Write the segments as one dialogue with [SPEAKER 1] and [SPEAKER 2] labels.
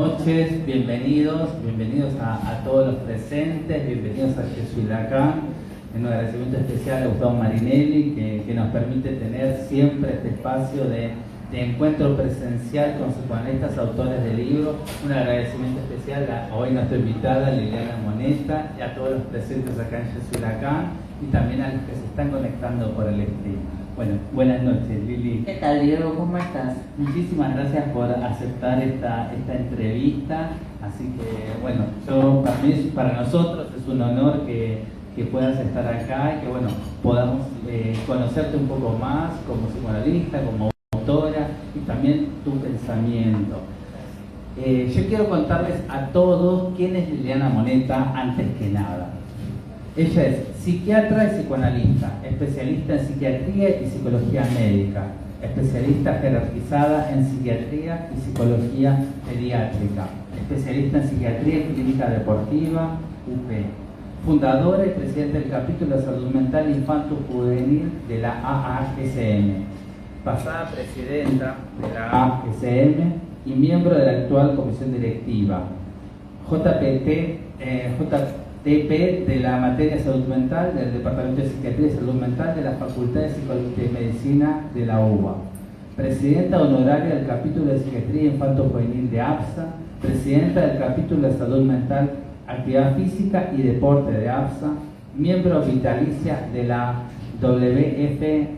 [SPEAKER 1] Noches, bienvenidos a todos los presentes, bienvenidos a Yesuilacán, en un agradecimiento especial a Gustavo Marinelli que nos permite tener siempre este espacio de encuentro presencial con psicoanalistas, autores de libros. Un agradecimiento especial a hoy nuestra invitada Liliana Moneta y a todos los presentes acá en Yesuilacán y también a los que se están conectando por el stream. Bueno, buenas noches, Lili.
[SPEAKER 2] ¿Qué tal, Diego? ¿Cómo estás?
[SPEAKER 1] Muchísimas gracias por aceptar esta entrevista. Así que, bueno, para nosotros es un honor que puedas estar acá y que, bueno, podamos conocerte un poco más como psicoanalista, como autora y también tu pensamiento. Yo quiero contarles a todos quién es Liliana Moneta antes que nada. Ella es psiquiatra y psicoanalista, especialista en psiquiatría y psicología médica, especialista jerarquizada en psiquiatría y psicología pediátrica, especialista en psiquiatría clínica deportiva, UP, fundadora y presidenta del capítulo de salud mental infanto-juvenil de la AASM, pasada presidenta de la AASM y miembro de la actual comisión directiva, JP de la materia de salud mental del Departamento de Psiquiatría y Salud Mental de la Facultad de Medicina de la UBA, presidenta honoraria del capítulo de Psiquiatría Infanto-Juvenil de APSA, presidenta del capítulo de Salud Mental, Actividad Física y Deporte de APSA, miembro vitalicia de la WFMEH,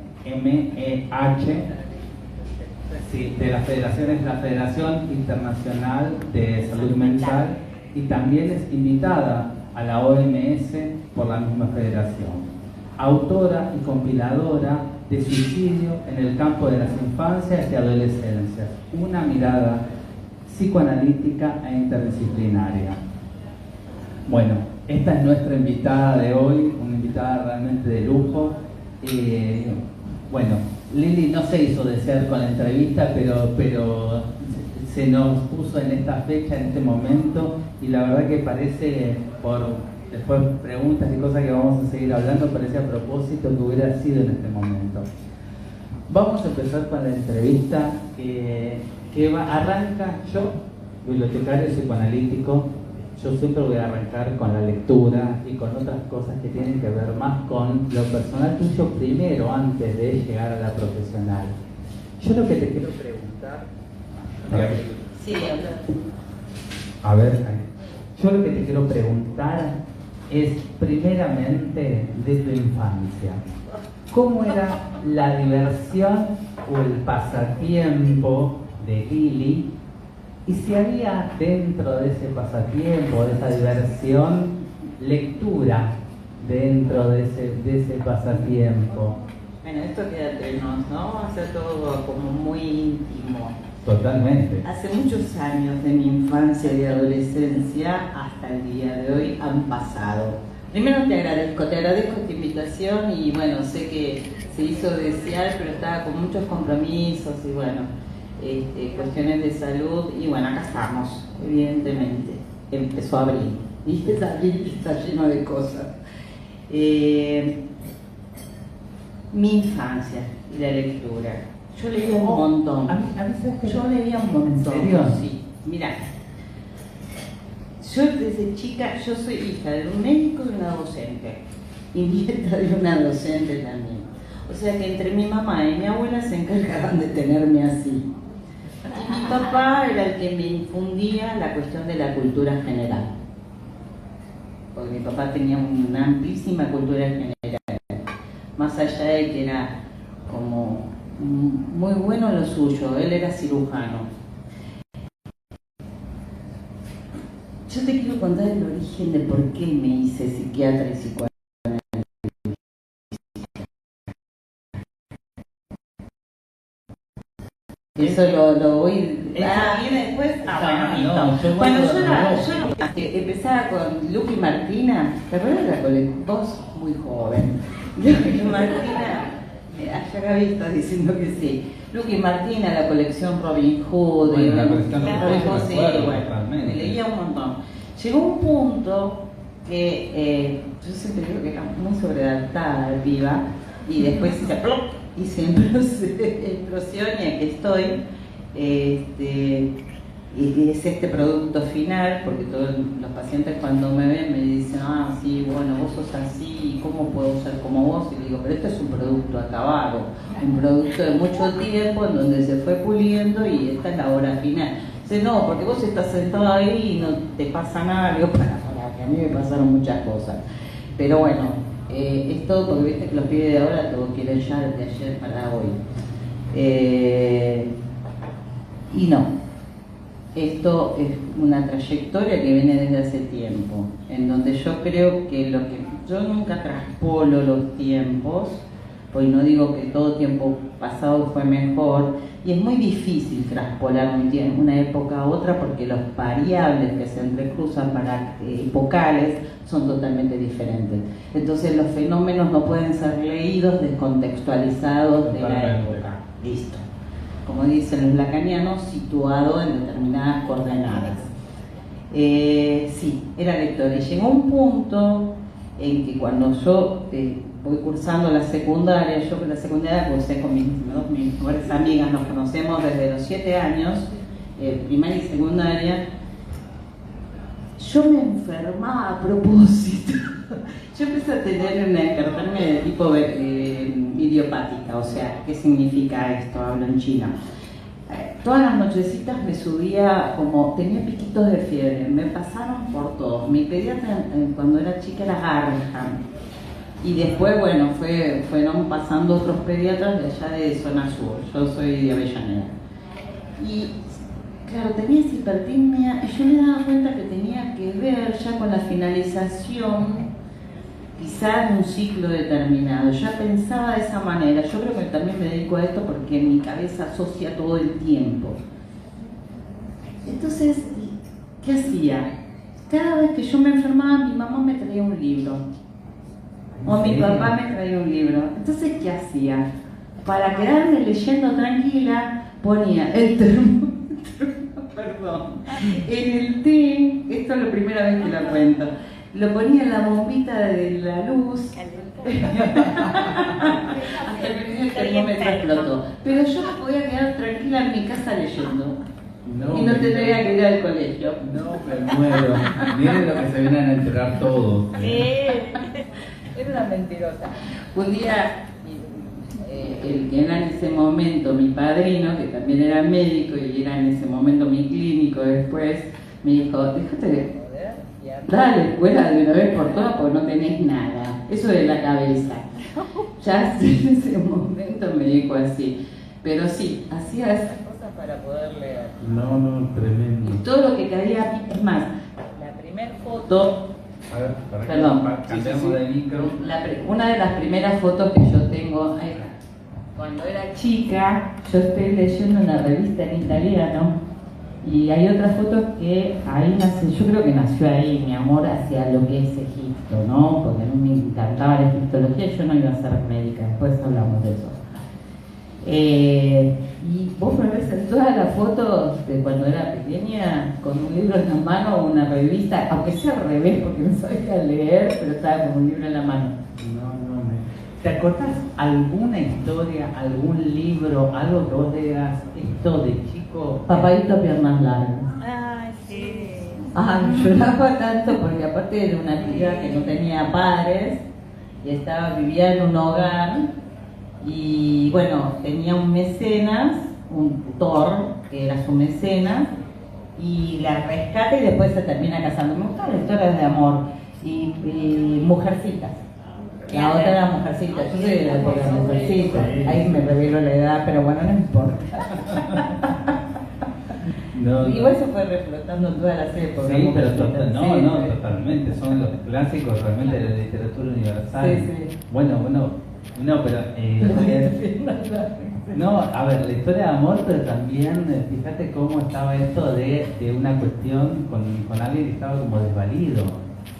[SPEAKER 1] de la Federación Internacional de Salud Mental, y también es invitada a la OMS por la misma federación. Autora y compiladora de Suicidio en el campo de las infancias y adolescencias, una mirada psicoanalítica e interdisciplinaria. Bueno, esta es nuestra invitada de hoy, una invitada realmente de lujo. Bueno, Lili no se hizo desear con la entrevista, pero se nos puso en esta fecha, en este momento, y la verdad que parece, por después preguntas y cosas que vamos a seguir hablando, parece a propósito que hubiera sido en este momento. Vamos a empezar con la entrevista arranca yo, bibliotecario psicoanalítico. Yo siempre voy a arrancar con la lectura y con otras cosas que tienen que ver más con lo personal tuyo primero, antes de llegar a la profesional. Yo lo que te quiero preguntar...
[SPEAKER 2] Sí,
[SPEAKER 1] a ver, yo lo que te quiero preguntar es primeramente de tu infancia. ¿Cómo era la diversión o el pasatiempo de Lili? Y si había dentro de ese pasatiempo, de esa diversión, lectura dentro de ese pasatiempo.
[SPEAKER 2] Bueno, esto queda entre nos, ¿no? O sea, todo como muy íntimo.
[SPEAKER 1] Totalmente.
[SPEAKER 2] Hace muchos años de mi infancia y adolescencia hasta el día de hoy han pasado. Primero te agradezco esta invitación y bueno, sé que se hizo desear, pero estaba con muchos compromisos y bueno, cuestiones de salud y bueno, acá estamos, evidentemente. Empezó abril, ¿viste? Abril está lleno de cosas. Mi infancia y la lectura. Yo leía un montón. Yo leía un montón.
[SPEAKER 1] ¿En serio?
[SPEAKER 2] Sí. Mira, yo desde chica, yo soy hija de un médico y una docente. Y nieta de una docente también. O sea que entre mi mamá y mi abuela se encargaban de tenerme así. Y mi papá era el que me infundía la cuestión de la cultura general. Porque mi papá tenía una amplísima cultura general. Más allá de que era como muy bueno lo suyo, él era cirujano. Yo te quiero contar el origen de por qué me hice psiquiatra y psicoanalista. Eso lo voy... ¿viene después? Bueno, yo empezaba con Luqui Martina. ¿Te acuerdas de la colección? Vos, muy joven. Luqui Martina... Allá Gaby está diciendo que sí. Luqui Martina, la colección Robin Hood.
[SPEAKER 1] Bueno, la colección Robin Hood,
[SPEAKER 2] leía un montón. Llegó un punto que yo siempre digo que era muy sobreadaptada, viva, y después hice plop, hice explosión y aquí estoy. y es este producto final, porque todos los pacientes cuando me ven me dicen, ah, sí, bueno, vos sos así, ¿cómo puedo ser como vos? Y digo, pero esto es un producto acabado, un producto de mucho tiempo en donde se fue puliendo y esta es la hora final. Dice, no, porque vos estás sentado ahí y no te pasa nada. Digo, para, que a mí me pasaron muchas cosas. Pero bueno, es todo porque viste que los pibes de ahora todo quieren ya desde ayer para hoy. Y no. Esto es una trayectoria que viene desde hace tiempo, en donde yo creo que yo nunca traspolo los tiempos, pues no digo que todo tiempo pasado fue mejor, y es muy difícil traspolar una época a otra porque las variables que se entrecruzan para epocales son totalmente diferentes. Entonces los fenómenos no pueden ser leídos descontextualizados de la época. Listo. Como dicen los lacanianos, situado en determinadas coordenadas. Sí, era lectora. Y llegó un punto en que cuando yo voy cursando la secundaria, yo con la secundaria cursé con mis mejores amigas, nos conocemos desde los 7 años, primaria y secundaria. Yo me enfermaba a propósito. Yo empecé a tener una enfermedad de tipo idiopática, o sea, ¿qué significa esto? Hablo en chino. Todas las nochecitas me subía como, tenía piquitos de fiebre, me pasaron por todo. Mi pediatra cuando era chica era Garrahan. Y después, bueno, fueron pasando otros pediatras de allá de zona sur. Yo soy de Avellaneda. Y claro, tenía esa hipertimia y yo me daba cuenta que tenía que ver ya con la finalización quizás de un ciclo determinado. Ya pensaba de esa manera. Yo creo que también me dedico a esto porque mi cabeza asocia todo el tiempo. Entonces, ¿qué hacía? Cada vez que yo me enfermaba, mi mamá me traía un libro. O mi papá me traía un libro. Entonces, ¿qué hacía? Para quedarme leyendo tranquila, ponía el termómetro, perdón, en el té, esto es la primera vez que lo cuento, lo ponía en la bombita de la luz, hasta que el termómetro explotó. Pero yo me podía quedar tranquila en mi casa leyendo. No, y no tendría que ir al colegio.
[SPEAKER 1] No, me muero. Miren lo que se vienen a enterar todos.
[SPEAKER 2] Sí, era una mentirosa. Un día, el que era en ese momento mi padrino, que también era médico y era en ese momento mi clínico después, me dijo, déjate de joder, dale a la escuela de una vez por todas porque no tenés nada. Eso de la cabeza. Ya en ese momento me dijo así. Pero sí, hacía esas cosas para poder leer.
[SPEAKER 1] No, tremendo.
[SPEAKER 2] Y todo lo que caía, es más, la primera foto...
[SPEAKER 1] A ver,
[SPEAKER 2] perdón,
[SPEAKER 1] cambiamos de micro.
[SPEAKER 2] Una de las primeras fotos que yo tengo, cuando era chica, yo estoy leyendo una revista en italiano y hay otras fotos que ahí nace, yo creo que nació ahí mi amor hacia lo que es Egipto, ¿no? Porque a mí me encantaba la egiptología, yo no iba a ser médica, después hablamos de eso. Y vos me ves en todas las fotos de cuando era pequeña con un libro en la mano o una revista, aunque sea al revés porque no sabía leer, pero estaba con un libro en la mano.
[SPEAKER 1] ¿Te acordás alguna historia, algún libro, algo que vos digas, esto de chico?
[SPEAKER 2] Papadito Piernas Largas.
[SPEAKER 3] Ay, sí.
[SPEAKER 2] Ay, lloraba tanto porque aparte era una tía que no tenía padres y vivía en un hogar. Y bueno, tenía un mecenas, un tutor que era su mecenas, y la rescata y después se termina casando. Me gustan las historias de amor y Mujercitas. La otra era Mujercitas. Yo soy de la época de Mujercitas. Ahí me revelo la edad, pero bueno, no importa.
[SPEAKER 1] No.
[SPEAKER 2] Igual se fue reflotando todas las épocas.
[SPEAKER 1] Sí, pero
[SPEAKER 2] sí,
[SPEAKER 1] totalmente. Son los clásicos realmente de la literatura universal.
[SPEAKER 2] Sí.
[SPEAKER 1] Bueno, no, pero no, a ver, la historia de amor, pero también fíjate cómo estaba esto de una cuestión con alguien que estaba como desvalido.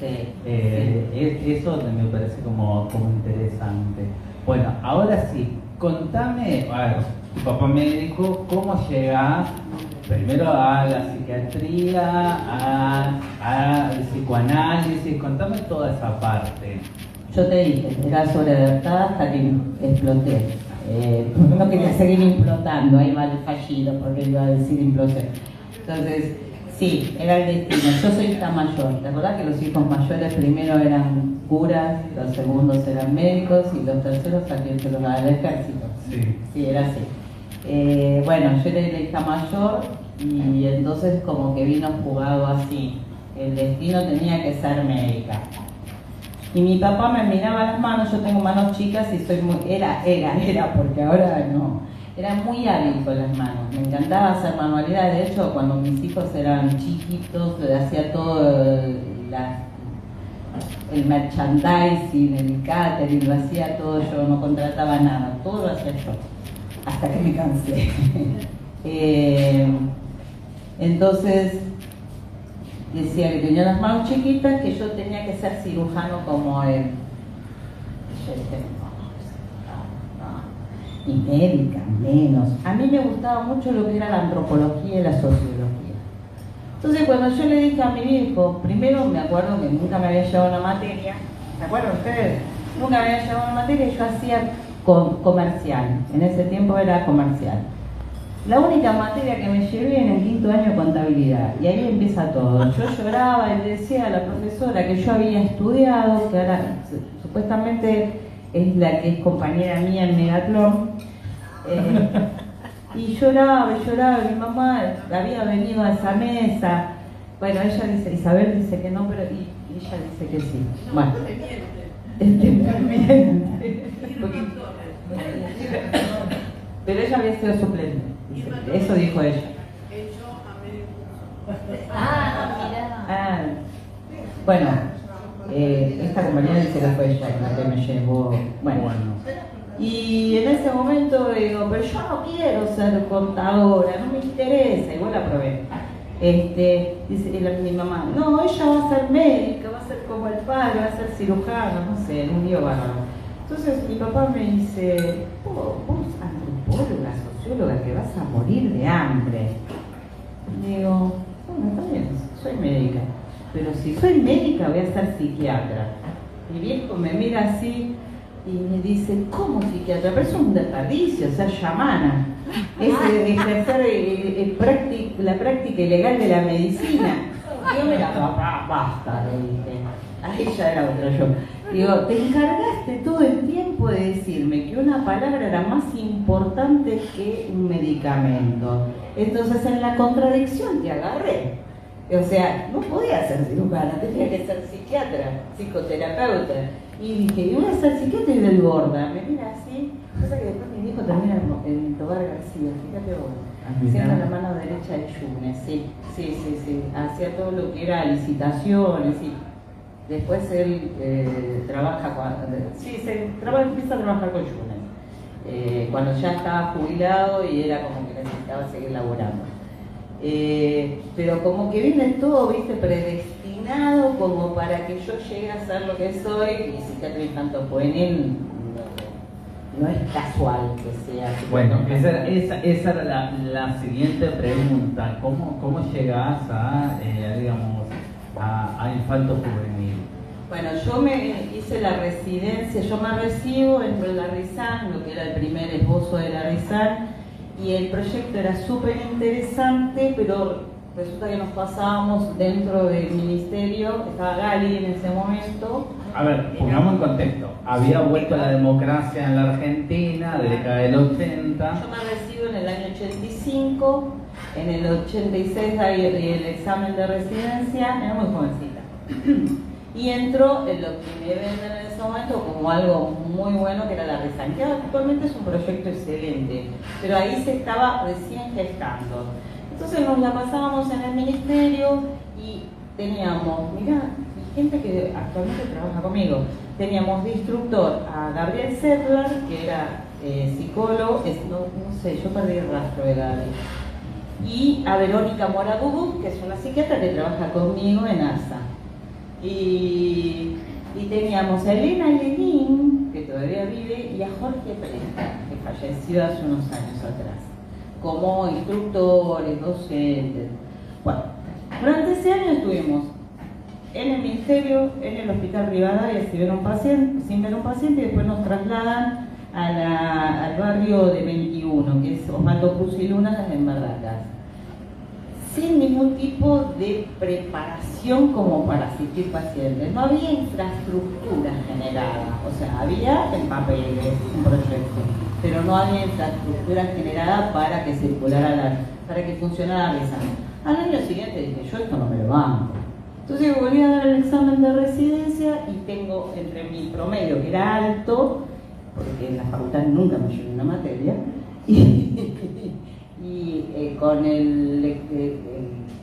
[SPEAKER 2] Sí.
[SPEAKER 1] Eso me parece como interesante. Bueno, ahora sí, contame, a ver, tu papá médico, ¿cómo llegás primero a la psiquiatría, al psicoanálisis? Contame toda esa parte.
[SPEAKER 2] Yo te dije, era sobreadaptada hasta que exploté. No quería seguir implotando, ahí va el fallido, porque iba a decir imploté. Entonces, sí, era el destino. Yo soy hija mayor. ¿Te acordás que los hijos mayores primero eran curas, los segundos eran médicos y los terceros salían del ejército?
[SPEAKER 1] Sí.
[SPEAKER 2] Sí, era así. Bueno, yo era la hija mayor y entonces como que vino jugado así. El destino tenía que ser médica. Y mi papá me miraba las manos, yo tengo manos chicas y soy muy, era, porque ahora no. Era muy hábil con las manos, me encantaba hacer manualidades. De hecho, cuando mis hijos eran chiquitos, le hacía todo el merchandising, el catering, lo hacía todo yo, no contrataba nada, todo lo hacía yo, hasta que me cansé. Entonces, decía que tenía las manos chiquitas, que yo tenía que ser cirujano como él. Y yo dije, no, y médica, menos. A mí me gustaba mucho lo que era la antropología y la sociología. Entonces cuando yo le dije a mi viejo, primero me acuerdo que nunca me había llevado una materia, ¿se acuerdan ustedes? Nunca me había llevado una materia y yo hacía comercial, en ese tiempo era comercial. La única materia que me llevé en el quinto año de contabilidad, y ahí empieza todo. Yo lloraba y le decía a la profesora que yo había estudiado, que ahora supuestamente es la que es compañera mía en Megatlón, y lloraba, y mi mamá había venido a esa mesa. Bueno, ella dice, Isabel dice que no, pero y ella dice que sí. Bueno, pero ella había sido suplente, eso dijo ella. Bueno, esta compañera dice que fue ella la que me llevó. Bueno. Y en ese momento digo, pero yo no quiero ser contadora, no me interesa, igual la probé. Dice mi mamá, no, ella va a ser médica, va a ser como el padre, va a ser cirujano, no sé, un lío bárbaro. Entonces mi papá me dice, vos antropóloga, socióloga, que vas a morir de hambre. Y digo, bueno, está bien, soy médica, pero si soy médica voy a ser psiquiatra. Mi viejo me mira así y me dice, ¿cómo psiquiatra? Pero eso es un desperdicio, ser chamana. Es ejercer la práctica ilegal de la medicina. Y yo me la basta, le dije. Ahí ya era otro yo. Digo, te encargaste todo el tiempo de decirme que una palabra era más importante que un medicamento. Entonces en la contradicción te agarré. O sea, no podía ser cirujana, tenía que ser psiquiatra, psicoterapeuta. Y dije, yo voy a ser psiquiatra y del Borda. Me mira así, cosa que después mi hijo termina en Tobar García, fíjate vos. Siendo la mano derecha de Yunes, sí. Hacía todo lo que era licitaciones y después él trabaja empieza a trabajar con Yunes. Cuando ya estaba jubilado y era como que necesitaba seguir laborando. Pero como que viene todo, viste, predestinado como para que yo llegue a ser lo que soy, y psiquiatra infantojuvenil no es casual que sea.
[SPEAKER 1] Bueno, esa era la siguiente pregunta. ¿Cómo llegás a infanto juvenil?
[SPEAKER 2] Bueno, yo me hice la residencia, yo me recibo, entro en la RISAN, lo que era el primer esbozo de la RISAN, y el proyecto era súper interesante, pero resulta que nos pasábamos dentro del ministerio, estaba Gali en ese momento.
[SPEAKER 1] A ver, pongamos en contexto. Había vuelto la democracia en la Argentina, de década del 80.
[SPEAKER 2] Yo me recibo en el año 85, en el 86 hay el examen de residencia, era muy jovencita. Y entro en lo que me venden en ese momento como algo muy bueno, que era la RISAN, que actualmente es un proyecto excelente, pero ahí se estaba recién gestando. Entonces nos la pasábamos en el ministerio y teníamos, mirá, gente que actualmente trabaja conmigo, teníamos de instructor a Gabriel Sedlar, que era psicólogo, no sé, yo perdí el rastro de Gabriel, y a Verónica Moradubú, que es una psiquiatra que trabaja conmigo en ARSA. Y teníamos a Elena Lenín, que todavía vive, y a Jorge Presta, que falleció hace unos años atrás, como instructores, docentes. Bueno, durante ese año estuvimos en el ministerio, en el hospital Rivadavia, sin ver un paciente, y después nos trasladan al barrio de 21, que es Osvaldo Cruz y Luna, en Barracas. sin ningún tipo de preparación como para asistir pacientes. No había infraestructura generada, o sea, había en papeles un proyecto, pero no había infraestructura generada para que circulara, para que funcionara el examen. Al año siguiente dije, yo esto no me lo banco. Entonces volví a dar el examen de residencia y tengo entre mi promedio, que era alto, porque en la facultad nunca me llevé una materia, y con el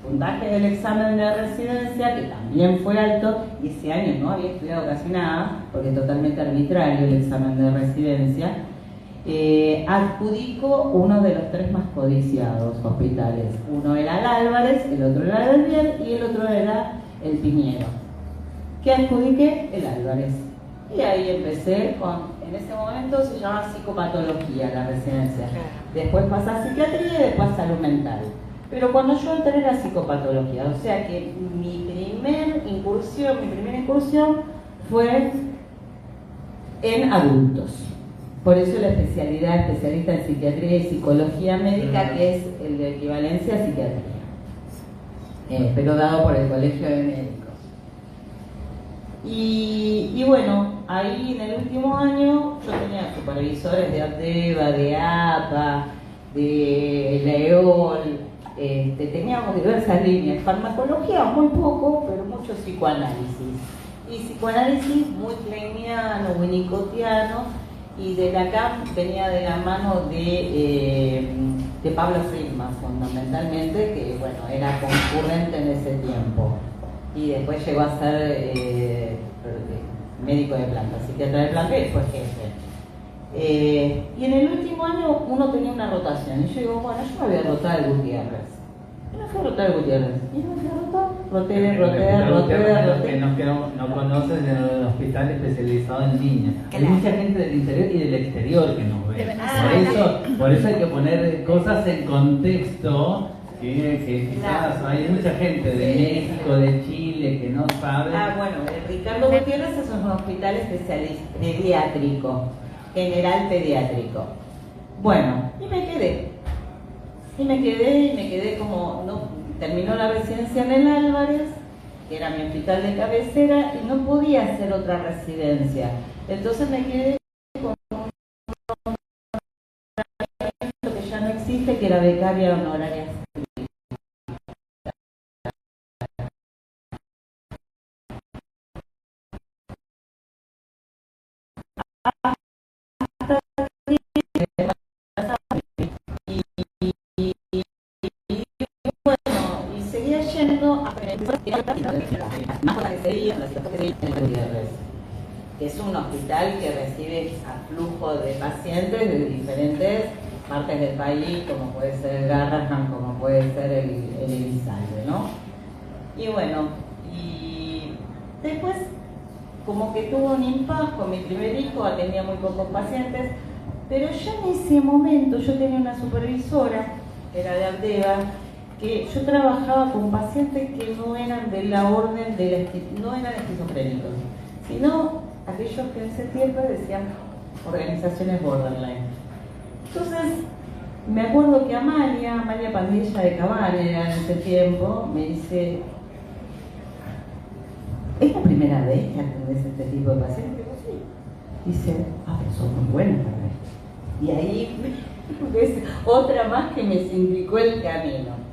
[SPEAKER 2] puntaje del examen de residencia, que también fue alto, y ese año no había estudiado casi nada, porque es totalmente arbitrario el examen de residencia, adjudico uno de los 3 más codiciados hospitales. Uno era el Álvarez, el otro era el Biel y el otro era el Piñero. Que adjudiqué el Álvarez. Y ahí empecé con, en ese momento se llama psicopatología la residencia. Después pasa a psiquiatría y después salud mental. Pero cuando yo entré era psicopatología, o sea que mi primera incursión fue en adultos. Por eso la especialista en psiquiatría y psicología médica, que es el de equivalencia a psiquiatría, pero dado por el Colegio de Médicos. Y bueno, ahí en el último año yo tenía supervisores de APDEVA, de APA, de la EOL, teníamos diversas líneas, farmacología muy poco, pero mucho psicoanálisis. Y psicoanálisis muy kleiniano, winnicottiano, y de la CAM venía de la mano de Pablo Friedman, fundamentalmente, que bueno, era concurrente en ese tiempo. Y después llegó a ser médico de planta, psiquiatra de planta y después jefe. Y en el último año uno tenía una rotación. Y yo digo, bueno, yo me voy a rotar al Gutiérrez. Y no fui a rotar al Gutiérrez. Y no fui a rotar. Roté.
[SPEAKER 1] Los que no conocen el hospital especializado en niños. Hay mucha gente del interior y del exterior que nos ve. Por eso hay que poner cosas en contexto. Que quizás hay mucha gente de México, de Chile, que no sabe.
[SPEAKER 2] Bueno, el Ricardo Gutiérrez es un hospital especialista pediátrico, general pediátrico. Bueno, y me quedé como, no, terminó la residencia en el Álvarez, que era mi hospital de cabecera, y no podía hacer otra residencia. Entonces me quedé con un nombramiento que ya no existe, que era becaria honoraria. Que es un hospital que recibe aflujo de pacientes de diferentes partes del país, como puede ser el Garrahan, como puede ser el Elizalde, ¿no? Y bueno, y después como que tuvo un impacto con mi primer hijo, atendía muy pocos pacientes, pero ya en ese momento yo tenía una supervisora, era de Aldeva, que yo trabajaba con pacientes que no eran de la orden no eran esquizofrénicos, sino aquellos que en ese tiempo decían organizaciones borderline. Entonces, me acuerdo que Amalia Pandilla de Cabanera en ese tiempo, me dice, ¿es la primera vez que atendés este tipo de pacientes? Digo, sí. Dice, pero son muy buenos para esto. Y ahí es otra más que me indicó el camino.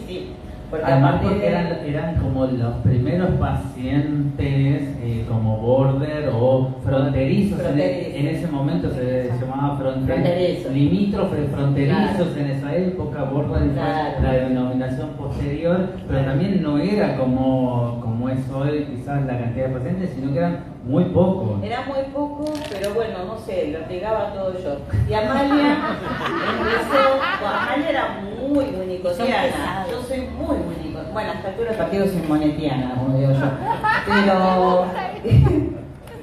[SPEAKER 2] Sí, porque
[SPEAKER 1] además porque eran como los primeros pacientes como border o fronterizos. En ese momento se llamaba fronterizos, limítrofes fronterizos, claro. En esa época, border, claro. La denominación posterior, pero también no era como es hoy quizás la cantidad de pacientes, sino que eran muy pocos.
[SPEAKER 2] Era muy poco, pero bueno, no sé, lo pegaba todo yo. Y Amalia Amalia era muy unicotiana. Yo soy muy unicotiana. Bueno, hasta altura del partido soy monetiana, como digo yo. Pero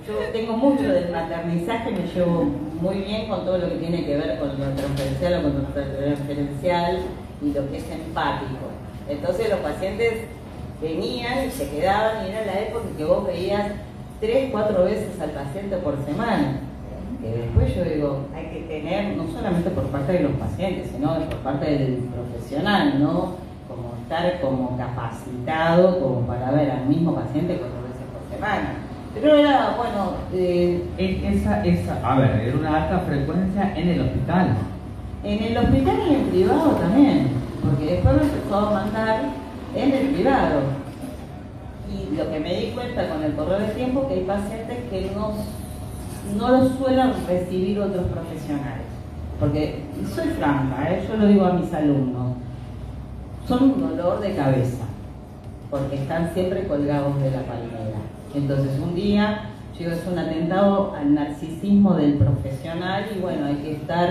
[SPEAKER 2] yo tengo mucho del maternizaje, me llevo muy bien con todo lo que tiene que ver con lo transferencial o con lo transferencial y lo que es empático. Entonces los pacientes venían y se quedaban, y era la época en que vos veías 3-4 veces al paciente por semana. Que después yo digo, hay que tener, no solamente por parte de los pacientes, sino por parte del profesional, ¿no? como estar como capacitado como para ver al mismo paciente 4 veces por semana. Pero era, bueno...
[SPEAKER 1] a ver, era una alta frecuencia en el hospital.
[SPEAKER 2] En el hospital y en privado también, porque después me empezó a mandar en el privado. Y lo que me di cuenta con el correr del tiempo, que hay pacientes que no los suelen recibir otros profesionales. Porque, soy franca, yo lo digo a mis alumnos, son un dolor de cabeza, porque están siempre colgados de la palmera. Entonces un día, yo digo, es un atentado al narcisismo del profesional y bueno, hay que estar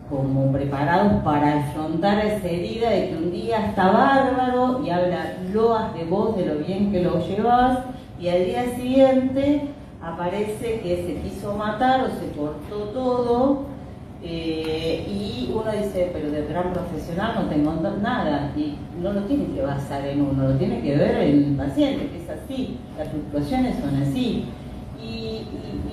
[SPEAKER 2] como preparados para afrontar esa herida de que un día está bárbaro y habla loas de vos, de lo bien que lo llevas, y al día siguiente aparece que se quiso matar o se cortó todo. Y uno dice, pero de gran profesional no tengo nada, y no lo tiene que basar en uno, lo tiene que ver en el paciente, que es así, las fluctuaciones son así. Y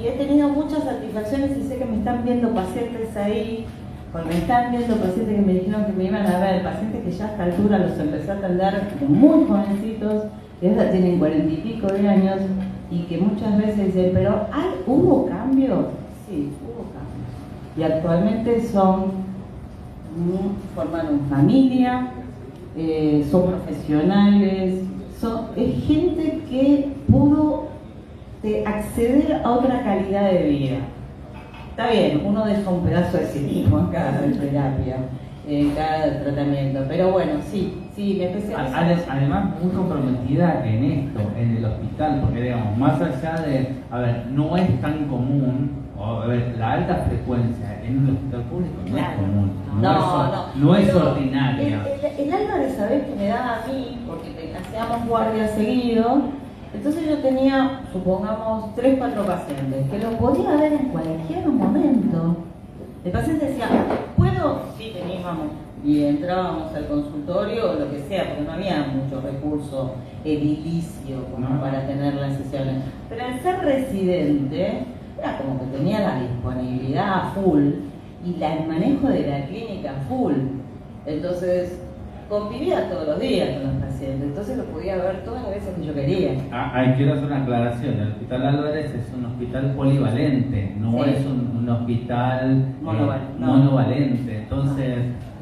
[SPEAKER 2] he tenido muchas satisfacciones y sé que me están viendo pacientes ahí, porque me están viendo pacientes que me dijeron que me iban a ver, pacientes que ya a esta altura los empecé a atender muy jovencitos, que ahora tienen 40 y pico de años, y que muchas veces dicen, pero ¿hubo cambio? Sí, hubo cambio. Y actualmente forman una familia, son profesionales, es gente que pudo acceder a otra calidad de vida. Está bien, uno deja un pedazo de sí mismo en cada terapia, en cada tratamiento, pero bueno, sí, me empecé a...
[SPEAKER 1] Además, muy comprometida en esto, en el hospital, porque digamos, más allá de, a ver, no es tan común. A ver, la alta frecuencia en un hospital público no es común, no es ordinaria.
[SPEAKER 2] El alma de saber que me daba a mí, porque hacíamos guardias seguidos, entonces yo tenía, supongamos, 3, 4 pacientes, que lo podía ver en cualquier momento. El paciente decía, ¿puedo? Sí, teníamos. Y entrábamos al consultorio o lo que sea, porque no había mucho recurso edilicio como para tener las sesiones. Pero al ser residente, era como que tenía la disponibilidad a full y el manejo de la clínica a full. Entonces, convivía todos los días con los pacientes, entonces lo podía ver todas las veces que yo quería.
[SPEAKER 1] Quiero hacer una aclaración. El Hospital Álvarez es un hospital polivalente, no es un hospital monovalente. Entonces,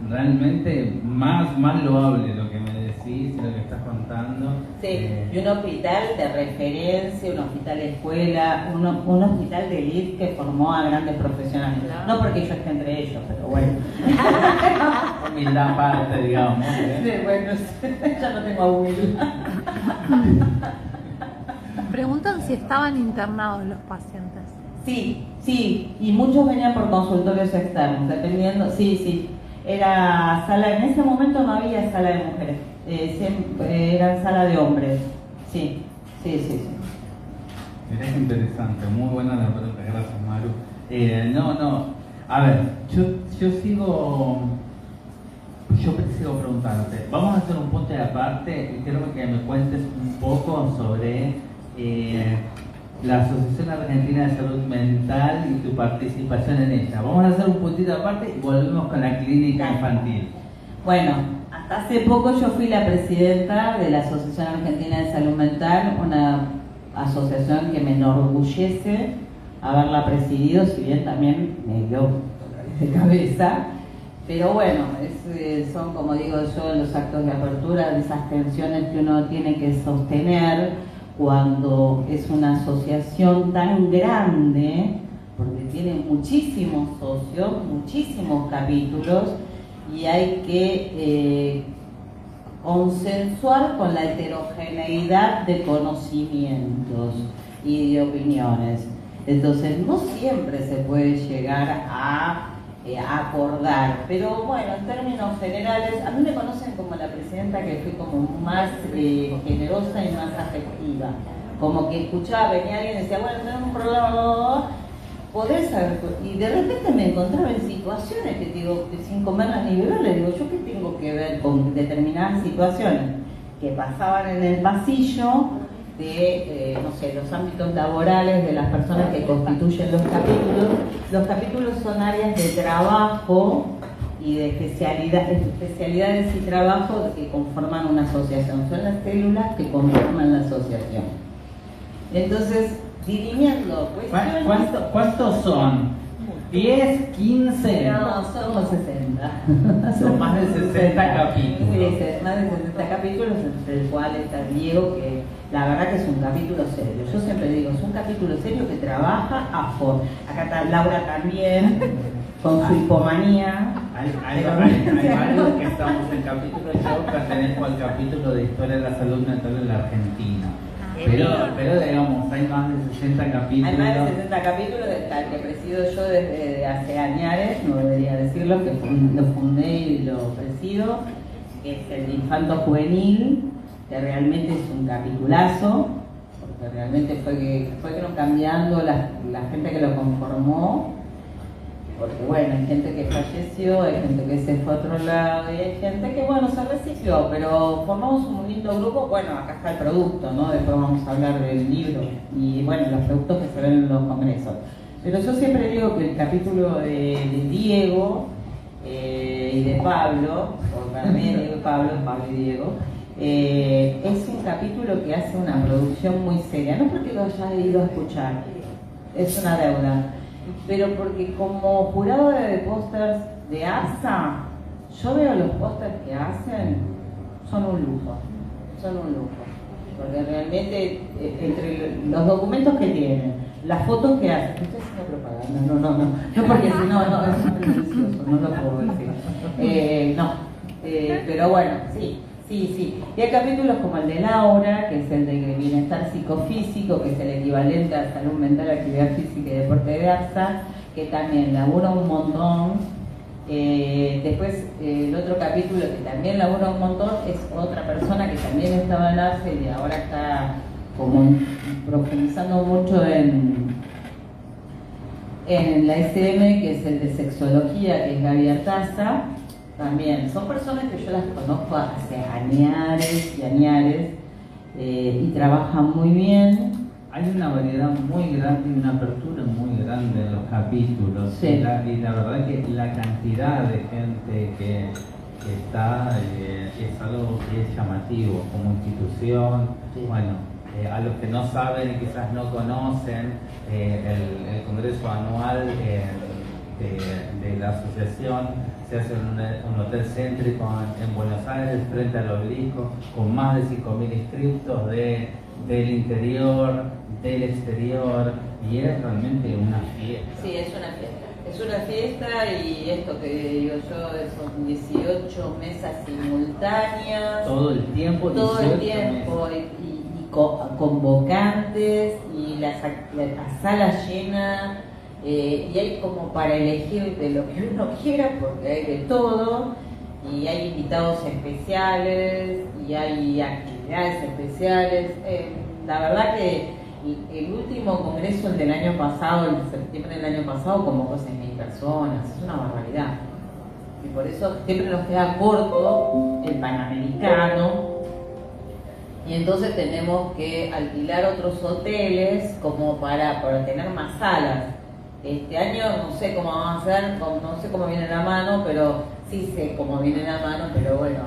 [SPEAKER 1] realmente más loable lo que me decís, lo que estás contando.
[SPEAKER 2] Sí, y un hospital de referencia, un hospital de escuela, un hospital de elite que formó a grandes profesionales. No porque yo esté entre ellos, pero bueno.
[SPEAKER 1] Humildad aparte, digamos.
[SPEAKER 2] Sí, bueno, ya no tengo a Will.
[SPEAKER 3] Preguntan si estaban internados los pacientes.
[SPEAKER 2] Sí, y muchos venían por consultorios externos, dependiendo, sí. Era sala, en ese momento no había sala de mujeres, siempre era sala de hombres, sí.
[SPEAKER 1] Es interesante, muy buena la pregunta, gracias Maru. A ver, yo sigo preguntándote, vamos a hacer un punto de aparte y quiero que me cuentes un poco sobre la Asociación Argentina de Salud Mental y tu participación en ella. Vamos a hacer un puntito aparte y volvemos con la clínica infantil.
[SPEAKER 2] Bueno, hasta hace poco yo fui la presidenta de la Asociación Argentina de Salud Mental, una asociación que me enorgullece haberla presidido, si bien también me dio dolores de cabeza. Pero bueno, son, como digo yo, los actos de apertura, de esas tensiones que uno tiene que sostener cuando es una asociación tan grande, porque tiene muchísimos socios, muchísimos capítulos, y hay que consensuar con la heterogeneidad de conocimientos y de opiniones. Entonces, no siempre se puede llegar a acordar, pero bueno, en términos generales, a mí me conocen como la presidenta que fui como más generosa y más afectiva, como que escuchaba, venía alguien y decía, bueno, tenemos un problema, podés saber, y de repente me encontraba en situaciones que digo, sin comerlas ni beberlas, digo, ¿yo qué tengo que ver con determinadas situaciones que pasaban en el pasillo de, no sé, los ámbitos laborales de las personas que constituyen los capítulos? Los capítulos son áreas de trabajo y de especialidades y trabajos que conforman una asociación. Son las células que conforman la asociación. Entonces, dirimiendo cuestiones...
[SPEAKER 1] ¿Cuántos son? ¿10, 15?
[SPEAKER 2] No, somos 60.
[SPEAKER 1] Son más de 60 capítulos.
[SPEAKER 2] Sí, más de 60 capítulos, entre el cual está Diego, que la verdad que es un capítulo serio. Yo siempre digo, es un capítulo serio que trabaja a fondo. Acá está Laura también, con su hipomanía.
[SPEAKER 1] Hay varios que estamos en capítulo. Yo pertenezco al capítulo de Historia de la Salud Mental en la Argentina. Pero digamos, hay más de 60 capítulos.
[SPEAKER 2] Hay más de 60 capítulos, al que presido yo desde hace años, no debería decirlo, que lo fundé y lo presido, que es el de Infanto Juvenil, que realmente es un capitulazo, porque realmente fueron cambiando la gente que lo conformó, porque bueno, hay gente que falleció, hay gente que se fue a otro lado y hay gente que bueno, se recicló, pero formamos un lindo grupo. Bueno, acá está el producto, ¿no? Después vamos a hablar del libro y bueno, los productos que se ven en los congresos. Pero yo siempre digo que el capítulo de Diego y de Pablo, o para mí Diego y Pablo y Diego, es un capítulo que hace una producción muy seria, no porque lo haya ido a escuchar, es una deuda, pero porque como jurado de pósters de APSA, yo veo los pósters que hacen, son un lujo, porque realmente entre los documentos que tienen, las fotos que hacen, estoy haciendo propaganda, no porque si no, es precioso, no lo puedo decir, pero bueno, sí. Y hay capítulos como el de Laura, que es el de bienestar psicofísico, que es el equivalente a salud mental, actividad física y deporte de APSA, que también labura un montón. Después, el otro capítulo que también labura un montón es otra persona que también estaba en APSA y ahora está como profundizando mucho en la SM, que es el de sexología, que es Gaby Artaza. También son personas que yo las conozco hace añares y añares y trabajan muy bien.
[SPEAKER 1] Hay una variedad muy grande y una apertura muy grande en los capítulos.
[SPEAKER 2] Sí.
[SPEAKER 1] Y la verdad que la cantidad de gente que está es algo que es llamativo como institución.
[SPEAKER 2] Sí.
[SPEAKER 1] Bueno, a los que no saben y quizás no conocen el Congreso Anual de la asociación se hace en un hotel céntrico en Buenos Aires, frente al obelisco, con más de 5.000 inscriptos del interior, del exterior, y es realmente una fiesta.
[SPEAKER 2] Sí, es una fiesta y esto que digo yo, son 18 mesas simultáneas.
[SPEAKER 1] Todo el tiempo,
[SPEAKER 2] y convocantes y la sala llena. Y hay como para elegir de lo que uno quiera, porque hay de todo, y hay invitados especiales, y hay actividades especiales. La verdad que el último congreso, el del año pasado, en septiembre del año pasado, convocó 6.000 personas, es una barbaridad. Y por eso siempre nos queda corto el Panamericano, y entonces tenemos que alquilar otros hoteles como para tener más salas. Este año no sé cómo vamos a hacer, no sé cómo viene la mano, pero sí sé cómo viene la mano, pero bueno,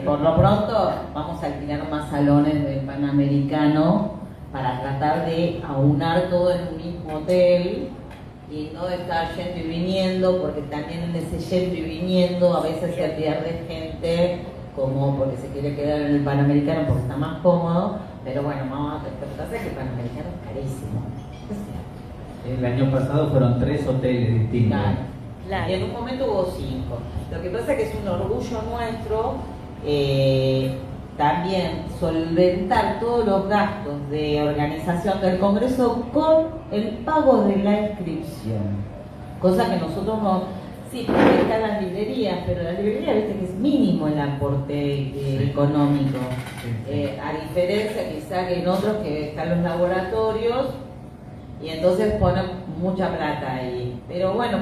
[SPEAKER 2] por lo pronto vamos a alquilar más salones del Panamericano para tratar de aunar todo en un mismo hotel y no estar yendo y viniendo, porque también en ese yendo y viniendo a veces se pierde gente, como porque se quiere quedar en el Panamericano porque está más cómodo, pero bueno, vamos a tratar de que el Panamericano es carísimo.
[SPEAKER 1] El año pasado fueron 3 hoteles distintos.
[SPEAKER 2] Claro. Y en un momento hubo 5. Lo que pasa es que es un orgullo nuestro también solventar todos los gastos de organización del Congreso con el pago de la inscripción. Cosa que nosotros no... Sí, porque están las librerías, pero las librerías, viste que es mínimo el aporte económico. A diferencia quizá que en otros que están los laboratorios, y entonces ponen mucha plata ahí. Pero bueno,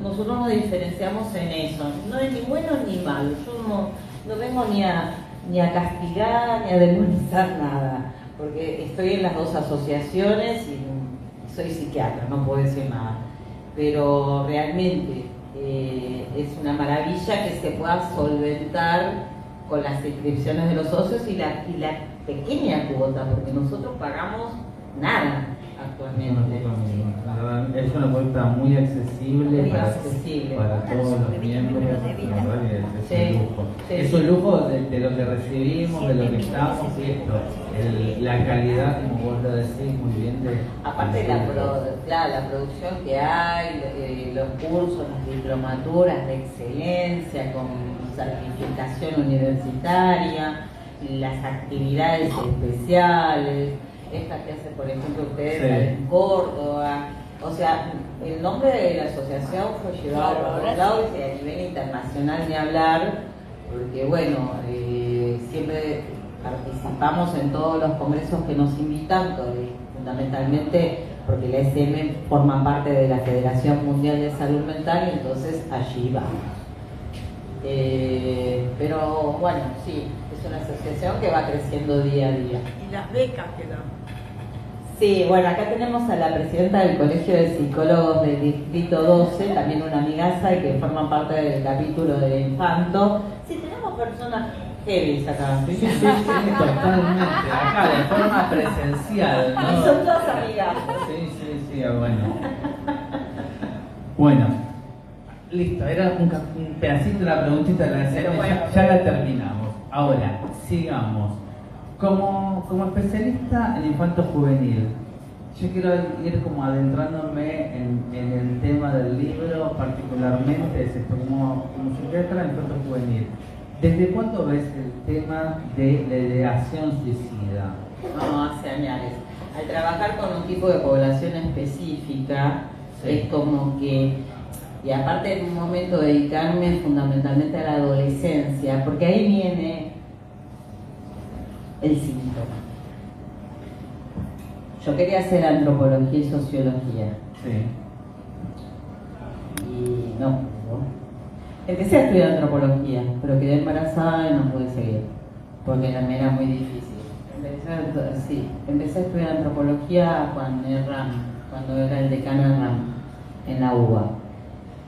[SPEAKER 2] nosotros nos diferenciamos en eso. No es ni bueno ni malo. Yo no vengo ni a castigar ni a demonizar nada, porque estoy en las dos asociaciones y soy psiquiatra, no puedo decir nada. Pero realmente es una maravilla que se pueda solventar con las inscripciones de los socios y la pequeña cuota, porque nosotros pagamos nada actualmente.
[SPEAKER 1] Es una cuota muy accesible,
[SPEAKER 2] Muy
[SPEAKER 1] para,
[SPEAKER 2] accesible.
[SPEAKER 1] para todos los miembros. La verdad que es un lujo.
[SPEAKER 2] Sí.
[SPEAKER 1] Es un lujo de lo que recibimos, de lo que estamos, y esto, la calidad, como vos lo decís muy bien.
[SPEAKER 2] Aparte de la producción que hay, los cursos, las diplomaturas de excelencia con certificación universitaria, las actividades especiales, estas que hace, por ejemplo, ustedes en Córdoba. O sea, el nombre de la asociación fue llevado a otros lados y a nivel internacional ni hablar, porque bueno, siempre participamos en todos los congresos que nos invitan, fundamentalmente porque la SM forma parte de la Federación Mundial de Salud Mental y entonces allí vamos. Pero bueno, sí, es una asociación que va creciendo día a día.
[SPEAKER 4] Y las becas que dan.
[SPEAKER 2] Sí, bueno, acá tenemos a la presidenta del Colegio de Psicólogos del Distrito 12, también una amigaza y que forma parte del capítulo de Infanto. Sí, tenemos personas heavy acá.
[SPEAKER 1] Sí, totalmente. Acá de forma presencial, ¿no?
[SPEAKER 2] Y son todas amigas.
[SPEAKER 1] Sí, bueno. Bueno, listo, era un pedacito de la preguntita de la serie, ya la terminamos. Ahora, sigamos. Como especialista en infanto juvenil, yo quiero ir como adentrándome en el tema del libro, particularmente como psiquiatra en infanto juvenil. ¿Desde cuándo ves el tema de la ideación suicida?
[SPEAKER 2] No, hace años. Al trabajar con un tipo de población específica, es como que, y aparte en un momento dedicarme fundamentalmente a la adolescencia, porque ahí viene el síntoma. Yo quería hacer antropología y sociología.
[SPEAKER 1] Sí.
[SPEAKER 2] Y no. Empecé a estudiar antropología, pero quedé embarazada y no pude seguir, porque también era muy difícil. Empecé a estudiar antropología cuando era el decano de RAM, en la UBA.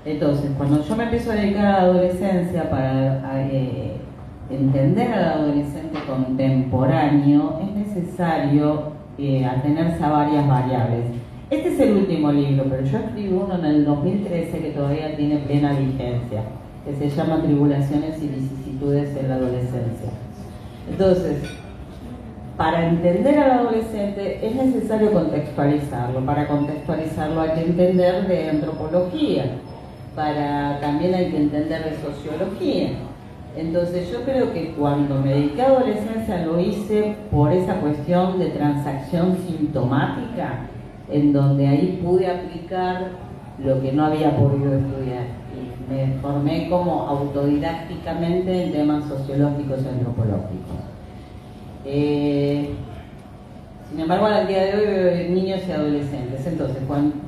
[SPEAKER 2] Entonces, cuando yo me empiezo a dedicar a la adolescencia para entender al adolescente contemporáneo, es necesario atenerse a varias variables. Este es el último libro, pero yo escribí uno en el 2013 que todavía tiene plena vigencia, que se llama Tribulaciones y vicisitudes en la adolescencia. Entonces, para entender al adolescente es necesario contextualizarlo. Para contextualizarlo hay que entender de antropología, también hay que entender de sociología. Entonces yo creo que cuando me dediqué a adolescencia lo hice por esa cuestión de transacción sintomática, en donde ahí pude aplicar lo que no había podido estudiar. Y me formé como autodidácticamente en temas sociológicos y antropológicos. Sin embargo, al día de hoy veo niños y adolescentes. Entonces,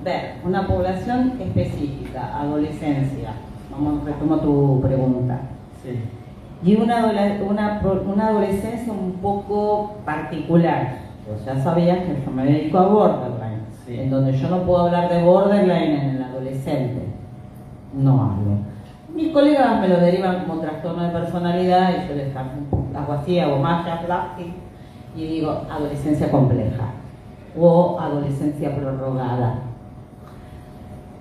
[SPEAKER 2] ver una población específica, adolescencia, retomo tu pregunta.
[SPEAKER 1] Sí.
[SPEAKER 2] Y una adolescencia un poco particular. Pues ya sabías que yo me dedico a borderline, en donde yo no puedo hablar de borderline en el adolescente. No hablo. Mis colegas me lo derivan como trastorno de personalidad y yo les hago así, hago magia, plástico, y digo adolescencia compleja o adolescencia prorrogada.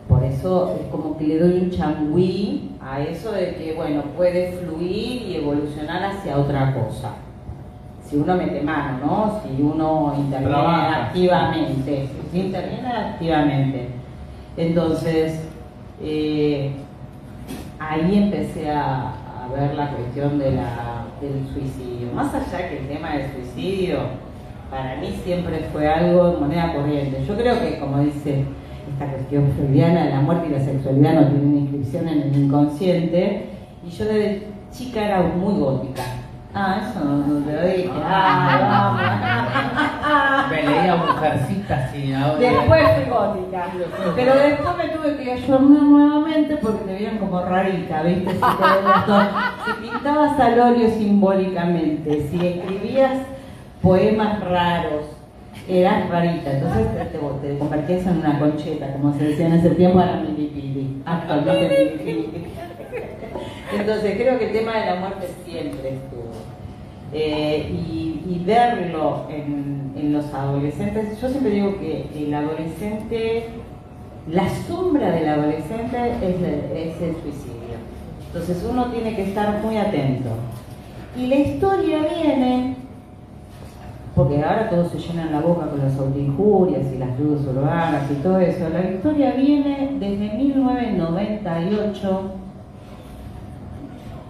[SPEAKER 2] Por eso es como que le doy un changüí a eso de que, bueno, puede fluir y evolucionar hacia otra cosa. Si uno mete mano, ¿no? Si uno interviene activamente. Si interviene activamente. Entonces, ahí empecé a ver la cuestión del suicidio. Más allá que el tema del suicidio, para mí siempre fue algo de moneda corriente. Yo creo que, como dice esta cuestión freudiana, la muerte y la sexualidad no tienen inscripción en el inconsciente, y yo desde chica era muy gótica. Eso no te lo dije.
[SPEAKER 1] Me leía Mujercitas y ahora...
[SPEAKER 2] Después fui gótica. Pero después me tuve que ayornar nuevamente porque te veían como rarita, ¿viste? Si pintabas al óleo simbólicamente, si escribías poemas raros, eras rarita, entonces te convertías en una concheta, como se decía en ese tiempo, era milipili, actualmente milipili. Entonces creo que el tema de la muerte siempre estuvo. Y verlo en los adolescentes, yo siempre digo que el adolescente, la sombra del adolescente es el suicidio. Entonces uno tiene que estar muy atento. Y la historia viene, porque ahora todos se llenan la boca con las autoinjurias y las luces urbanas y todo eso, la historia viene desde 1998,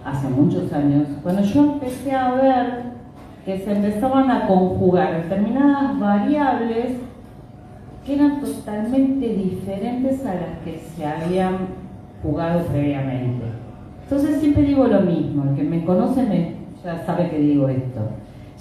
[SPEAKER 2] hace muchos años, cuando yo empecé a ver que se empezaban a conjugar determinadas variables que eran totalmente diferentes a las que se habían jugado previamente. Entonces siempre digo lo mismo, el que me conoce ya sabe que digo esto.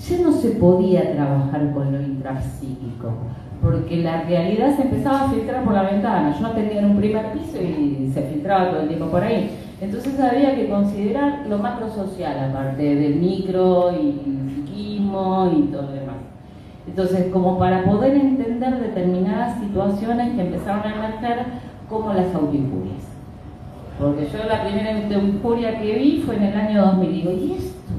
[SPEAKER 2] Ya no se podía trabajar con lo intrapsíquico, porque la realidad se empezaba a filtrar por la ventana. Yo atendía en un primer piso y se filtraba todo el tiempo por ahí. Entonces había que considerar lo macrosocial, aparte del micro y el psiquismo y todo lo demás. Entonces, como para poder entender determinadas situaciones que empezaron a emerger, como las autoinjurias. Porque yo la primera autoinjuria que vi fue en el año 2000. Digo, ¿y esto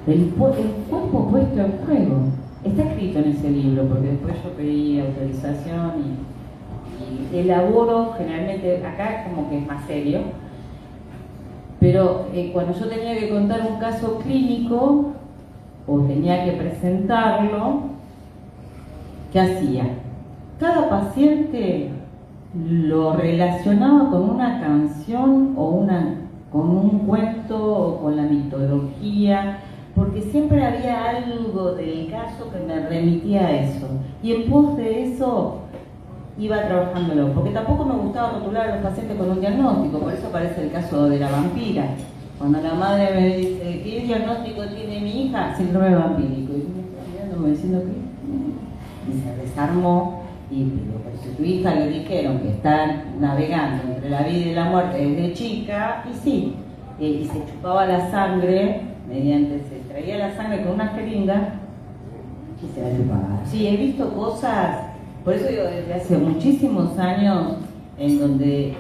[SPEAKER 2] qué es? El cuerpo puesto en juego. Está escrito en ese libro, porque después yo pedí autorización y elaboro, generalmente acá como que es más serio, pero cuando yo tenía que contar un caso clínico o tenía que presentarlo, ¿qué hacía? Cada paciente lo relacionaba con una canción o con un cuento o con la mitología, porque siempre había algo del caso que me remitía a eso, y en pos de eso iba trabajándolo, porque tampoco me gustaba rotular a los pacientes con un diagnóstico. Por eso aparece el caso de la vampira. Cuando la madre me dice, ¿qué diagnóstico tiene mi hija? Síndrome vampírico. Y yo me estaba mirando diciendo que... Y se desarmó, y pero si tu hija le dijeron que está navegando entre la vida y la muerte desde chica, y sí, y se chupaba la sangre, se traía la sangre con una jeringa y se la chupaba. Sí, he visto cosas. Por eso digo, desde hace muchísimos años en donde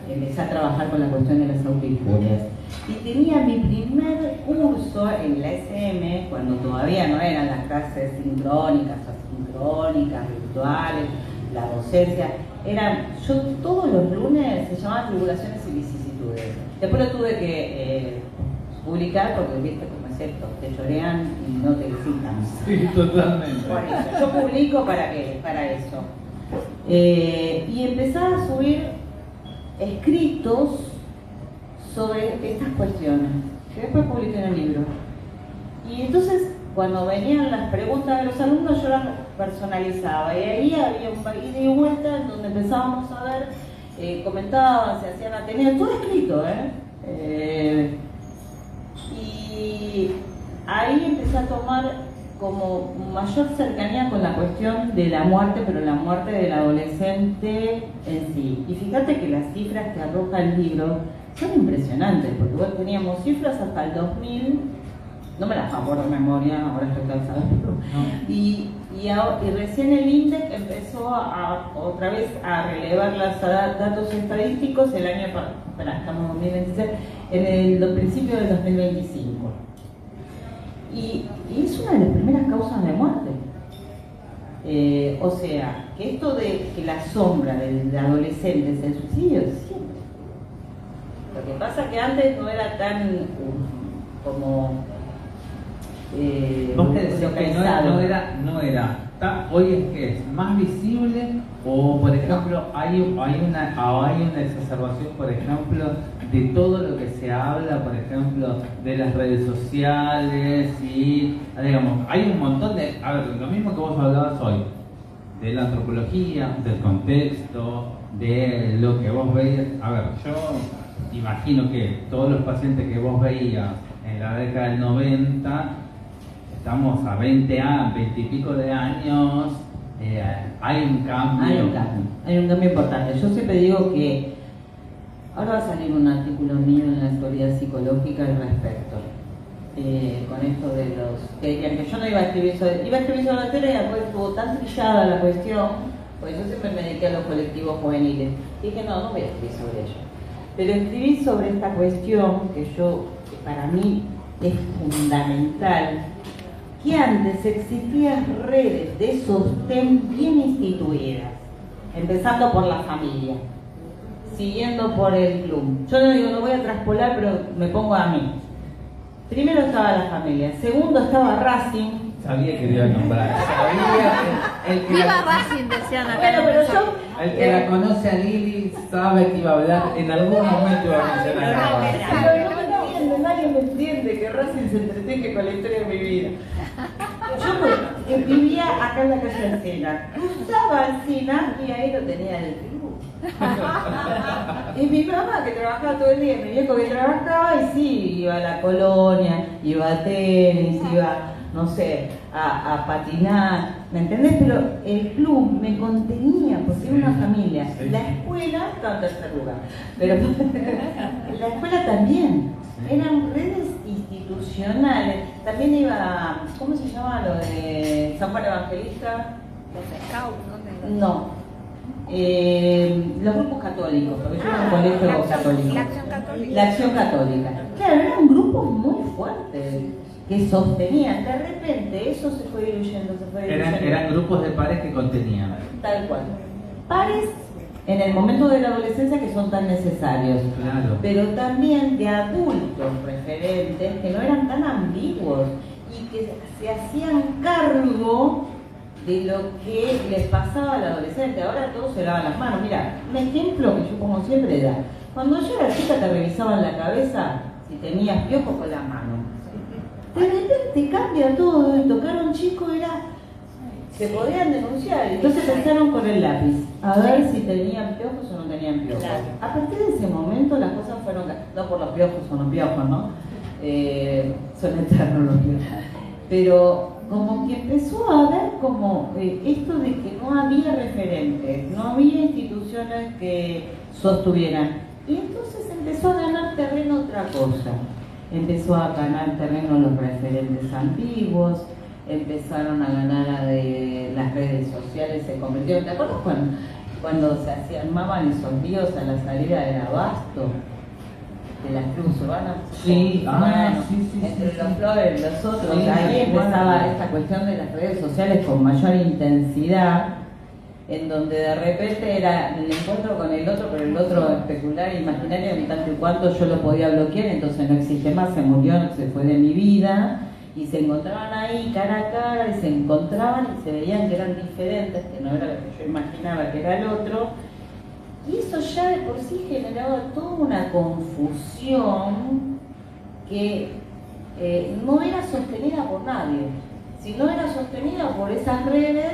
[SPEAKER 2] empecé a trabajar con la cuestión de las autoinjurias. Y tenía mi primer curso en la SM, cuando todavía no eran las clases sincrónicas, asincrónicas, virtuales, la docencia. Yo todos los lunes se llamaban tribulaciones y vicisitudes. Después lo tuve que publicar porque viste cómo es esto, te llorean y no te excitan.
[SPEAKER 1] Sí, totalmente.
[SPEAKER 2] Por eso, yo publico para eso. Y empezaba a subir escritos sobre estas cuestiones, que después publiqué en el libro. Y entonces, cuando venían las preguntas de los alumnos, yo las personalizaba. Y ahí había un ida y vuelta en donde empezábamos a ver, comentaban, se hacían ateneos, todo escrito, y ahí empecé a tomar como mayor cercanía con la cuestión de la muerte, pero la muerte del adolescente en sí. Y fíjate que las cifras que arroja el libro son impresionantes, porque bueno, teníamos cifras hasta el 2000, no me las acuerdo de memoria, ahora estoy cansada, no. Y recién el INDEC empezó otra vez a relevar los datos estadísticos el año, estamos en 2026, en los principios del 2025. Y es una de las primeras causas de muerte. O sea, que esto de que la sombra del adolescente es el suicidio, siempre. Lo que pasa es que antes no era tan como
[SPEAKER 1] vos te decís que no era. Hoy es que es más visible, o por ejemplo hay una exacerbación, por ejemplo, de todo lo que se habla, por ejemplo, de las redes sociales, y digamos, hay un montón de, a ver, lo mismo que vos hablabas hoy, de la antropología, del contexto, de lo que vos veías. A ver, yo imagino que todos los pacientes que vos veías en la década del 90, estamos a 20 y pico de años, hay un cambio.
[SPEAKER 2] Hay un cambio importante. Yo siempre digo que ahora va a salir un artículo mío en la actualidad psicológica al respecto. con esto de los que decían que yo no iba a escribir sobre la tele, y después estuvo tan trillada la cuestión, porque yo siempre me dediqué a los colectivos juveniles. Y dije, no voy a escribir sobre ello. Pero escribí sobre esta cuestión que para mí es fundamental, que antes existían redes de sostén bien instituidas, empezando por la familia, siguiendo por el club. Yo no digo, no voy a traspolar, pero me pongo a mí. Primero estaba la familia, segundo estaba Racing.
[SPEAKER 1] Sabía que iba a nombrar. Sabía que
[SPEAKER 3] Viva Racing, decían acá.
[SPEAKER 2] Bueno, pero yo...
[SPEAKER 1] el que la conoce a Lili sabe que iba a hablar, en algún momento iba a mencionar a Racing.
[SPEAKER 2] Pero no me entiende, nadie me entiende que Racing se entreteje con la historia de mi vida. Yo vivía acá en la calle Encina, cruzaba Encina y ahí lo tenía el club. Y mi mamá que trabajaba todo el día, mi viejo que trabajaba, y sí, iba a la colonia, iba a tenis, iba, no sé, a patinar, ¿me entendés? Pero el club me contenía porque era una familia.
[SPEAKER 1] Sí.
[SPEAKER 2] La escuela estaba en tercer lugar, pero la escuela también. Eran redes institucionales. También iba, ¿cómo se llama lo de San Juan Evangelista?
[SPEAKER 3] Los scouts, ¿dónde?
[SPEAKER 2] No. Los grupos católicos, porque yo era un colegio católico.
[SPEAKER 3] La Acción Católica.
[SPEAKER 2] La Acción Católica. Claro, eran grupos muy fuertes que sostenían. De repente eso se fue diluyendo,
[SPEAKER 1] Eran grupos de pares que contenían.
[SPEAKER 2] Tal cual. Pares en el momento de la adolescencia que son tan necesarios.
[SPEAKER 1] Claro.
[SPEAKER 2] Pero también de adultos referentes que no eran tan ambiguos y que se hacían cargo de lo que les pasaba al adolescente. Ahora todos se lavan las manos. Mira, un ejemplo que yo como siempre era, cuando yo era chica te revisaban la cabeza si tenías piojos con la mano. De repente cambia todo y tocar a un chico se podían denunciar. Entonces empezaron con el lápiz a ver si tenían piojos o no tenían piojos. A partir de ese momento las cosas fueron, no por los piojos o los piojos, ¿no? Son eternos los piojos. Pero como que empezó a haber como esto de que no había referentes, no había instituciones que sostuvieran. Y entonces empezó a ganar terreno otra cosa. Empezó a ganar terreno los referentes ambiguos, empezaron a ganar las redes sociales, se convirtieron. ¿Te acuerdas cuando se armaban esos líos a la salida del abasto de las tribus urbanas?
[SPEAKER 1] Sí,
[SPEAKER 2] bueno,
[SPEAKER 1] sí,
[SPEAKER 2] entre
[SPEAKER 1] sí,
[SPEAKER 2] los
[SPEAKER 1] sí.
[SPEAKER 2] flores y los otros,
[SPEAKER 1] Sí,
[SPEAKER 2] ahí
[SPEAKER 1] sí,
[SPEAKER 2] empezaba
[SPEAKER 1] bueno.
[SPEAKER 2] esta cuestión de las redes sociales con mayor intensidad, en donde de repente era el encuentro con el otro, pero el otro especular, imaginario, en tanto y cuanto yo lo podía bloquear, entonces no existe más, se murió, se fue de mi vida, y se encontraban ahí cara a cara, y se encontraban y se veían que eran diferentes, que no era lo que yo imaginaba que era el otro, y eso ya de por sí generaba toda una confusión que no era sostenida por nadie, sino era sostenida por esas redes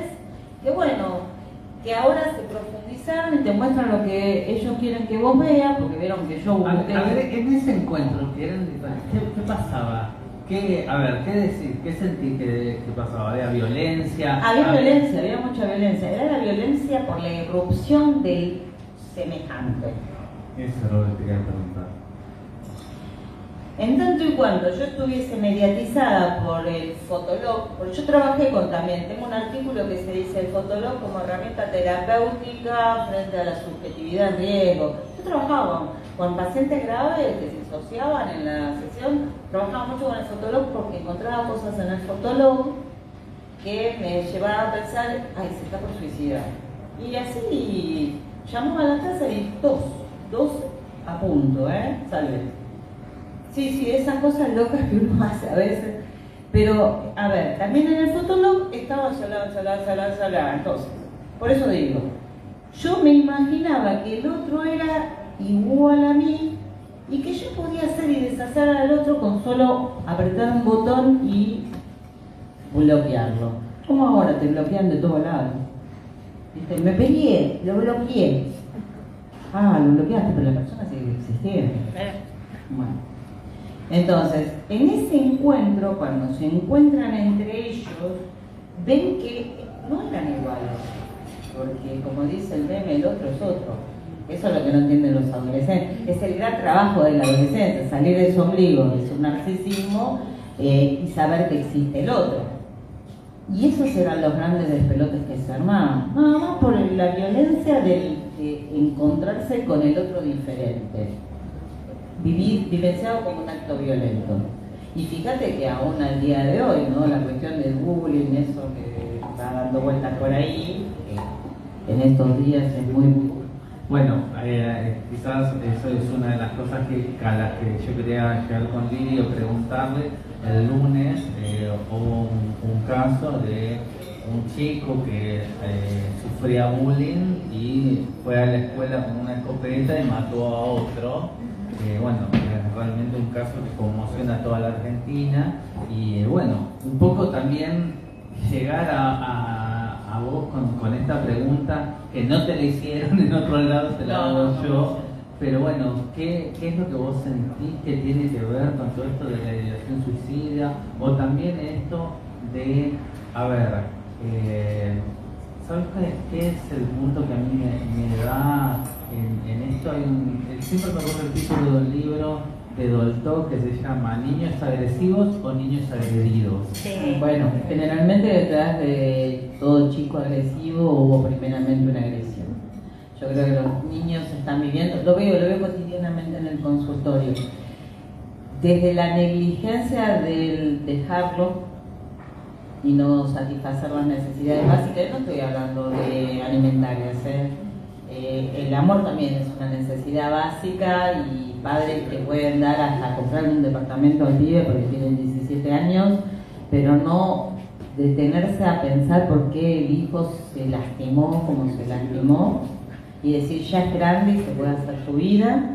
[SPEAKER 2] que bueno, que ahora se profundizaron y te muestran lo que ellos quieren que vos veas, porque vieron que yo busqué.
[SPEAKER 1] A ver, en ese encuentro, que eran diferentes, ¿qué pasaba? ¿Qué decir? ¿Qué sentí que pasaba? ¿Había violencia?
[SPEAKER 2] Había violencia, había mucha violencia. Era la violencia por la irrupción del semejante.
[SPEAKER 1] Eso es lo que te quería preguntar.
[SPEAKER 2] En tanto y cuanto yo estuviese mediatizada por el Fotolog, porque yo trabajé también, tengo un artículo que se dice el Fotolog como herramienta terapéutica frente a la subjetividad en riesgo. Yo trabajaba con pacientes graves que se disociaban en la sesión, trabajaba mucho con el Fotolog porque encontraba cosas en el Fotolog que me llevaban a pensar, ay, se está por suicidar. Y así llamó a la casa y dos a punto, salve. Sí, esas cosas locas que uno hace a veces. Pero, a ver, también en el Fotolog estaba salá. Entonces, por eso digo, yo me imaginaba que el otro era igual a mí y que yo podía hacer y deshacer al otro con solo apretar un botón y bloquearlo. Como ahora te bloquean de todos lados. ¿Viste? Me peleé, lo bloqueé. Ah, lo bloqueaste, pero la persona sigue existiendo. Bueno. Entonces, en ese encuentro, cuando se encuentran entre ellos, ven que no eran iguales, porque como dice el meme, el otro es otro. Eso es lo que no entienden los adolescentes. Es el gran trabajo del adolescente, salir de su ombligo, de su narcisismo y saber que existe el otro. Y esos eran los grandes despelotes que se armaban, nada más por la violencia de encontrarse con el otro diferente, vivenciado como un acto violento. Y fíjate que aún al día de hoy, ¿no? La cuestión del bullying, eso que está dando vueltas por ahí, en estos días es muy...
[SPEAKER 1] Bueno, quizás eso es una de las cosas a las que yo quería llegar con Lili o preguntarle. El lunes hubo un caso de un chico que sufría bullying y fue a la escuela con una escopeta y mató a otro. Bueno, es realmente un caso que conmociona a toda la Argentina y bueno, un poco también llegar a vos con esta pregunta que no te la hicieron en otro lado, te la hago yo, pero bueno, ¿qué es lo que vos sentís que tiene que ver con todo esto de la ideación suicida? O también esto de, a ver, ¿sabes qué es el punto que a mí me da en esto? Siempre me acuerdo el título del libro de Dolto que se llama ¿Niños agresivos o niños agredidos?
[SPEAKER 2] Sí. Bueno, generalmente detrás de todo chico agresivo hubo primeramente una agresión. Yo creo que los niños están viviendo, lo veo cotidianamente en el consultorio, desde la negligencia del dejarlo y no satisfacer las necesidades básicas. No estoy hablando de alimentarias, el amor también es una necesidad básica y padres que pueden dar hasta comprarle un departamento al pibe porque tienen 17 años, pero no detenerse a pensar por qué el hijo se lastimó como se lastimó y decir ya es grande y se puede hacer su vida.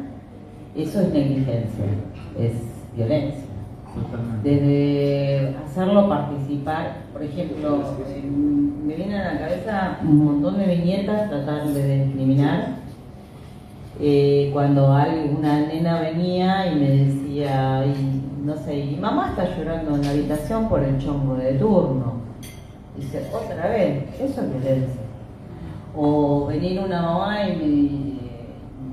[SPEAKER 2] Eso es negligencia, es violencia. Desde hacerlo participar, por ejemplo, me viene a la cabeza un montón de viñetas tratando de discriminar. Cuando una nena venía y me decía, no sé, y mamá está llorando en la habitación por el chongo de turno. Dice, otra vez, eso es violencia. O venir una mamá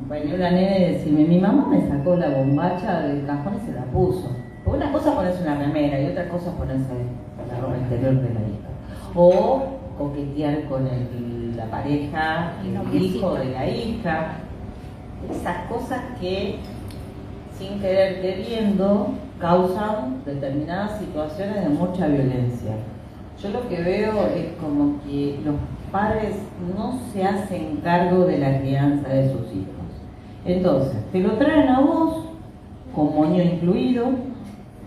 [SPEAKER 2] venir una nena y decirme, mi mamá me sacó la bombacha del cajón y se la puso. Porque una cosa es ponerse una remera y otra cosa es ponerse la ropa interior de la hija. O coquetear con la pareja, el hijo de la hija. Esas cosas que, sin querer queriendo, causan determinadas situaciones de mucha violencia. Yo lo que veo es como que los padres no se hacen cargo de la crianza de sus hijos. Entonces, te lo traen a vos, con moño incluido,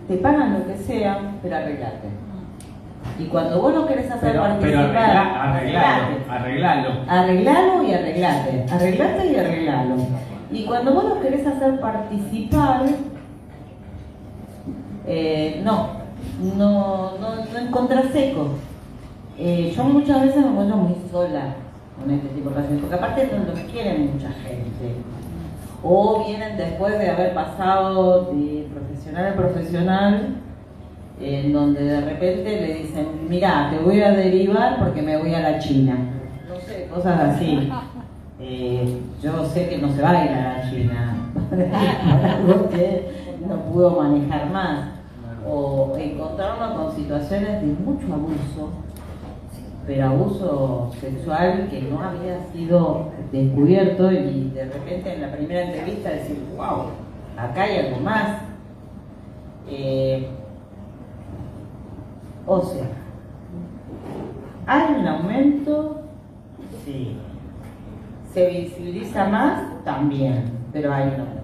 [SPEAKER 2] te pagan lo que sea, pero arreglate. Y cuando vos no querés hacer participar, arreglalo y arreglate. Arreglate y arreglalo. Y cuando vos no querés hacer participar, no encontrás eco. Yo muchas veces me encuentro muy sola con este tipo de pacientes, porque aparte no los quieren mucha gente. O vienen después de haber pasado de profesional a profesional, en donde de repente le dicen, mirá, te voy a derivar porque me voy a la China. No sé, cosas así. Yo sé que no se va a ir a la China, algo que no pudo manejar más. O encontrarnos con situaciones de mucho abuso, pero abuso sexual que no había sido descubierto y de repente en la primera entrevista decir, wow, acá hay algo más. O sea, ¿hay un aumento? Sí. ¿Se visibiliza más? También, pero hay un aumento.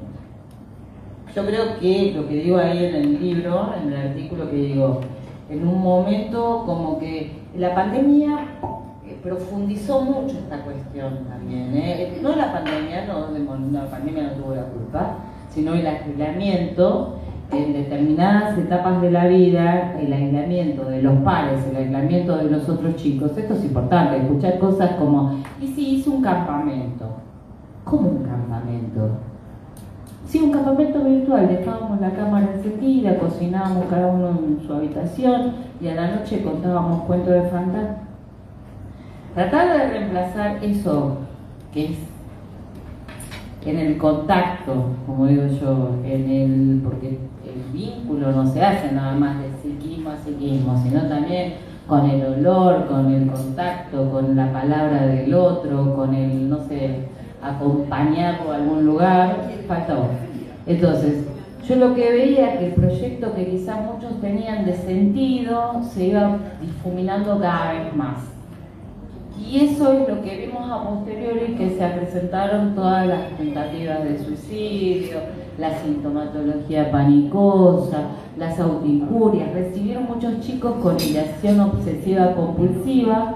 [SPEAKER 2] Yo creo que lo que digo ahí en el libro, en el artículo que digo, en un momento como que la pandemia profundizó mucho esta cuestión también. No la pandemia, la pandemia no tuvo la culpa, sino el aislamiento en determinadas etapas de la vida, el aislamiento de los pares, el aislamiento de los otros chicos. Esto es importante, escuchar cosas como, ¿y si hice un campamento? ¿Cómo un campamento? Sí, un campamento virtual, dejábamos la cámara encendida, cocinábamos cada uno en su habitación y a la noche contábamos cuentos de fantasmas. Tratar de reemplazar eso que es en el contacto, como digo yo, porque el vínculo no se hace nada más de psiquismo a psiquismo, sino también con el olor, con el contacto, con la palabra del otro, con el, no sé, acompañarlo a algún lugar, faltó. Entonces, yo lo que veía que el proyecto que quizás muchos tenían de sentido se iba difuminando cada vez más. Y eso es lo que vimos a posteriori, que se presentaron todas las tentativas de suicidio, la sintomatología panicosa, las autoinjurias. Recibieron muchos chicos con ideación obsesiva compulsiva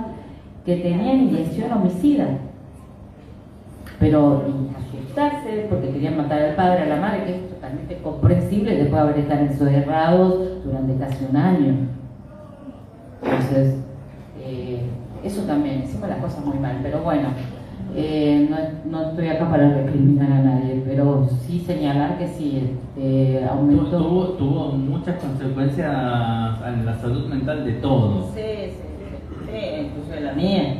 [SPEAKER 2] que tenían ideación homicida. Pero asustarse porque querían matar al padre, a la madre, que es totalmente comprensible después de haber estado encerrados durante casi un año. Entonces, eso también, hicimos las cosas muy mal, pero bueno, no estoy acá para recriminar a nadie, pero sí señalar que sí, aumentó.
[SPEAKER 1] Tuvo muchas consecuencias en la salud mental de todos.
[SPEAKER 2] Sí, incluso de la mía.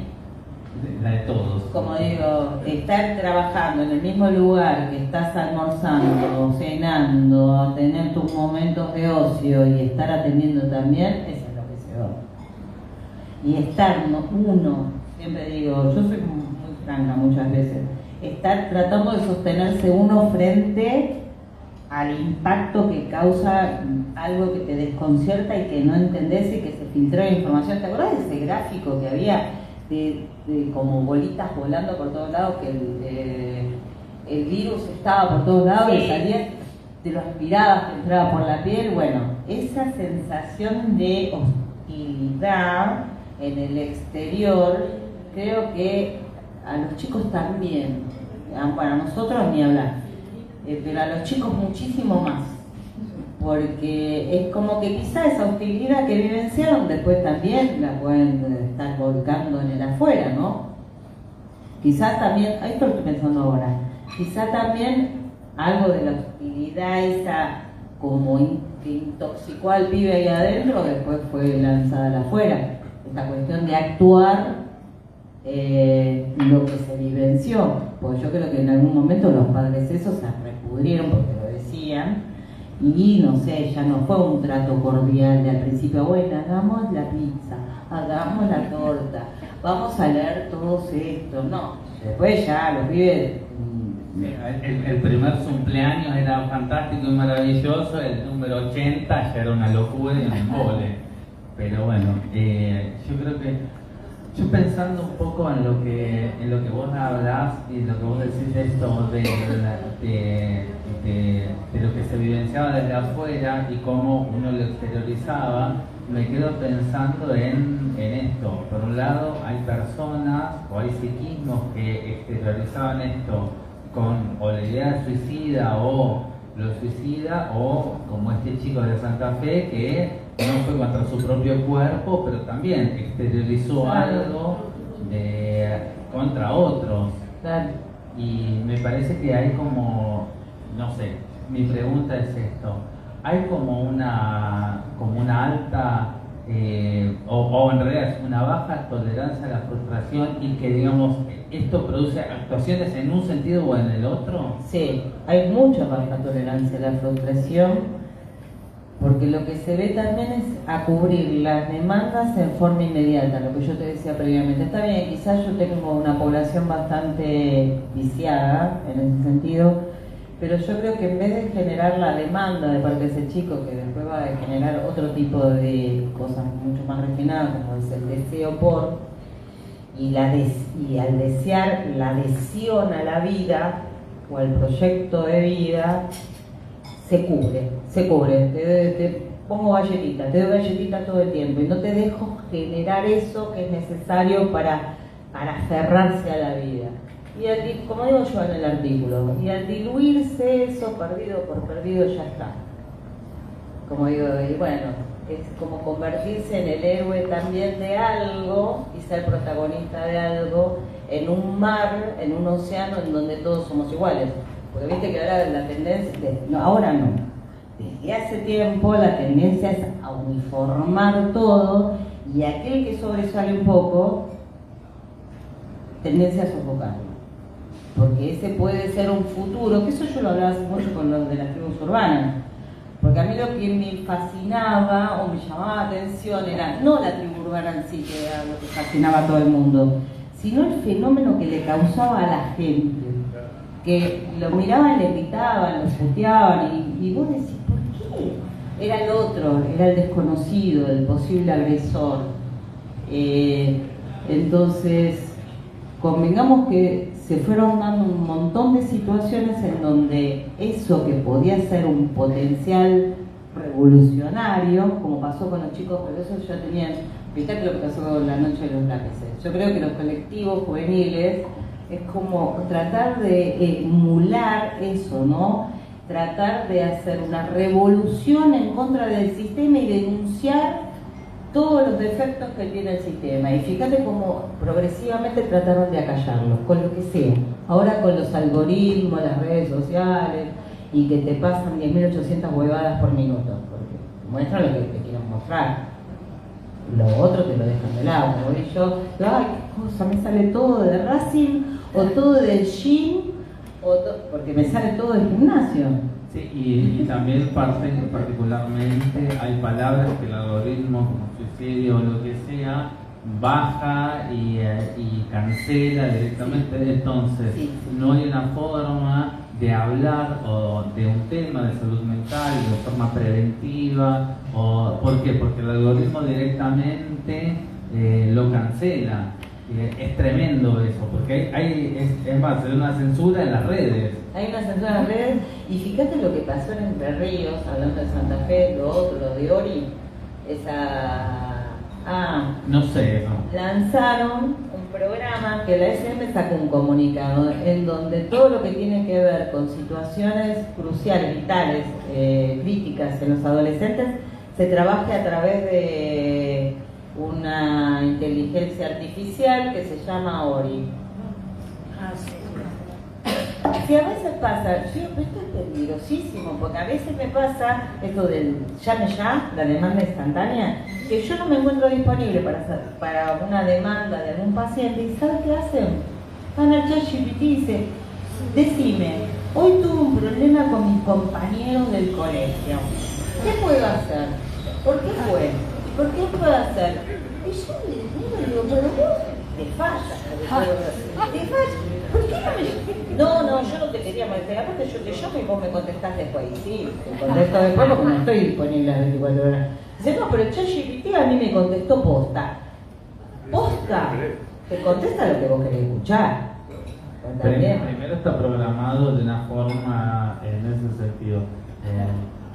[SPEAKER 1] La de todos.
[SPEAKER 2] Como digo, estar trabajando en el mismo lugar que estás almorzando, cenando, tener tus momentos de ocio y estar atendiendo también, eso es lo que se va. Y estar uno, siempre digo, yo soy muy franca muchas veces, estar tratando de sostenerse uno frente al impacto que causa algo que te desconcierta y que no entendés y que se filtró la información. ¿Te acordás de ese gráfico que había de como bolitas volando por todos lados, que el virus estaba por todos lados y salía, te lo aspirabas, te entraba por la piel? Bueno, esa sensación de hostilidad en el exterior, creo que a los chicos también, para nosotros ni hablar, pero a los chicos muchísimo más, porque es como que quizá esa hostilidad que vivenciaron después también la pueden estar volcando en el afuera, ¿no? Quizá también, esto lo estoy pensando ahora, quizá también algo de la hostilidad esa como que intoxicó al pibe ahí adentro, después fue lanzada al afuera. Esta cuestión de actuar lo que se vivenció, porque yo creo que en algún momento los padres esos se repudrieron porque lo decían, y no sé, ya no fue un trato cordial de al principio, bueno, hagamos la pizza, hagamos la torta, vamos a leer todos esto, no, después ya los pibes...
[SPEAKER 1] El primer cumpleaños era fantástico y maravilloso, el número 80 ya era una locura y un embole. Pero bueno, yo creo que, yo pensando un poco en lo que vos hablás y lo que vos decís de esto, de lo que se vivenciaba desde afuera y cómo uno lo exteriorizaba, me quedo pensando en esto. Por un lado, hay personas o hay psiquismos que exteriorizaban esto con o la idea de suicida o lo suicida, o como este chico de Santa Fe que no fue contra su propio cuerpo, pero también exteriorizó algo contra otros.
[SPEAKER 2] Claro.
[SPEAKER 1] Y me parece que hay como, no sé, mi pregunta es esto, hay como una alta, o en realidad es una baja tolerancia a la frustración y que digamos, esto produce actuaciones en un sentido o en el otro.
[SPEAKER 2] Sí, hay mucha baja tolerancia a la frustración, porque lo que se ve también es a cubrir las demandas en forma inmediata, lo que yo te decía previamente. Está bien, quizás yo tengo una población bastante viciada en ese sentido, pero yo creo que en vez de generar la demanda de parte de ese chico, que después va a generar otro tipo de cosas mucho más refinadas, como es el deseo por, y al desear la adhesión a la vida o al proyecto de vida, se cubre, te pongo galletitas, te doy galletitas todo el tiempo y no te dejo generar eso que es necesario para aferrarse a la vida. Y como digo yo en el artículo, y al diluirse eso, perdido por perdido, ya está. Como digo, y bueno, es como convertirse en el héroe también de algo y ser protagonista de algo en un mar, en un océano en donde todos somos iguales. Porque viste que ahora la tendencia, ahora no, desde hace tiempo la tendencia es a uniformar todo, y aquel que sobresale un poco, tendencia a sofocarlo. porque ese puede ser un futuro, que eso yo lo hablaba hace mucho con los de las tribus urbanas, porque a mí lo que me fascinaba o me llamaba la atención era no la tribu urbana en sí, que era lo que fascinaba a todo el mundo, sino el fenómeno que le causaba a la gente, que lo miraban, le gritaban, lo puteaban, y vos decís, ¿por qué? Era el otro, era el desconocido, el posible agresor. Entonces, convengamos que se fueron dando un montón de situaciones en donde eso que podía ser un potencial revolucionario, como pasó con los chicos, pero eso ya tenían, fíjate lo que pasó con la noche de los lápices. Yo creo que los colectivos juveniles es como tratar de emular eso, ¿no? Tratar de hacer una revolución en contra del sistema y denunciar todos los defectos que tiene el sistema. Y fíjate cómo progresivamente trataron de acallarlos, con lo que sea. Ahora con los algoritmos, las redes sociales, y que te pasan 10.800 huevadas por minuto, porque muestran lo que te quieren mostrar. Lo otro te lo dejan de lado. Y yo, ay, qué cosa, me sale todo de Racing, o todo del gym, porque me sale todo del gimnasio.
[SPEAKER 1] Sí, y también particularmente hay palabras que el algoritmo, como suicidio o lo que sea, baja y cancela directamente. Entonces,
[SPEAKER 2] Sí.
[SPEAKER 1] no hay una forma de hablar o de un tema de salud mental de forma preventiva. ¿Por qué? Porque el algoritmo directamente lo cancela. Es tremendo eso, porque es más, hay una censura en las redes.
[SPEAKER 2] Hay una censura en las redes, y fíjate lo que pasó en Entre Ríos, hablando de Santa Fe, lo otro, lo de Ori,
[SPEAKER 1] No sé eso.
[SPEAKER 2] lanzaron un programa que la SM sacó un comunicado en donde todo lo que tiene que ver con situaciones cruciales, vitales, críticas en los adolescentes, se trabaje a través de una inteligencia artificial que se llama Ori. Si a veces pasa, esto es peligrosísimo, porque a veces me pasa esto del llame ya, la demanda instantánea, que yo no me encuentro disponible para una demanda de algún paciente, y ¿sabes qué hacen? Van al ChatGPT y dicen, decime, hoy tuve un problema con mis compañeros del colegio, ¿qué puedo hacer? ¿Por qué fue? ¿Por qué puedo hacer? Y yo le digo, pero vos te fallas, te fallas. ¿Por qué no me.? No, yo no te quería molestar. Aparte, yo te llamo y vos me contestás después. Y sí, te contesto después porque no estoy disponible a las 24 horas. Dice, no, pero el ChatGPT a mí me contestó posta. ¿Posta? Te contesta lo que vos querés escuchar.
[SPEAKER 1] Primero está programado de una forma en ese sentido.